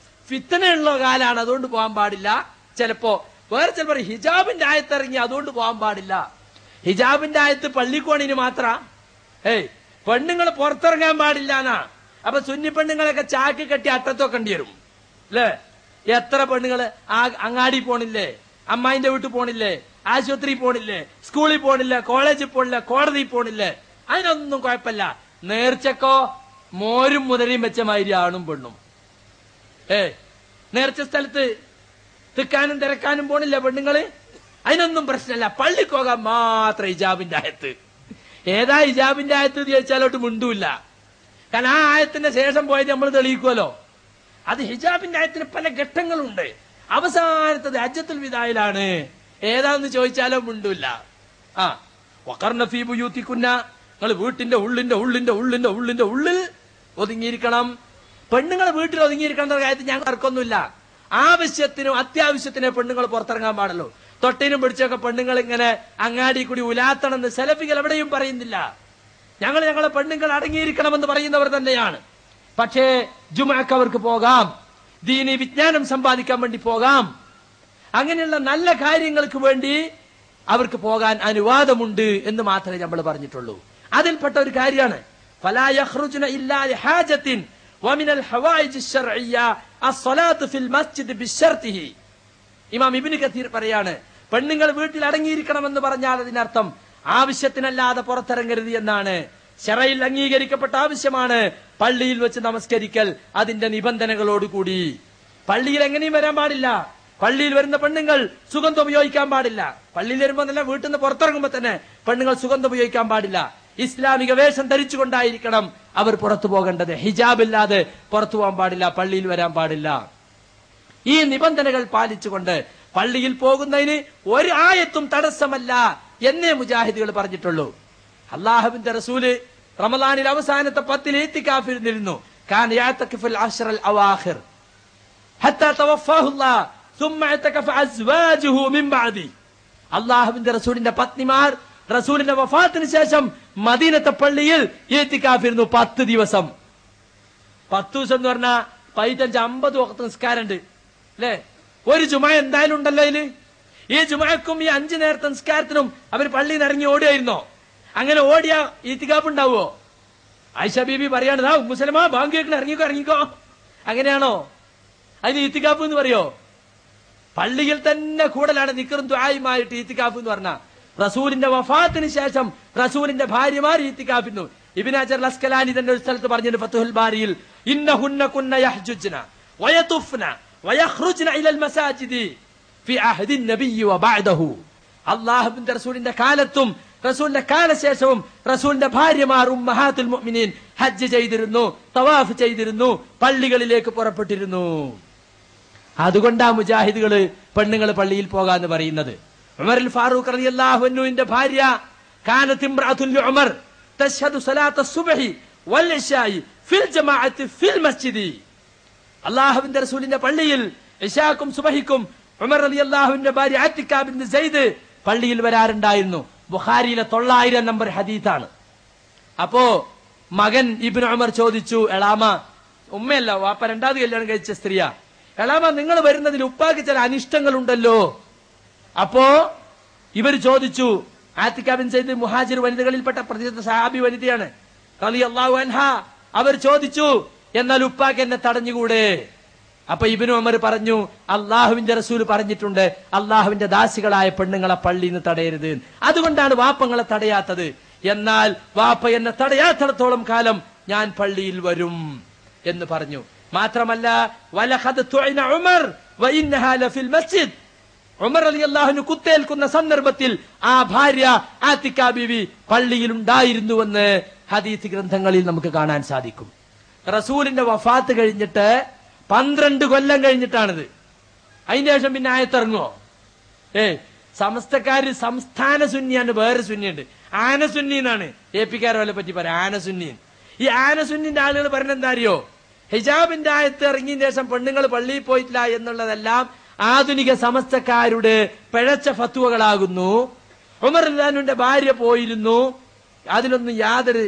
ഫിത്നയുള്ള കാലാണ്, അതുകൊണ്ട് പോകാൻ പാടില്ല. ചിലപ്പോ വേറെ ചിലപ്പോൾ ഹിജാബിന്റെ ആയത്തിറങ്ങി, അതുകൊണ്ട് പോകാൻ പാടില്ല. ഹിജാബിന്റെ ആയത്ത് പള്ളിക്കോണിന് മാത്ര, പെണ്ണുങ്ങൾ പുറത്തിറങ്ങാൻ പാടില്ല എന്നാ. അപ്പൊ സുന്നി പെണ്ണുങ്ങളൊക്കെ ചാക്ക് കെട്ടി അട്ടത്തൊക്കേണ്ടി വരും അല്ലേ? എത്ര പെണ്ണുങ്ങള് അങ്ങാടി പോണില്ലേ, അമ്മായിന്റെ വീട്ടിൽ പോണില്ലേ, ആശുപത്രി പോണില്ലേ, സ്കൂളിൽ പോണില്ലേ, കോളേജിൽ പോണില്ലേ, കോടതിയിൽ പോണില്ലേ? അതിനൊന്നും കുഴപ്പമില്ല. നേർച്ചക്കോ മോരും മുതലയും വെച്ച മാതിരി ആണും പെണ്ണും. നേർച്ച സ്ഥലത്ത് തിക്കാനും തിരക്കാനും പോണില്ല പെണ്ണുങ്ങള്, അതിനൊന്നും പ്രശ്നമില്ല. പള്ളിക്ക് പോകാൻ മാത്രം ഹിജാബിന്റെ ആയത്ത്. ഏതാ ഹിജാബിന്റെ ആയത്ത് ചോദിച്ചാലോട്ട് മിണ്ടൂല്ല. കാരണം ആ ആയത്തിന്റെ ശേഷം പോയത് നമ്മൾ തെളിയിക്കുമല്ലോ. അത് ഹിജാബിന്റെ ആയത്തിന് പല ഘട്ടങ്ങളുണ്ട്. അവസാനത്തത് ഹജ്ജത്തുൽ വിദായിലാണ്. ഏതാന്ന് ചോദിച്ചാലോ മിണ്ടൂല്ല. വഖർന ഫീ ബുയൂതികുന്ന, നിങ്ങൾ വീട്ടിന്റെ ഉള്ളിൽ ഒതുങ്ങിയിരിക്കണം. പെണ്ണുങ്ങൾ വീട്ടിൽ ഒതുങ്ങിയിരിക്കണം എന്ന കാര്യത്തിൽ ഞങ്ങൾ തർക്കമൊന്നുമില്ല. ആവശ്യത്തിനും അത്യാവശ്യത്തിനെ പെണ്ണുങ്ങൾ പുറത്തിറങ്ങാൻ പാടുള്ളൂ. തൊട്ടിനും പിടിച്ചൊക്കെ പെണ്ണുങ്ങൾ ഇങ്ങനെ അങ്ങാടി കൂടി ഉലാത്തണമെന്ന് സലഫികൾ എവിടെയും പറയുന്നില്ല. ഞങ്ങളെ പെണ്ണുങ്ങൾ അടങ്ങിയിരിക്കണമെന്ന് പറയുന്നവർ തന്നെയാണ്. പക്ഷേ ജുമുഅക്ക് അവർക്ക് പോകാം, ദീനി വിജ്ഞാനം സമ്പാദിക്കാൻ വേണ്ടി പോകാം. അങ്ങനെയുള്ള നല്ല കാര്യങ്ങൾക്ക് വേണ്ടി അവർക്ക് പോകാൻ അനുവാദമുണ്ട് എന്ന് മാത്രമേ നമ്മൾ പറഞ്ഞിട്ടുള്ളൂ. അതിൽപ്പെട്ട ഒരു കാര്യമാണ് ഫലാ യഖ്റുജ്ന ഇല്ലാ ലിഹാജത്തിൻ വമിനൽ ഹവായിജ് അശ്ശർഇയ്യ അസ്സലാത്തു ഫിൽ മസ്ജിദ് ബിശർതിഹി. ഇമാം ഇബ്നു കസീർ പറയാണ്, പെണ്ണുങ്ങൾ വീട്ടിൽ അടങ്ങിയിരിക്കണമെന്ന് പറഞ്ഞാൽ അതിനർത്ഥം ആവശ്യത്തിനല്ലാതെ പുറത്തിറങ്ങരുത് എന്നാണ്. ശറയിൽ അംഗീകരിക്കപ്പെട്ട ആവശ്യമാണ് പള്ളിയിൽ വെച്ച് നമസ്കരിക്കൽ, അതിന്റെ നിബന്ധനകളോടുകൂടി. പള്ളിയിൽ എങ്ങനെയും വരാൻ പാടില്ല. പള്ളിയിൽ വരുന്ന പെണ്ണുങ്ങൾ സുഗന്ധം ഉപയോഗിക്കാൻ പാടില്ല. പള്ളിയിൽ വരുമ്പോൾ തന്നെ വീട്ടിൽ നിന്ന് പുറത്തിറങ്ങുമ്പോൾ തന്നെ പെണ്ണുങ്ങൾ സുഗന്ധം ഉപയോഗിക്കാൻ പാടില്ല. ഇസ്ലാമിക വേഷം ധരിച്ചുകൊണ്ടായിരിക്കണം അവർ പുറത്തു പോകേണ്ടത്. ഹിജാബ് ഇല്ലാതെ പുറത്തു പോകാൻ പാടില്ല, പള്ളിയിൽ വരാൻ പാടില്ല. ഈ നിബന്ധനകൾ പാലിച്ചുകൊണ്ട് പള്ളിയിൽ പോകുന്നതിന് ഒരു ആയത്തും തടസ്സമല്ല എന്നേ മുജാഹിദുകൾ പറഞ്ഞിട്ടുള്ളൂ. അള്ളാഹുവിന്റെ റസൂല് റമളാനിൽ അവസാനത്തെ 10 ഇത്തികാഫിരുന്നിരുന്നു. കാന യഅതഖിഫുൽ അശ്റൽ അവാഖിർ ഹത്താ തവഫാഹുല്ലാഹ് സുമ്മ അഅതഖഫ അസ്വാജുഹു മിൻ ബഅദി. അള്ളാഹുവിന്റെ റസൂലിന്റെ പത്നിമാർ റസൂലിന്റെ വഫാത്തിന് ശേഷം മദീനത്തെ പള്ളിയിൽ ഇത്തികാഫിരുന്നു 10 ദിവസം. 10 ദിവസം എന്ന് പറഞ്ഞാൽ 15-50 വഖ്ത് നിസ്കാരമുണ്ട് അല്ലേ? ഒരു ജുമുഅ എന്തായാലും ഉണ്ടല്ലോ അതില്. ഈ ജുമുഅക്കും ഈ 5 നേരത്തെ നിസ്കാരത്തിനും അവർ പള്ളിയിൽ നിന്ന് ഇറങ്ങി ഓടിയായിരുന്നോ? അങ്ങനെ ഓടിയ ഇത്തികാഫ് ഉണ്ടാവോ? ആയിഷ ബീബി പറയാണ്, മുസ്ലിമാ ബാങ്ക് കേൾക്കണ, ഇറങ്ങിക്കോ. അങ്ങനെയാണോ? അതിന് ഇത്തികാഫ് എന്ന് പറയോ? പള്ളിയിൽ തന്നെ കൂടലാണ് നിക്കറും ദുആയുമായിട്ട് ഇത്തികാഫ് എന്ന് പറഞ്ഞ. റസൂലിന്റെ വഫാത്തിന് ശേഷം റസൂലിന്റെ ഭാര്യമാർ ഇത്തികാഫിന്നു. ഇബ്നു ഹജർ അസ്കലാനി തന്നെ ഒരു സ്ഥലത്ത് പറഞ്ഞിട്ടുണ്ട് ഫത്ഹുൽ ബാരിയിൽ, ഇന്നഹുന്ന കുന്ന യഹ്ജുജ്ന വയതുഫ്ന വയഖ്റുജ്ന ഇലൽ മസാജിദി ഫി അഹ്ദിൻ നബിയ്യി വബഅദഹു. അല്ലാഹുവിന്റെ റസൂലിന്റെ കാലത്തും റസൂലിന്റെ കാലശേഷവും റസൂലിന്റെ ഭാര്യമാർ ഉമ്മഹാത്തുൽ മുഅ്മിനീൻ ഹജ്ജ് ചെയ്തിരുന്നു, തവാഫ് ചെയ്തിരുന്നു, പള്ളികളിലേക്ക് പുറപ്പെട്ടിരുന്നു. അതുകൊണ്ടാ മുജാഹിദുകള് പെണ്ണുങ്ങൾ പള്ളിയിൽ പോകാന്ന് പറയുന്നത്. ഉമർ ഫാറൂഖ് റളിയല്ലാഹു അൻഹുവിന്റെ ഭാര്യ കാനത്ത് ഇംറഅത്തുൻ ലിഉമർ തശ്ഹദു സലാത്ത സുബ്ഹി വൽ ഇശാഇ ഫിൽ ജമാഅത്തി ഫിൽ മസ്ജിദി. അല്ലാഹുവിന്റെ റസൂലിന്റെ പള്ളിയിൽ ഇശാക്കും സുബ്ഹിക്കും ഉമർ റളിയല്ലാഹുവിന്റെ ഭാര്യ ആതിക ബിൻത് സൈദ് പള്ളിയിൽ വരാറുണ്ടായിരുന്നു. ബുഖാരിയിലെ 900 നമ്പർ ഹദീസാണ്. അപ്പോ മകൻ ഇബ്നു ഉമർ ചോദിച്ചു, എളാമ, ഉമ്മയല്ല വാപ്പ രണ്ടാമത് കല്യാണം കഴിച്ച സ്ത്രീയാ, എളാമ നിങ്ങൾ വരുന്നതിൽ ഉപ്പാക്ക് ചില അനിഷ്ടങ്ങളുണ്ടല്ലോ. അപ്പോ ഇവർ ചോദിച്ചു, ആതിക ബിൻ സൈദ് മുഹാജിർ വനിതകളിൽപ്പെട്ട പ്രസിദ്ധ സഹാബി വനിതയാണ് റളിയല്ലാഹു അൻഹാ. അവർ ചോദിച്ചു, എന്നാൽ ഉപ്പാക്ക് എന്നെ തടഞ്ഞുകൂടെ? അപ്പൊ ഇബ്നു ഉമർ പറഞ്ഞു, അള്ളാഹുവിന്റെ റസൂൽ പറഞ്ഞിട്ടുണ്ട്, അള്ളാഹുവിന്റെ ദാസികളായ പെണ്ണുങ്ങളെ പള്ളിയിൽ നിന്ന് തടയരുത്, അതുകൊണ്ടാണ് വാപ്പങ്ങളെ തടയാത്തത്. എന്നാൽ വാപ്പ എന്നെ തടയാത്തിടത്തോളം കാലം ഞാൻ പള്ളിയിൽ വരും എന്ന് പറഞ്ഞു. മാത്രമല്ല, വലഖദ് തുഇന ഉമർ വഇന്നഹാ ലഫിൽ മസ്ജിദ്. ഉമർ റളിയല്ലാഹു അൻഹു കുത്തേൽക്കുന്ന സന്ദർഭത്തിൽ ആ ഭാര്യ ആതിക ബീവി പള്ളിയിൽ ഉണ്ടായിരുന്നുവെന്ന് ഹദീസ് ഗ്രന്ഥങ്ങളിൽ നമുക്ക് കാണാൻ സാധിക്കും. റസൂലിന്റെ വഫാത്ത് കഴിഞ്ഞിട്ട് 12 കൊല്ലം കഴിഞ്ഞിട്ടാണിത്. അതിന്റെ ശേഷം പിന്നെ ആയത്തിറങ്ങുമോ? സമസ്തക്കാര് സംസ്ഥാന സുന്നിയാണ്, വേറെ സുന്നിയുണ്ട്, ആനസുന്നി എന്നാണ് ഏപ്പിക്കാരെ പറ്റി പറയാം, ആനസുന്നി. ഈ ആനസുന്നിന്റെ ആളുകൾ പറഞ്ഞെന്താ അറിയോ? ഹിജാബിന്റെ ആയത്ത് ഇറങ്ങിയതിന് ശേഷം പെണ്ണുങ്ങൾ പള്ളിയിൽ പോയിട്ടില്ല എന്നുള്ളതെല്ലാം ആധുനിക സമസ്തക്കാരുടെ പിഴച്ച ഫത്വകളാകുന്നു. ഉമർ റളിയല്ലാഹുവിന്റെ ഭാര്യ പോയിരുന്നു, അതിലൊന്നും യാതൊരു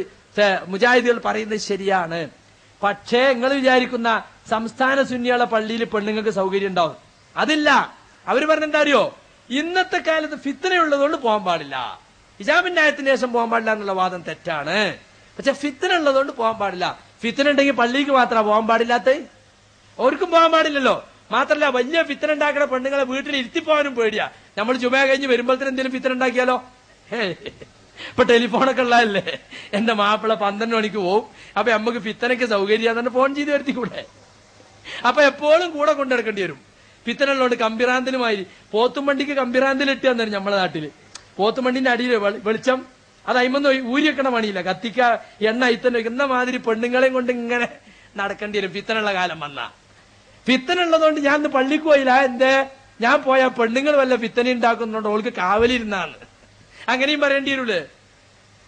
മുജാഹിദുകൾ പറയുന്നത് ശരിയാണ്. പക്ഷേ നിങ്ങൾ വിചാരിക്കുന്ന സംസ്ഥാന സുന്നികളെ പള്ളിയിൽ പെണ്ണുങ്ങൾക്ക് സൗകര്യം ഉണ്ടാവും, അതില്ല. അവര് പറഞ്ഞെന്താ അറിയോ? ഇന്നത്തെ കാലത്ത് ഫിത്നയുള്ളതുകൊണ്ട് പോകാൻ പാടില്ല, ഹിജാബിന്റെ ആയത്തിന് ശേഷം പോകാൻ പാടില്ല എന്നുള്ള വാദം തെറ്റാണ്. പക്ഷെ ഫിത്ന ഉള്ളതുകൊണ്ട് പോകാൻ പാടില്ല. ഫിത്ന ഉണ്ടെങ്കിൽ പള്ളിക്ക് മാത്രമാണ് പോകാൻ പാടില്ലാത്ത, അവർക്കും പോകാൻ പാടില്ലല്ലോ. മാത്രല്ല, വലിയ ഫിത്ന ഉണ്ടാക്കുന്ന പെണ്ണുങ്ങളെ വീട്ടിൽ ഇരുത്തിപ്പോവാനും പേടിയാ. നമ്മൾ ജുമാ കഴിഞ്ഞ് വരുമ്പോഴത്തേനും എന്തെങ്കിലും ഫിത്ന ഉണ്ടാക്കിയാലോ? ഇപ്പൊ ടെലിഫോണൊക്കെ ഉള്ളതല്ലേ, എന്റെ മാപ്പിള 12 മണിക്ക് പോവും, അപ്പൊ നമുക്ക് ഫിത്തനക്ക് സൗകര്യം ഫോൺ ചെയ്ത് വരുത്തിക്കൂടെ? അപ്പൊ എപ്പോഴും കൂടെ കൊണ്ടെടുക്കേണ്ടി വരും. ഫിത്തനുള്ളതുകൊണ്ട് കമ്പിറാന്തിനുമായി പോത്തുമണ്ടിക്ക് കമ്പിറാന്തിൽ ഇട്ട് തന്നു നമ്മളെ നാട്ടില്. പോത്തുമണ്ടിന്റെ അടിയിൽ വെളിച്ചം, അത് അയിമൊന്നും ഊരിവെക്കണ പണിയില്ല, കത്തിക്ക എണ്ണ ഇത്തന്നെ വെക്കുന്ന മാതിരി പെണ്ണുങ്ങളെയും കൊണ്ട് ഇങ്ങനെ നടക്കേണ്ടി വരും ഫിത്തനുള്ള കാലം വന്നാ. ഫിത്തനുള്ളതുകൊണ്ട് ഞാൻ ഇന്ന് പള്ളിക്ക് പോയില്ല. എന്തേ? ഞാൻ പോയാ പെണ്ണുങ്ങൾ വല്ല ഫിത്തന ഉണ്ടാക്കുന്നുണ്ടോ, ഓൾക്ക് കാവലിരുന്നാണ്, അങ്ങനെയും പറയേണ്ടി വരൂലേ?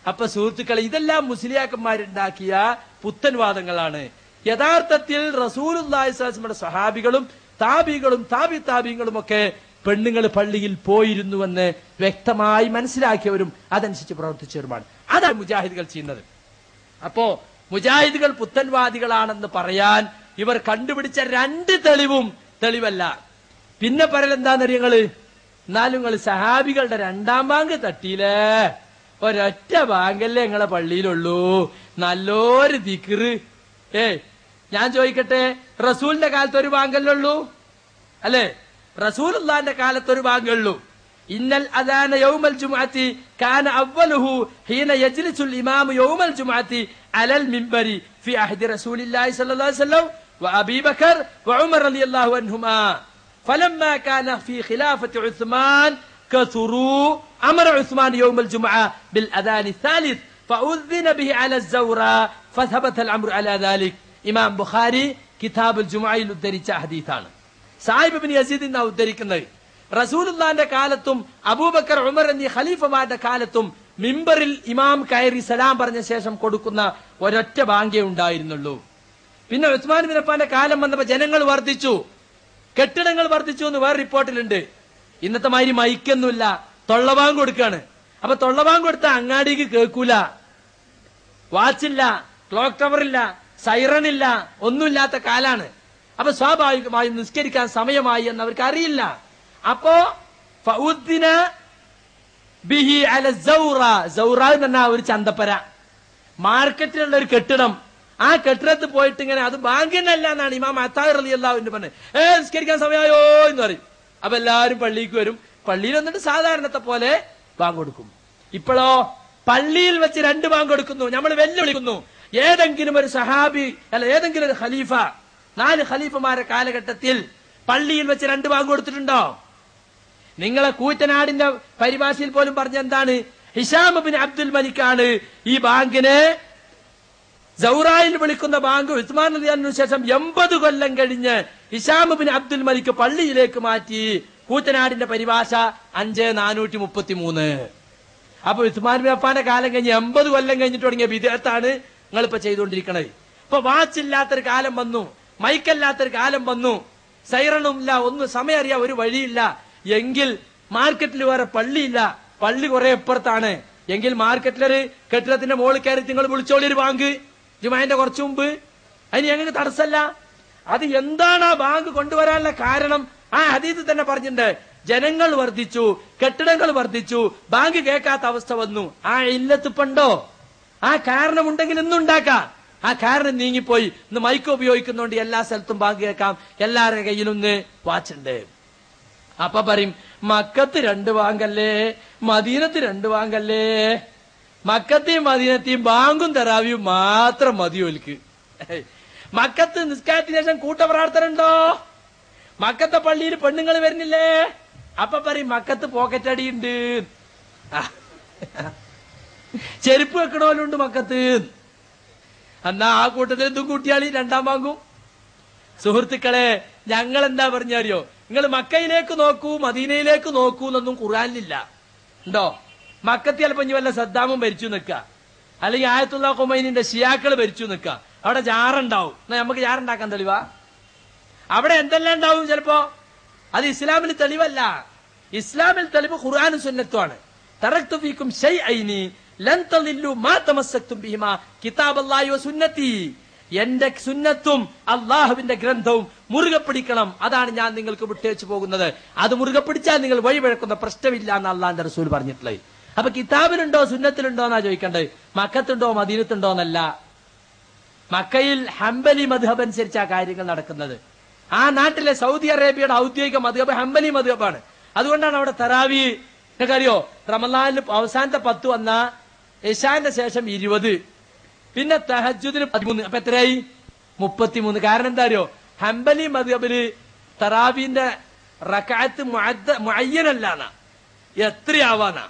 അപ്പൊ സുഹൃത്തുക്കളെ, ഇതെല്ലാം മുസ്ലിയാക്കന്മാരുണ്ടാക്കിയ പുത്തൻവാദങ്ങളാണ്. യഥാർത്ഥത്തിൽ റസൂലുള്ളാഹി സ്വല്ലല്ലാഹു അലൈഹി വസല്ലമയുടെ സ്വഹാബികളും താബികളും താബികളും ഒക്കെ പെണ്ണുങ്ങൾ പള്ളിയിൽ പോയിരുന്നുവെന്ന് വ്യക്തമായി മനസ്സിലാക്കിയവരും അതനുസരിച്ച് പ്രവർത്തിച്ചവരുമാണ്. അതാണ് മുജാഹിദുകൾ ചെയ്യുന്നത്. അപ്പോ മുജാഹിദുകൾ പുത്തൻവാദികളാണെന്ന് പറയാൻ ഇവർ കണ്ടുപിടിച്ച 2 തെളിവും തെളിവല്ല. പിന്നെ പറയലെന്താന്നറിയങ്ങള്, എന്നാലും നിങ്ങൾ സഹാബികളുടെ 2ാം ബാങ്ക് തട്ടിയില്ലേ, ഒരൊറ്റ ബാങ്കല്ലേ നിങ്ങളെ പള്ളിയിലുള്ളൂ, നല്ലൊരു ദിക്റ്. ഞാൻ ചോദിക്കട്ടെ, റസൂലിന്റെ കാലത്ത് ഒരു ബാങ്കല്ലേ ഉള്ളൂ അല്ലെ? റസൂലുള്ളാഹിന്റെ കാലത്ത് ഒരു ബാങ്കുള്ളൂ. ഇന്നൽ അദാന യൗമൽ ജുമുഅത്തി കാന അവ്വലുഹു ഹീന യജ്ലിസുൽ ഇമാമു യൗമൽ ജുമുഅത്തി അലൽ മിംബരി ഫി അഹ്ദി റസൂലില്ലാഹി സ്വല്ലല്ലാഹു അലൈഹി വസല്ലം വഅബീ ബക്കർ വഉമർ റളിയല്ലാഹു അൻഹുമാ فلما كان في خلافة عثمان كثروا أمر عثمان يوم الجمعة بالأذان الثالث فأذن به على الزوراء فثبت الأمر على ذلك. إمام بخاري كتاب الجمعة ഉദ്ധരിച്ച ഹദീസാണ്. സായിബ് ഇബ്നു യസീദ് എന്നാ ഉദ്ധരിക്കുന്നത്. റസൂലുള്ളാഹിന്റെ കാലത്തും അബൂബക്കർ ഉമർ എന്നീ ഖലീഫമാരുടെ കാലത്തും മിമ്പറിൽ ഇമാം കയറി സലാം പറഞ്ഞ ശേഷം കൊടുക്കുന്ന ഒരൊറ്റ ബാങ്കേ ഉണ്ടായിരുന്നുള്ളൂ. പിന്നെ ഉസ്മാൻ ബിൻ അഫ്ഫാന്റെ കാലം വന്നപ്പോ ജനങ്ങൾ വർദ്ധിച്ചു, കെട്ടിടങ്ങൾ വർദ്ധിച്ചു എന്ന് വേറെ റിപ്പോർട്ടിലുണ്ട്. ഇന്നത്തെ മാതിരി മൈക്കൊന്നുമില്ല, തൊള്ളബാങ്ക് കൊടുക്കാണ്. അപ്പൊ തൊള്ളബാങ്ക് കൊടുത്ത അങ്ങാടിക്ക് കേൾക്കൂല, വാച്ചില്ല, ക്ലോക്ക് ടവർ ഇല്ല, സൈറൺ ഇല്ല, ഒന്നുമില്ലാത്ത കാലാണ്. അപ്പൊ സ്വാഭാവികമായും നിസ്കരിക്കാൻ സമയമായി എന്ന് അവർക്ക് അറിയില്ല. അപ്പോ ഫഉദ്ദിന ബിഹി അല സൗറ, സൗറ എന്ന് പറഞ്ഞാൽ ഒരു ചന്തപ്പര, മാർക്കറ്റിലുള്ള ഒരു കെട്ടിടം. ആ കെട്ടിടത്തിൽ പോയിട്ട് ഇങ്ങനെ, അത് ബാങ്കിനല്ല എന്നാണ് ഇമാം അത്താ റളിയല്ലാഹു അൻഹു പറഞ്ഞത്. നിസ്കരിക്കാൻ സമയമായോ എന്ന് പറയും. അപ്പൊ എല്ലാവരും പള്ളിക്ക് വരും, പള്ളിയിൽ വന്നിട്ട് സാധാരണത്തെ പോലെ ബാങ്ക് കൊടുക്കും. ഇപ്പോഴോ പള്ളിയിൽ വെച്ച് 2 ബാങ്ക് കൊടുക്കുന്നു. നമ്മൾ വെല്ലുവിളിക്കുന്നു, ഏതെങ്കിലും ഒരു സഹാബി അല്ല ഏതെങ്കിലും ഒരു ഖലീഫ, 4 ഖലീഫമാരുടെ കാലഘട്ടത്തിൽ പള്ളിയിൽ വെച്ച് 2 ബാങ്ക് കൊടുത്തിട്ടുണ്ടോ? നിങ്ങളെ കൂറ്റനാടിന്റെ പരിഭാഷയിൽ പോലും പറഞ്ഞ എന്താണ്? ഹിശാം ബിൻ അബ്ദുൽ മലിക്കാണ് ഈ ബാങ്കിനെ, സൗറായിൽ വിളിക്കുന്ന ബാങ്ക് ഉസ്മാൻ റളിയല്ലാഹു അൻഹു ശേഷം 80 കൊല്ലം കഴിഞ്ഞ് ഹിശാം ബിൻ അബ്ദുൽ മലിക് പള്ളിയിലേക്ക് മാറ്റി കൂറ്റനാടിന്റെ പരിഭാഷ 5433. അപ്പൊ ഉസ്മാൻ ബിൻ അഫ്ഫാന്റെ കാലം കഴിഞ്ഞ് 80 കൊല്ലം കഴിഞ്ഞിട്ട് തുടങ്ങിയ ബിദ്അത്താണ് നിങ്ങളിപ്പോ ചെയ്തുകൊണ്ടിരിക്കണത്. ഇപ്പൊ വാച്ച് ഇല്ലാത്തൊരു കാലം വന്നു, മൈക്കല്ലാത്തൊരു കാലം വന്നു, സൈറണും ഇല്ല, ഒന്നും സമയം അറിയാൻ ഒരു വഴിയില്ല. എങ്കിൽ മാർക്കറ്റിൽ വേറെ പള്ളിയില്ല, പള്ളി കുറെ എപ്പുറത്താണ്. എങ്കിൽ മാർക്കറ്റിലൊരു കെട്ടിടത്തിന്റെ മുകളിൽ കയറി നിങ്ങൾ വിളിച്ചോളിയൊരു ബാങ്ക് ജുമാന്റെ കുറച്ചു മുമ്പ്. അതിന് ഞങ്ങൾക്ക് തടസ്സമല്ല. അത് എന്താണ് ആ ബാങ്ക് കൊണ്ടുവരാനുള്ള കാരണം? ആ ഹദീസ് തന്നെ പറഞ്ഞിട്ടുണ്ട്, ജനങ്ങൾ വർദ്ധിച്ചു, കെട്ടിടങ്ങൾ വർദ്ധിച്ചു, ബാങ്ക് കേൾക്കാത്ത അവസ്ഥ വന്നു. ആ ഇല്ലത്തിപ്പുണ്ടോ? ആ കാരണമുണ്ടെങ്കിൽ ഇന്നുണ്ടാക്കാം. ആ കാരണം നീങ്ങിപ്പോയി. ഇന്ന് മൈക്ക് ഉപയോഗിക്കുന്നതുകൊണ്ട് എല്ലാ സ്ഥലത്തും ബാങ്ക് കേൾക്കാം, എല്ലാവരുടെ കയ്യിലും ഇന്ന് വാച്ചുണ്ട്. അപ്പൊ പറയും മക്കത്ത് 2 ബാങ്കല്ലേ, മദീനത്ത് 2 ബാങ്കല്ലേ. മക്കത്തെയും മദീനത്തെയും ബാങ്കും തറാവിയും മാത്രം മതിയോൽക്ക്. മക്കത്ത് നിസ്കാരത്തിന് ശേഷം കൂട്ടപ്രാർത്ഥന ഉണ്ടോ? മക്കത്തെ പള്ളിയിൽ പെണ്ണുങ്ങൾ വരുന്നില്ലേ? അപ്പൊ പറയും മക്കത്ത് പോക്കറ്റ് അടിയുണ്ട്, ചെരുപ്പ് വെക്കണോലുണ്ട് മക്കത്ത്. എന്നാ ആ കൂട്ടത്തിൽ എന്തും കൂട്ടിയാളി 2-ാം ബാങ്കും. സുഹൃത്തുക്കളെ, ഞങ്ങൾ എന്താ പറഞ്ഞറിയോ? നിങ്ങൾ മക്കയിലേക്ക് നോക്കൂ, മദീനയിലേക്ക് നോക്കൂ എന്നൊന്നും ഖുർആനിലില്ല. ഉണ്ടോ? മക്കത്ത് ചിലപ്പോ ഇനി വല്ല സദ്ദാമും ഭരിച്ചു നിൽക്കുക, അല്ലെങ്കിൽ ആയത്തുള്ള ഖുമൈനിന്റെ ഷിയാക്കൾ ഭരിച്ചു നിൽക്കുക. അവിടെ ജാറുണ്ടാവും. എന്നാ നമുക്ക് ജാറുണ്ടാക്കാൻ തെളിവാ? അവിടെ എന്തെല്ലാം ഉണ്ടാവും ചിലപ്പോ. അത് ഇസ്ലാമിൽ തെളിവല്ല. ഇസ്ലാമിൽ തെളിവ് ഖുർആനും സുന്നത്തുമാണ്. തറക്തു ഫീക്കും ശൈഅൈനി ലൻ തളില്ലു മാ തമസ്സക്തും ബിഹിമാ കിതാബല്ലാഹി വസുന്നതി. എന്റെ സുന്നത്തും അള്ളാഹുവിന്റെ ഗ്രന്ഥവും മുറുകെ പിടിക്കണം. അതാണ് ഞാൻ നിങ്ങൾക്ക് വിട്ടേച്ചു പോകുന്നത്. അത് മുറുകെ പിടിച്ചാൽ നിങ്ങൾ വഴിപിഴക്കുന്ന പ്രശ്നമില്ല എന്ന് അള്ളാഹിന്റെ റസൂൽ പറഞ്ഞിട്ടുള്ളത്. അപ്പൊ കിതാബിലുണ്ടോ സുന്നത്തിലുണ്ടോ എന്നാ ചോദിക്കേണ്ടത്. മക്കത്തുണ്ടോ മദീനത്തുണ്ടോ എന്നല്ല. മക്കയിൽ ഹംബലി മദ്ഹബ് അനുസരിച്ചാ കാര്യങ്ങൾ നടക്കുന്നത്. ആ നാട്ടിലെ സൗദി അറേബ്യയുടെ ഔദ്യോഗിക മദ്ഹബ് ഹംബലി മദ്ഹബാണ്. അതുകൊണ്ടാണ് അവിടെ തറാവി നിങ്ങൾക്കറിയോ, റമളാനിൽ അവസാനത്തെ 10 വന്ന ഇശാന്റെ ശേഷം 20, പിന്നെ തഹജ്ജുദിന് 13. അപ്പൊ എത്രയായി? 33. കാരണം എന്താ അറിയോ? ഹംബലി മദ്ഹബില് തറാവിന്റെ റക്അത്ത് മുഅയ്യനല്ലാന്നാ, എത്രയാവാന്നാ.